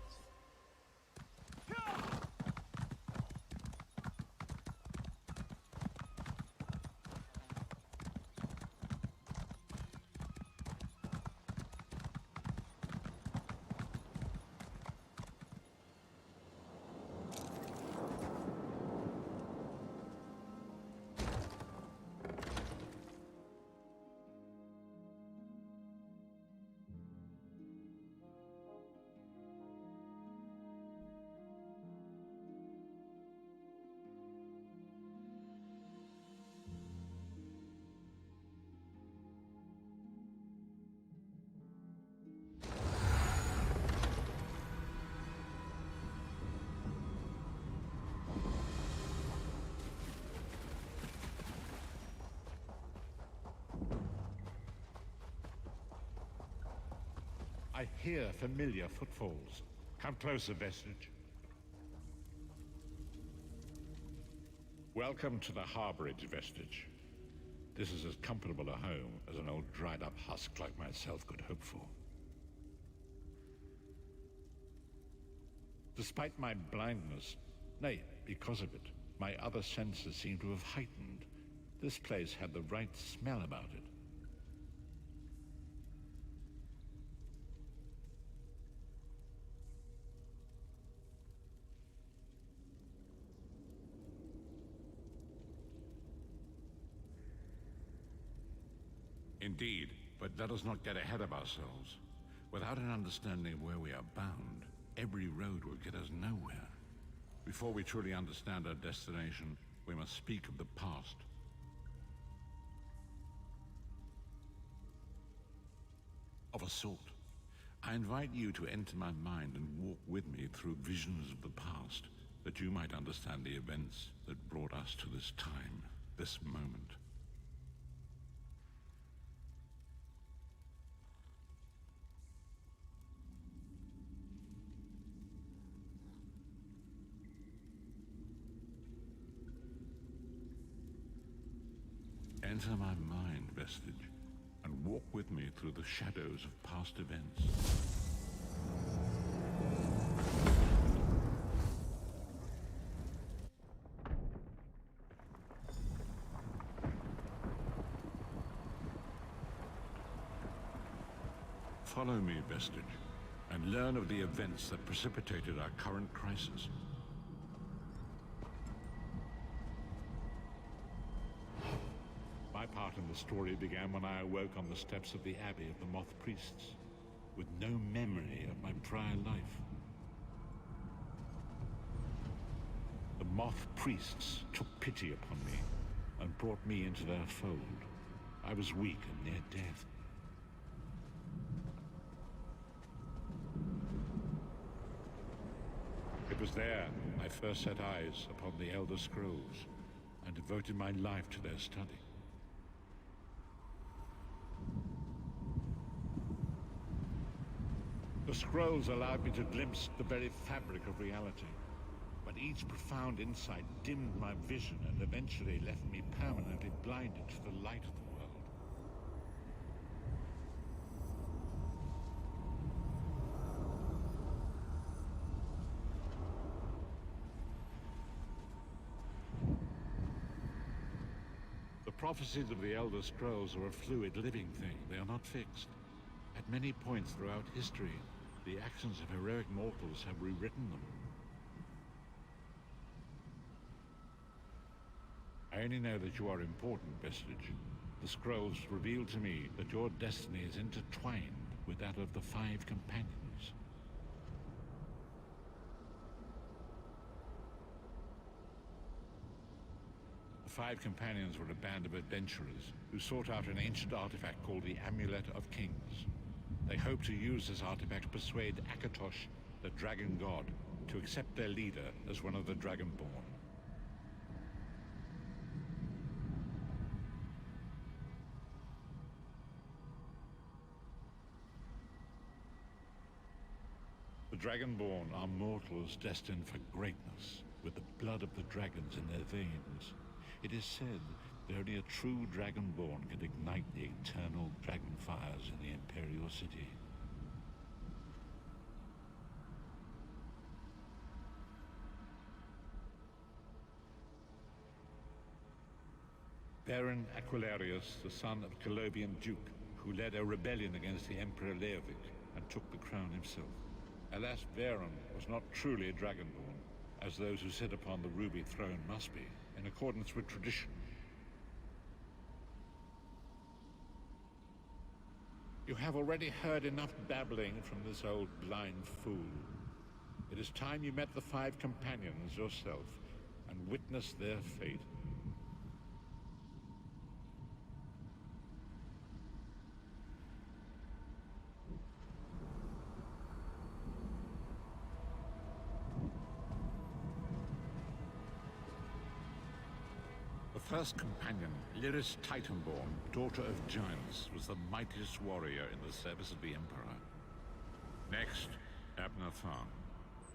I hear familiar footfalls. Come closer, Vestige. Welcome to the harborage, Vestige. This is as comfortable a home as an old dried-up husk like myself could hope for. Despite my blindness, nay, because of it, my other senses seem to have heightened. This place had the right smell about it. Indeed, but let us not get ahead of ourselves. Without an understanding of where we are bound, every road will get us nowhere. Before we truly understand our destination, we must speak of the past. Of a sort. I invite you to enter my mind and walk with me through visions of the past, that you might understand the events that brought us to this time, this moment. Enter my mind, Vestige, and walk with me through the shadows of past events. Follow me, Vestige, and learn of the events that precipitated our current crisis. My part in the story began when I awoke on the steps of the Abbey of the Moth Priests, with no memory of my prior life. The Moth Priests took pity upon me and brought me into their fold. I was weak and near death. It was there I first set eyes upon the Elder Scrolls and devoted my life to their study. The scrolls allowed me to glimpse the very fabric of reality, but each profound insight dimmed my vision and eventually left me permanently blinded to the light of the world. The prophecies of the Elder Scrolls are a fluid, living thing. They are not fixed. At many points throughout history, the actions of heroic mortals have rewritten them. I only know that you are important, Vestige. The scrolls reveal to me that your destiny is intertwined with that of the Five Companions. The Five Companions were a band of adventurers who sought out an ancient artifact called the Amulet of Kings. They hoped to use this artifact to persuade Akatosh, the Dragon God, to accept their leader as one of the Dragonborn. The Dragonborn are mortals destined for greatness, with the blood of the dragons in their veins. It is said Only a true Dragonborn can ignite the eternal dragon fires in the Imperial City. Baron Aquilarius, the son of Colovian Duke, who led a rebellion against the Emperor Leovic and took the crown himself. Alas, Baron was not truly a Dragonborn, as those who sit upon the ruby throne must be, in accordance with tradition. You have already heard enough babbling from this old blind fool. It is time you met the 5 companions yourself and witnessed their fate. The first companion, Lyris Titanborn, daughter of giants, was the mightiest warrior in the service of the Emperor. Next, Abner Tharn,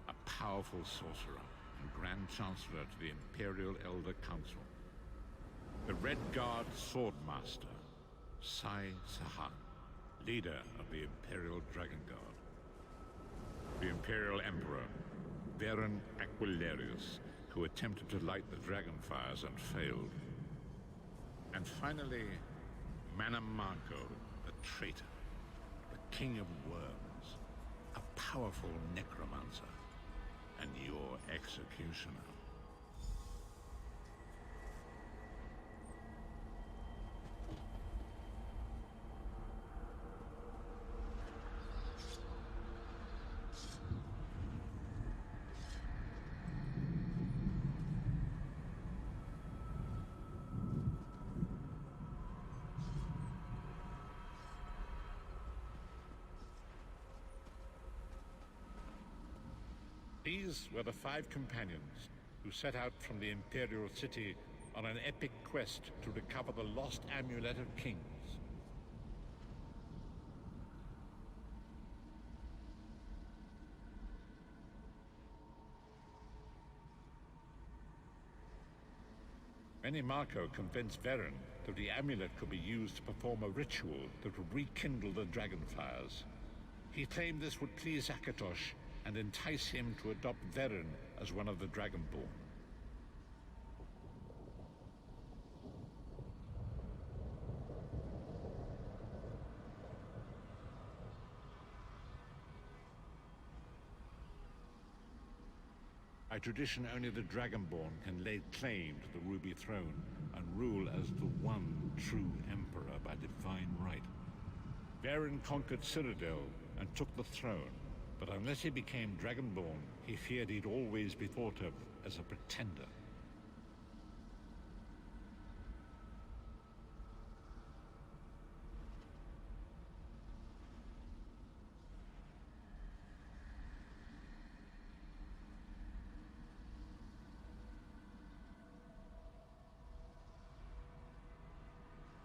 a powerful sorcerer and Grand Chancellor to the Imperial Elder Council. The Red Guard Swordmaster, Sai Sahan, leader of the Imperial Dragon Guard. The Imperial Emperor, Baron Aquilarius, who attempted to light the dragon fires and failed. And finally, Manamarco, the traitor, the king of worms, a powerful necromancer, and your executioner. These were the 5 companions who set out from the Imperial City on an epic quest to recover the lost Amulet of Kings. Menimarco convinced Varen that the amulet could be used to perform a ritual that would rekindle the dragon fires. He claimed this would please Akatosh and entice him to adopt Varen as one of the Dragonborn. By tradition, only the Dragonborn can lay claim to the Ruby Throne and rule as the one true Emperor by divine right. Varen conquered Cyrodiil and took the throne, but unless he became Dragonborn, he feared he'd always be thought of as a pretender.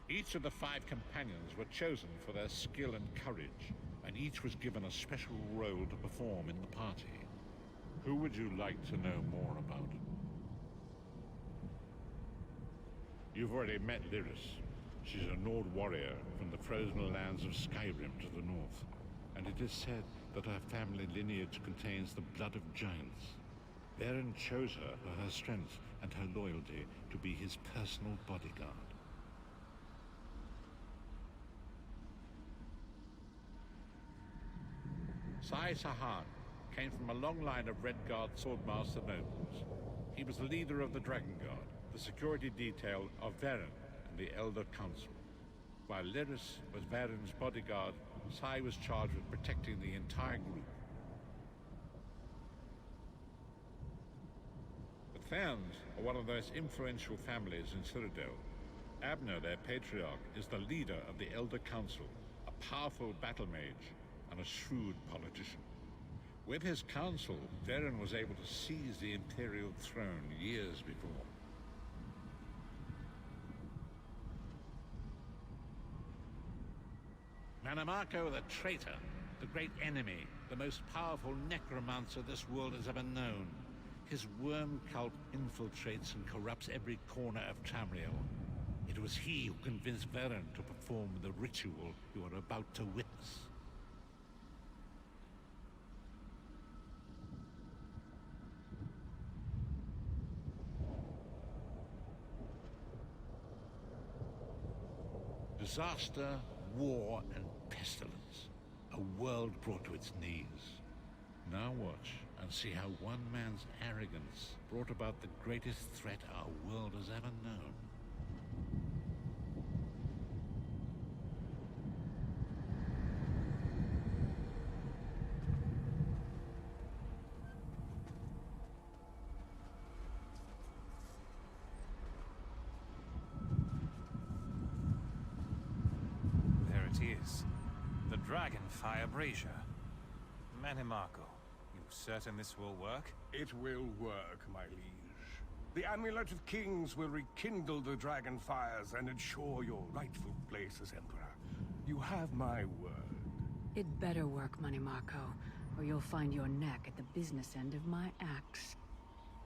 Each of the 5 companions were chosen for their skill and courage, and each was given a special role to perform in the party. Who would you like to know more about? You've already met Lyris. She's a Nord warrior from the frozen lands of Skyrim to the north, and it is said that her family lineage contains the blood of giants. Varen chose her for her strength and her loyalty to be his personal bodyguard. Sai Sahan came from a long line of Red Guard Swordmaster nobles. He was the leader of the Dragon Guard, the security detail of Varen and the Elder Council. While Lyris was Varen's bodyguard, Sai was charged with protecting the entire group. The Therns are one of the most influential families in Cyrodiil. Abner, their patriarch, is the leader of the Elder Council, a powerful battle mage and a shrewd politician. With his council, Varen was able to seize the Imperial throne years before. Manamarco the traitor, the great enemy, the most powerful necromancer this world has ever known. His worm cult infiltrates and corrupts every corner of Tamriel. It was he who convinced Varen to perform the ritual you are about to witness. Disaster, war, and pestilence. A world brought to its knees. Now watch and see how one man's arrogance brought about the greatest threat our world has ever known.
There it is. The Dragonfire Brazier. Manimarco, you certain this will work?
It will work, my liege. The Amulet of Kings will rekindle the dragon fires and ensure your rightful place as Emperor. You have my word.
It better work, Manimarco, or you'll find your neck at the business end of my axe.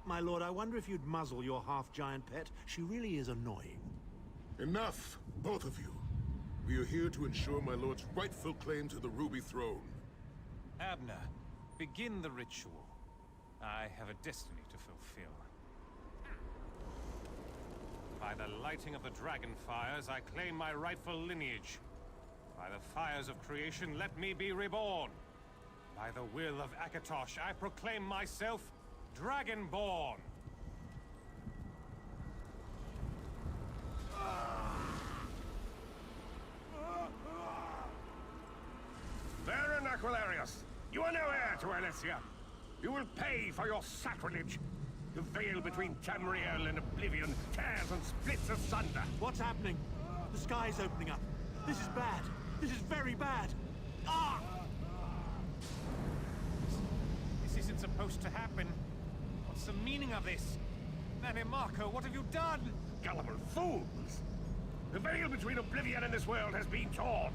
My lord, I wonder if you'd muzzle your half-giant pet. She really is annoying.
Enough, both of you. We are here to ensure my lord's rightful claim to the Ruby Throne.
Abner, begin the ritual. I have a destiny to fulfill. By the lighting of the dragon fires, I claim my rightful lineage. By the fires of creation, let me be reborn. By the will of Akatosh, I proclaim myself Dragonborn.
Baron Aquilarius, you are no heir to Alessia. You will pay for your sacrilege. The veil between Tamriel and Oblivion tears and splits asunder.
What's happening? The sky's opening up. This is bad. This is very bad. Ah!
This isn't supposed to happen. What's the meaning of this? Manimarco, what have you done?
Gullible fools! The veil between Oblivion and this world has been torn.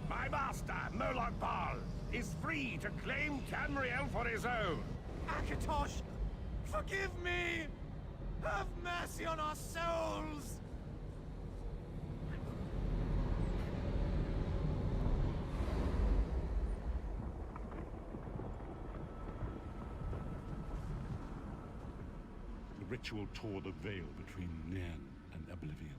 My master, Moloch Baal, is free to claim Tamriel for his own.
Akatosh, forgive me! Have mercy on our souls!
The ritual tore the veil between Nan and Oblivion,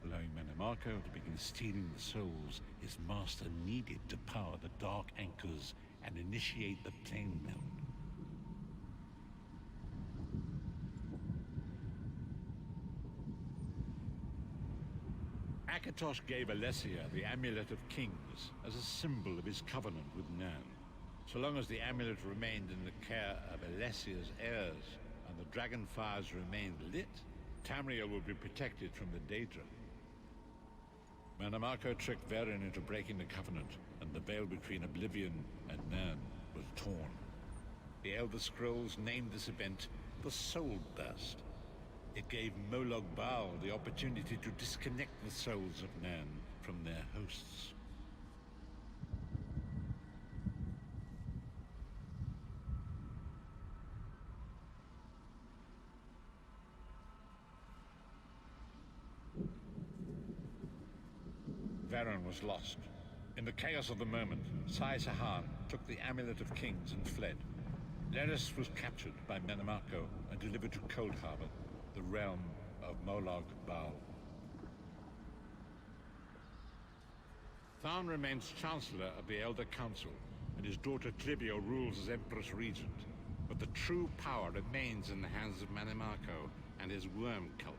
allowing Manimarco to begin stealing the souls his master needed to power the dark anchors and initiate the plane meld. Akatosh gave Alessia the Amulet of Kings as a symbol of his covenant with Nan. So long as the amulet remained in the care of Alessia's heirs and the dragon fires remained lit, Tamriel would be protected from the Daedra. Manimarco tricked Varen into breaking the covenant, and the veil between Oblivion and Nan was torn. The Elder Scrolls named this event the Soul Burst. It gave Moloch Baal the opportunity to disconnect the souls of Nan from their hosts. Varen was lost. In the chaos of the moment, Sai Sahan took the Amulet of Kings and fled. Leris was captured by Manimarco and delivered to Cold Harbor, the realm of Moloch Baal. Tharn remains Chancellor of the Elder Council, and his daughter Clibio rules as Empress Regent. But the true power remains in the hands of Manimarco and his worm cult.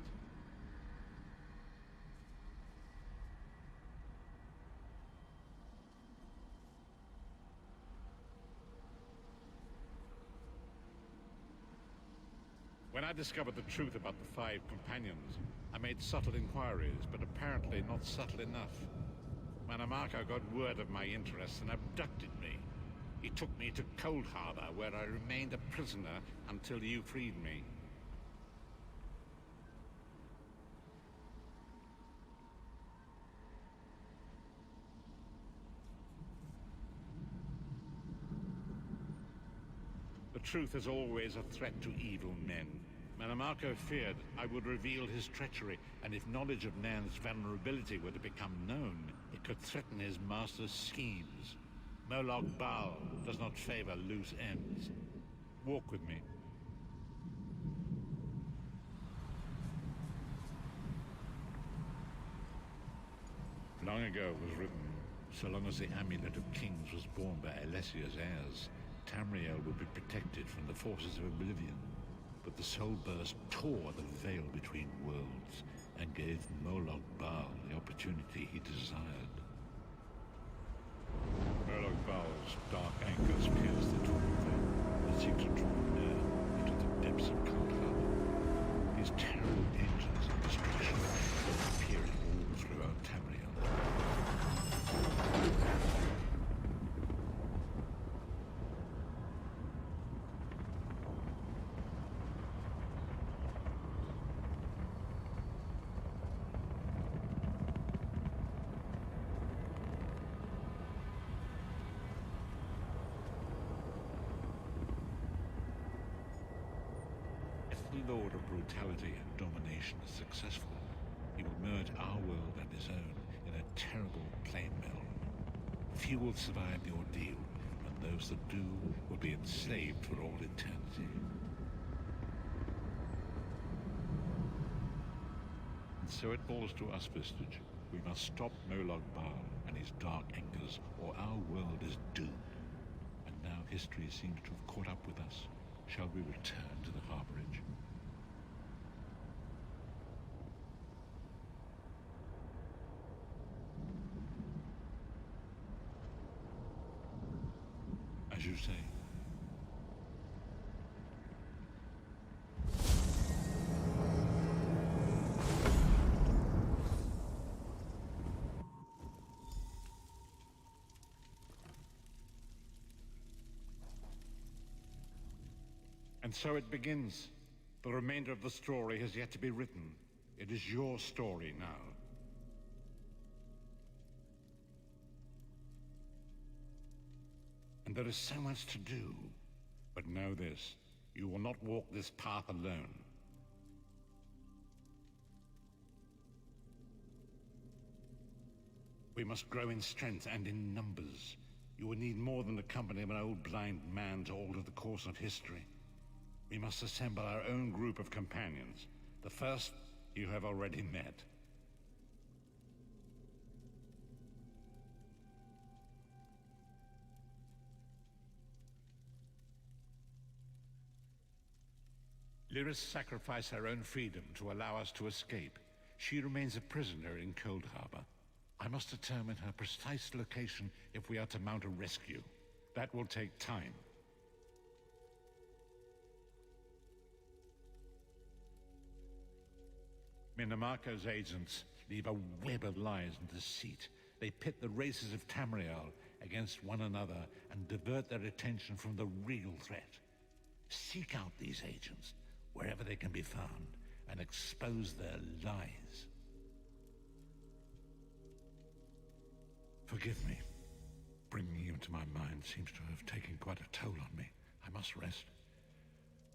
When I discovered the truth about the 5 companions, I made subtle inquiries, but apparently not subtle enough. Manimarco got word of my interests and abducted me. He took me to Cold Harbor, where I remained a prisoner until you freed me. The truth is always a threat to evil men. Manimarco feared I would reveal his treachery And if knowledge of Nan's vulnerability were to become known, it could threaten his master's schemes. Moloch Baal does not favor loose ends. Walk with me. Long ago it was written, so long as the Amulet of Kings was borne by Alessia's heirs, Tamriel would be protected from the forces of oblivion. But the Soul Burst tore the veil between worlds and gave Moloch Baal the opportunity he desired. Moloch Baal's dark anchors pierced the torn veil and seemed to draw near into the depths of Cold Harbor. These terrible engines of destruction were appearing all throughout Tamriel. If the Lord of Brutality and Domination is successful, he will merge our world and his own in a terrible plain meld. Few will survive the ordeal, and those that do will be enslaved for all eternity. And so it falls to us, Vistage. We must stop Moloch Baal and his dark anchors, or our world is doomed. And now history seems to have caught up with us. Shall we return to the harborage? As you say. And so it begins. The remainder of the story has yet to be written. It is your story now. And there is so much to do. But know this, you will not walk this path alone. We must grow in strength and in numbers. You will need more than the company of an old blind man to alter the course of history. We must assemble our own group of companions. The first you have already met. Lyris sacrificed her own freedom to allow us to escape. She remains a prisoner in Cold Harbor. I must determine her precise location if we are to mount a rescue. That will take time. Minamarco's agents leave a web of lies and deceit. They pit the races of Tamriel against one another and divert their attention from the real threat. Seek out these agents, wherever they can be found, and expose their lies. Forgive me. Bringing you into my mind seems to have taken quite a toll on me. I must rest.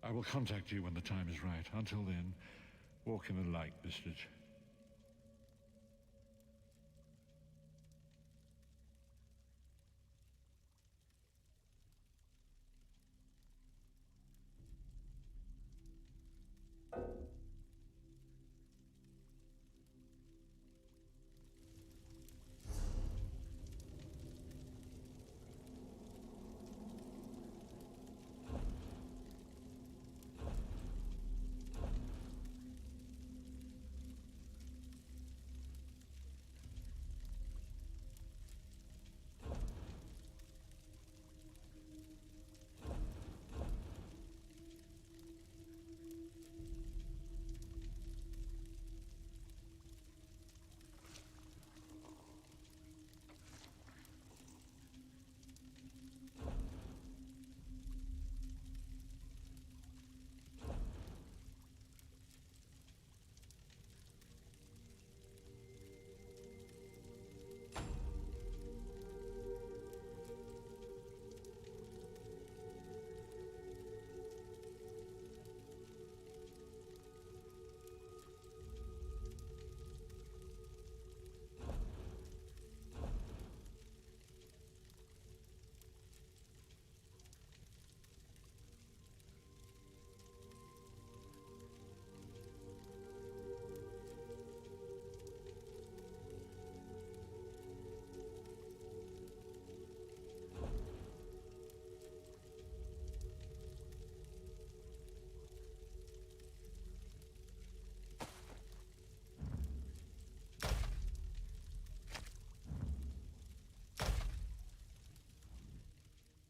I will contact you when the time is right. Until then, walk in the light, Vistage.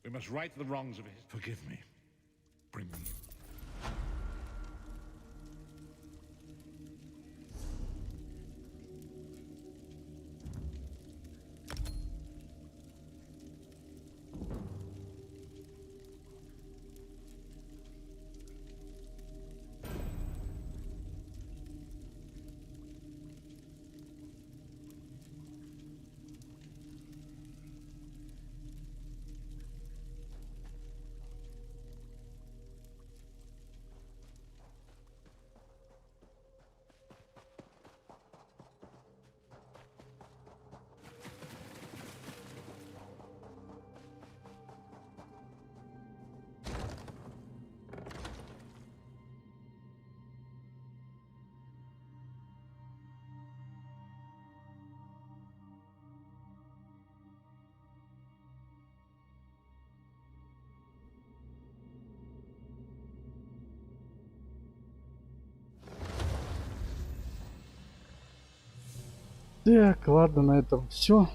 We must right the wrongs of his. Forgive me. Bring me.
Так, ладно, на этом все.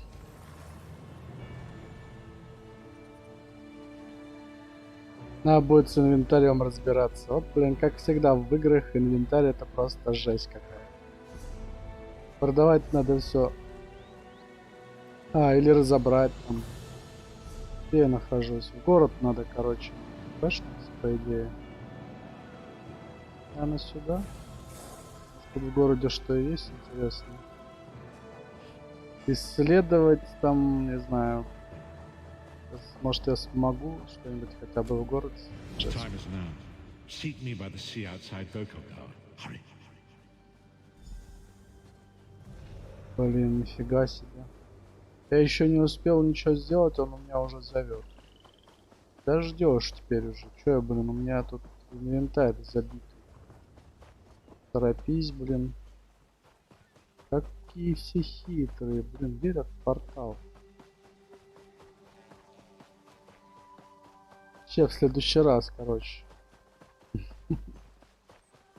Надо будет с инвентарем разбираться. Вот, блин, как всегда в играх инвентарь это просто жесть какая. Продавать надо все. Или разобрать там. Где я нахожусь? В город надо, короче, бэшнуться, по идее. Наверное, сюда. Тут в городе что есть интересно. Исследовать там, не знаю. Может, я смогу что-нибудь хотя бы в город. Блин, нифига себе. Я еще не успел ничего сделать, он у меня уже зовет. Дождешь теперь уже. Че я, блин, у меня тут инвентарь забитый. Торопись, блин. Какие все хитрые, блин, верят в портал. Вообще в следующий раз, короче.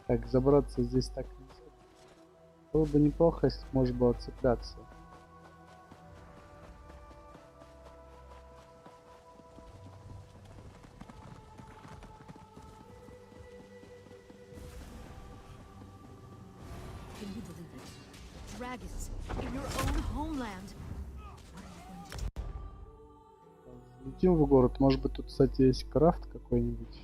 Так, забраться здесь так нельзя. Было бы неплохо, если можно было цепляться.
Dragons in your own homeland.
Летим в город. Может быть, тут, кстати, есть крафт какой-нибудь.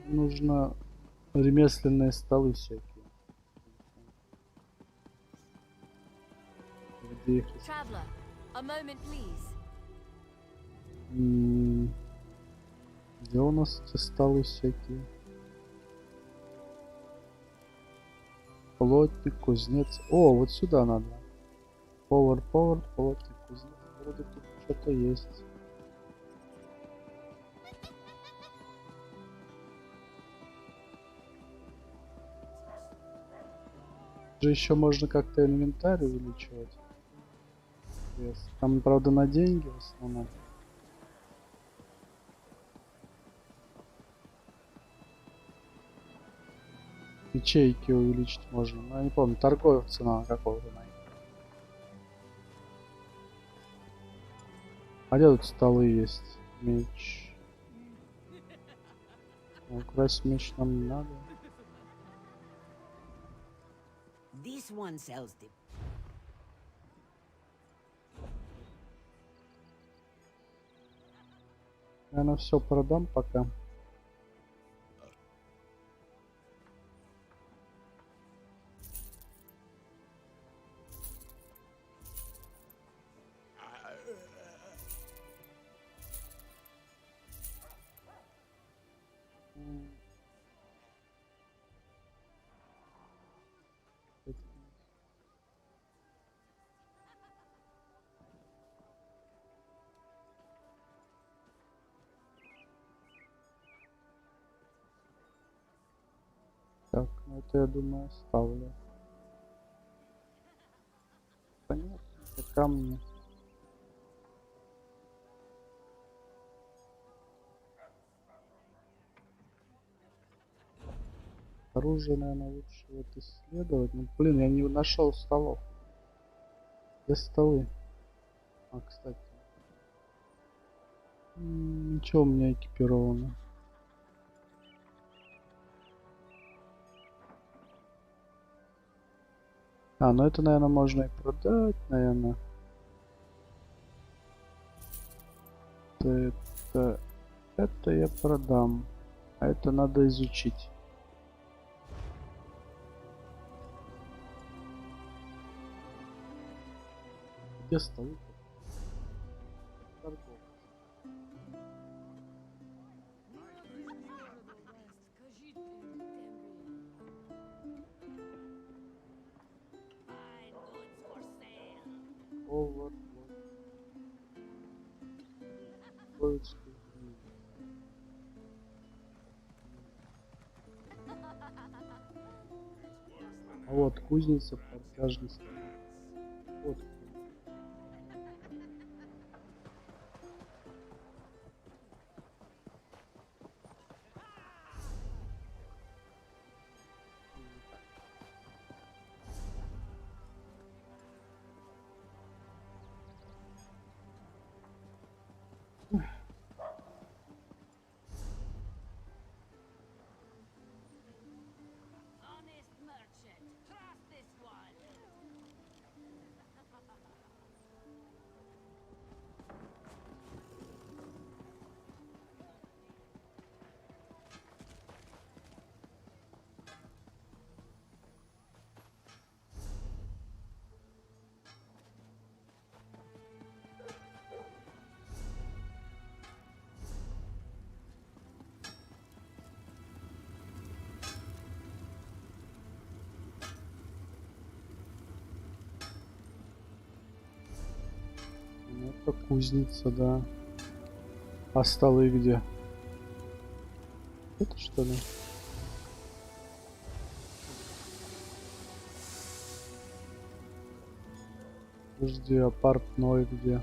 Нужно ремесленные столы всякие. Где их?
Traveler, a moment, please.
Где у нас эти столы всякие? Плотник, кузнец. О, вот сюда надо. Повар, плотник, кузнец. Вроде тут что-то есть. Же еще можно как-то инвентарь увеличивать. Там, правда, на деньги в основном. Ячейки увеличить можно. Но я не помню, торговца надо какого-то найти. А где тут столы есть? Меч. Украсть меч нам не надо.
This one sells the...
Наверное, все продам пока. Так, ну это я думаю оставлю. Понятно, это камни. Оружие, наверное, лучше вот исследовать. Ну, блин, я не нашел столов. Где столы? А, кстати. Ничего у меня экипировано. А, ну это, наверное, можно и продать, наверное. Это я продам. А это надо изучить. Где столы? А вот кузница, портяжный стол. Вот. Это кузница, да. А столы где? Это что ли? Подожди, а портной где?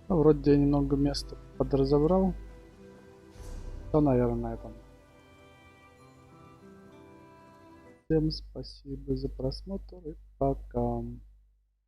Ну, вроде я немного места подразобрал. Да, наверное, на этом. Всем спасибо за просмотр и пока.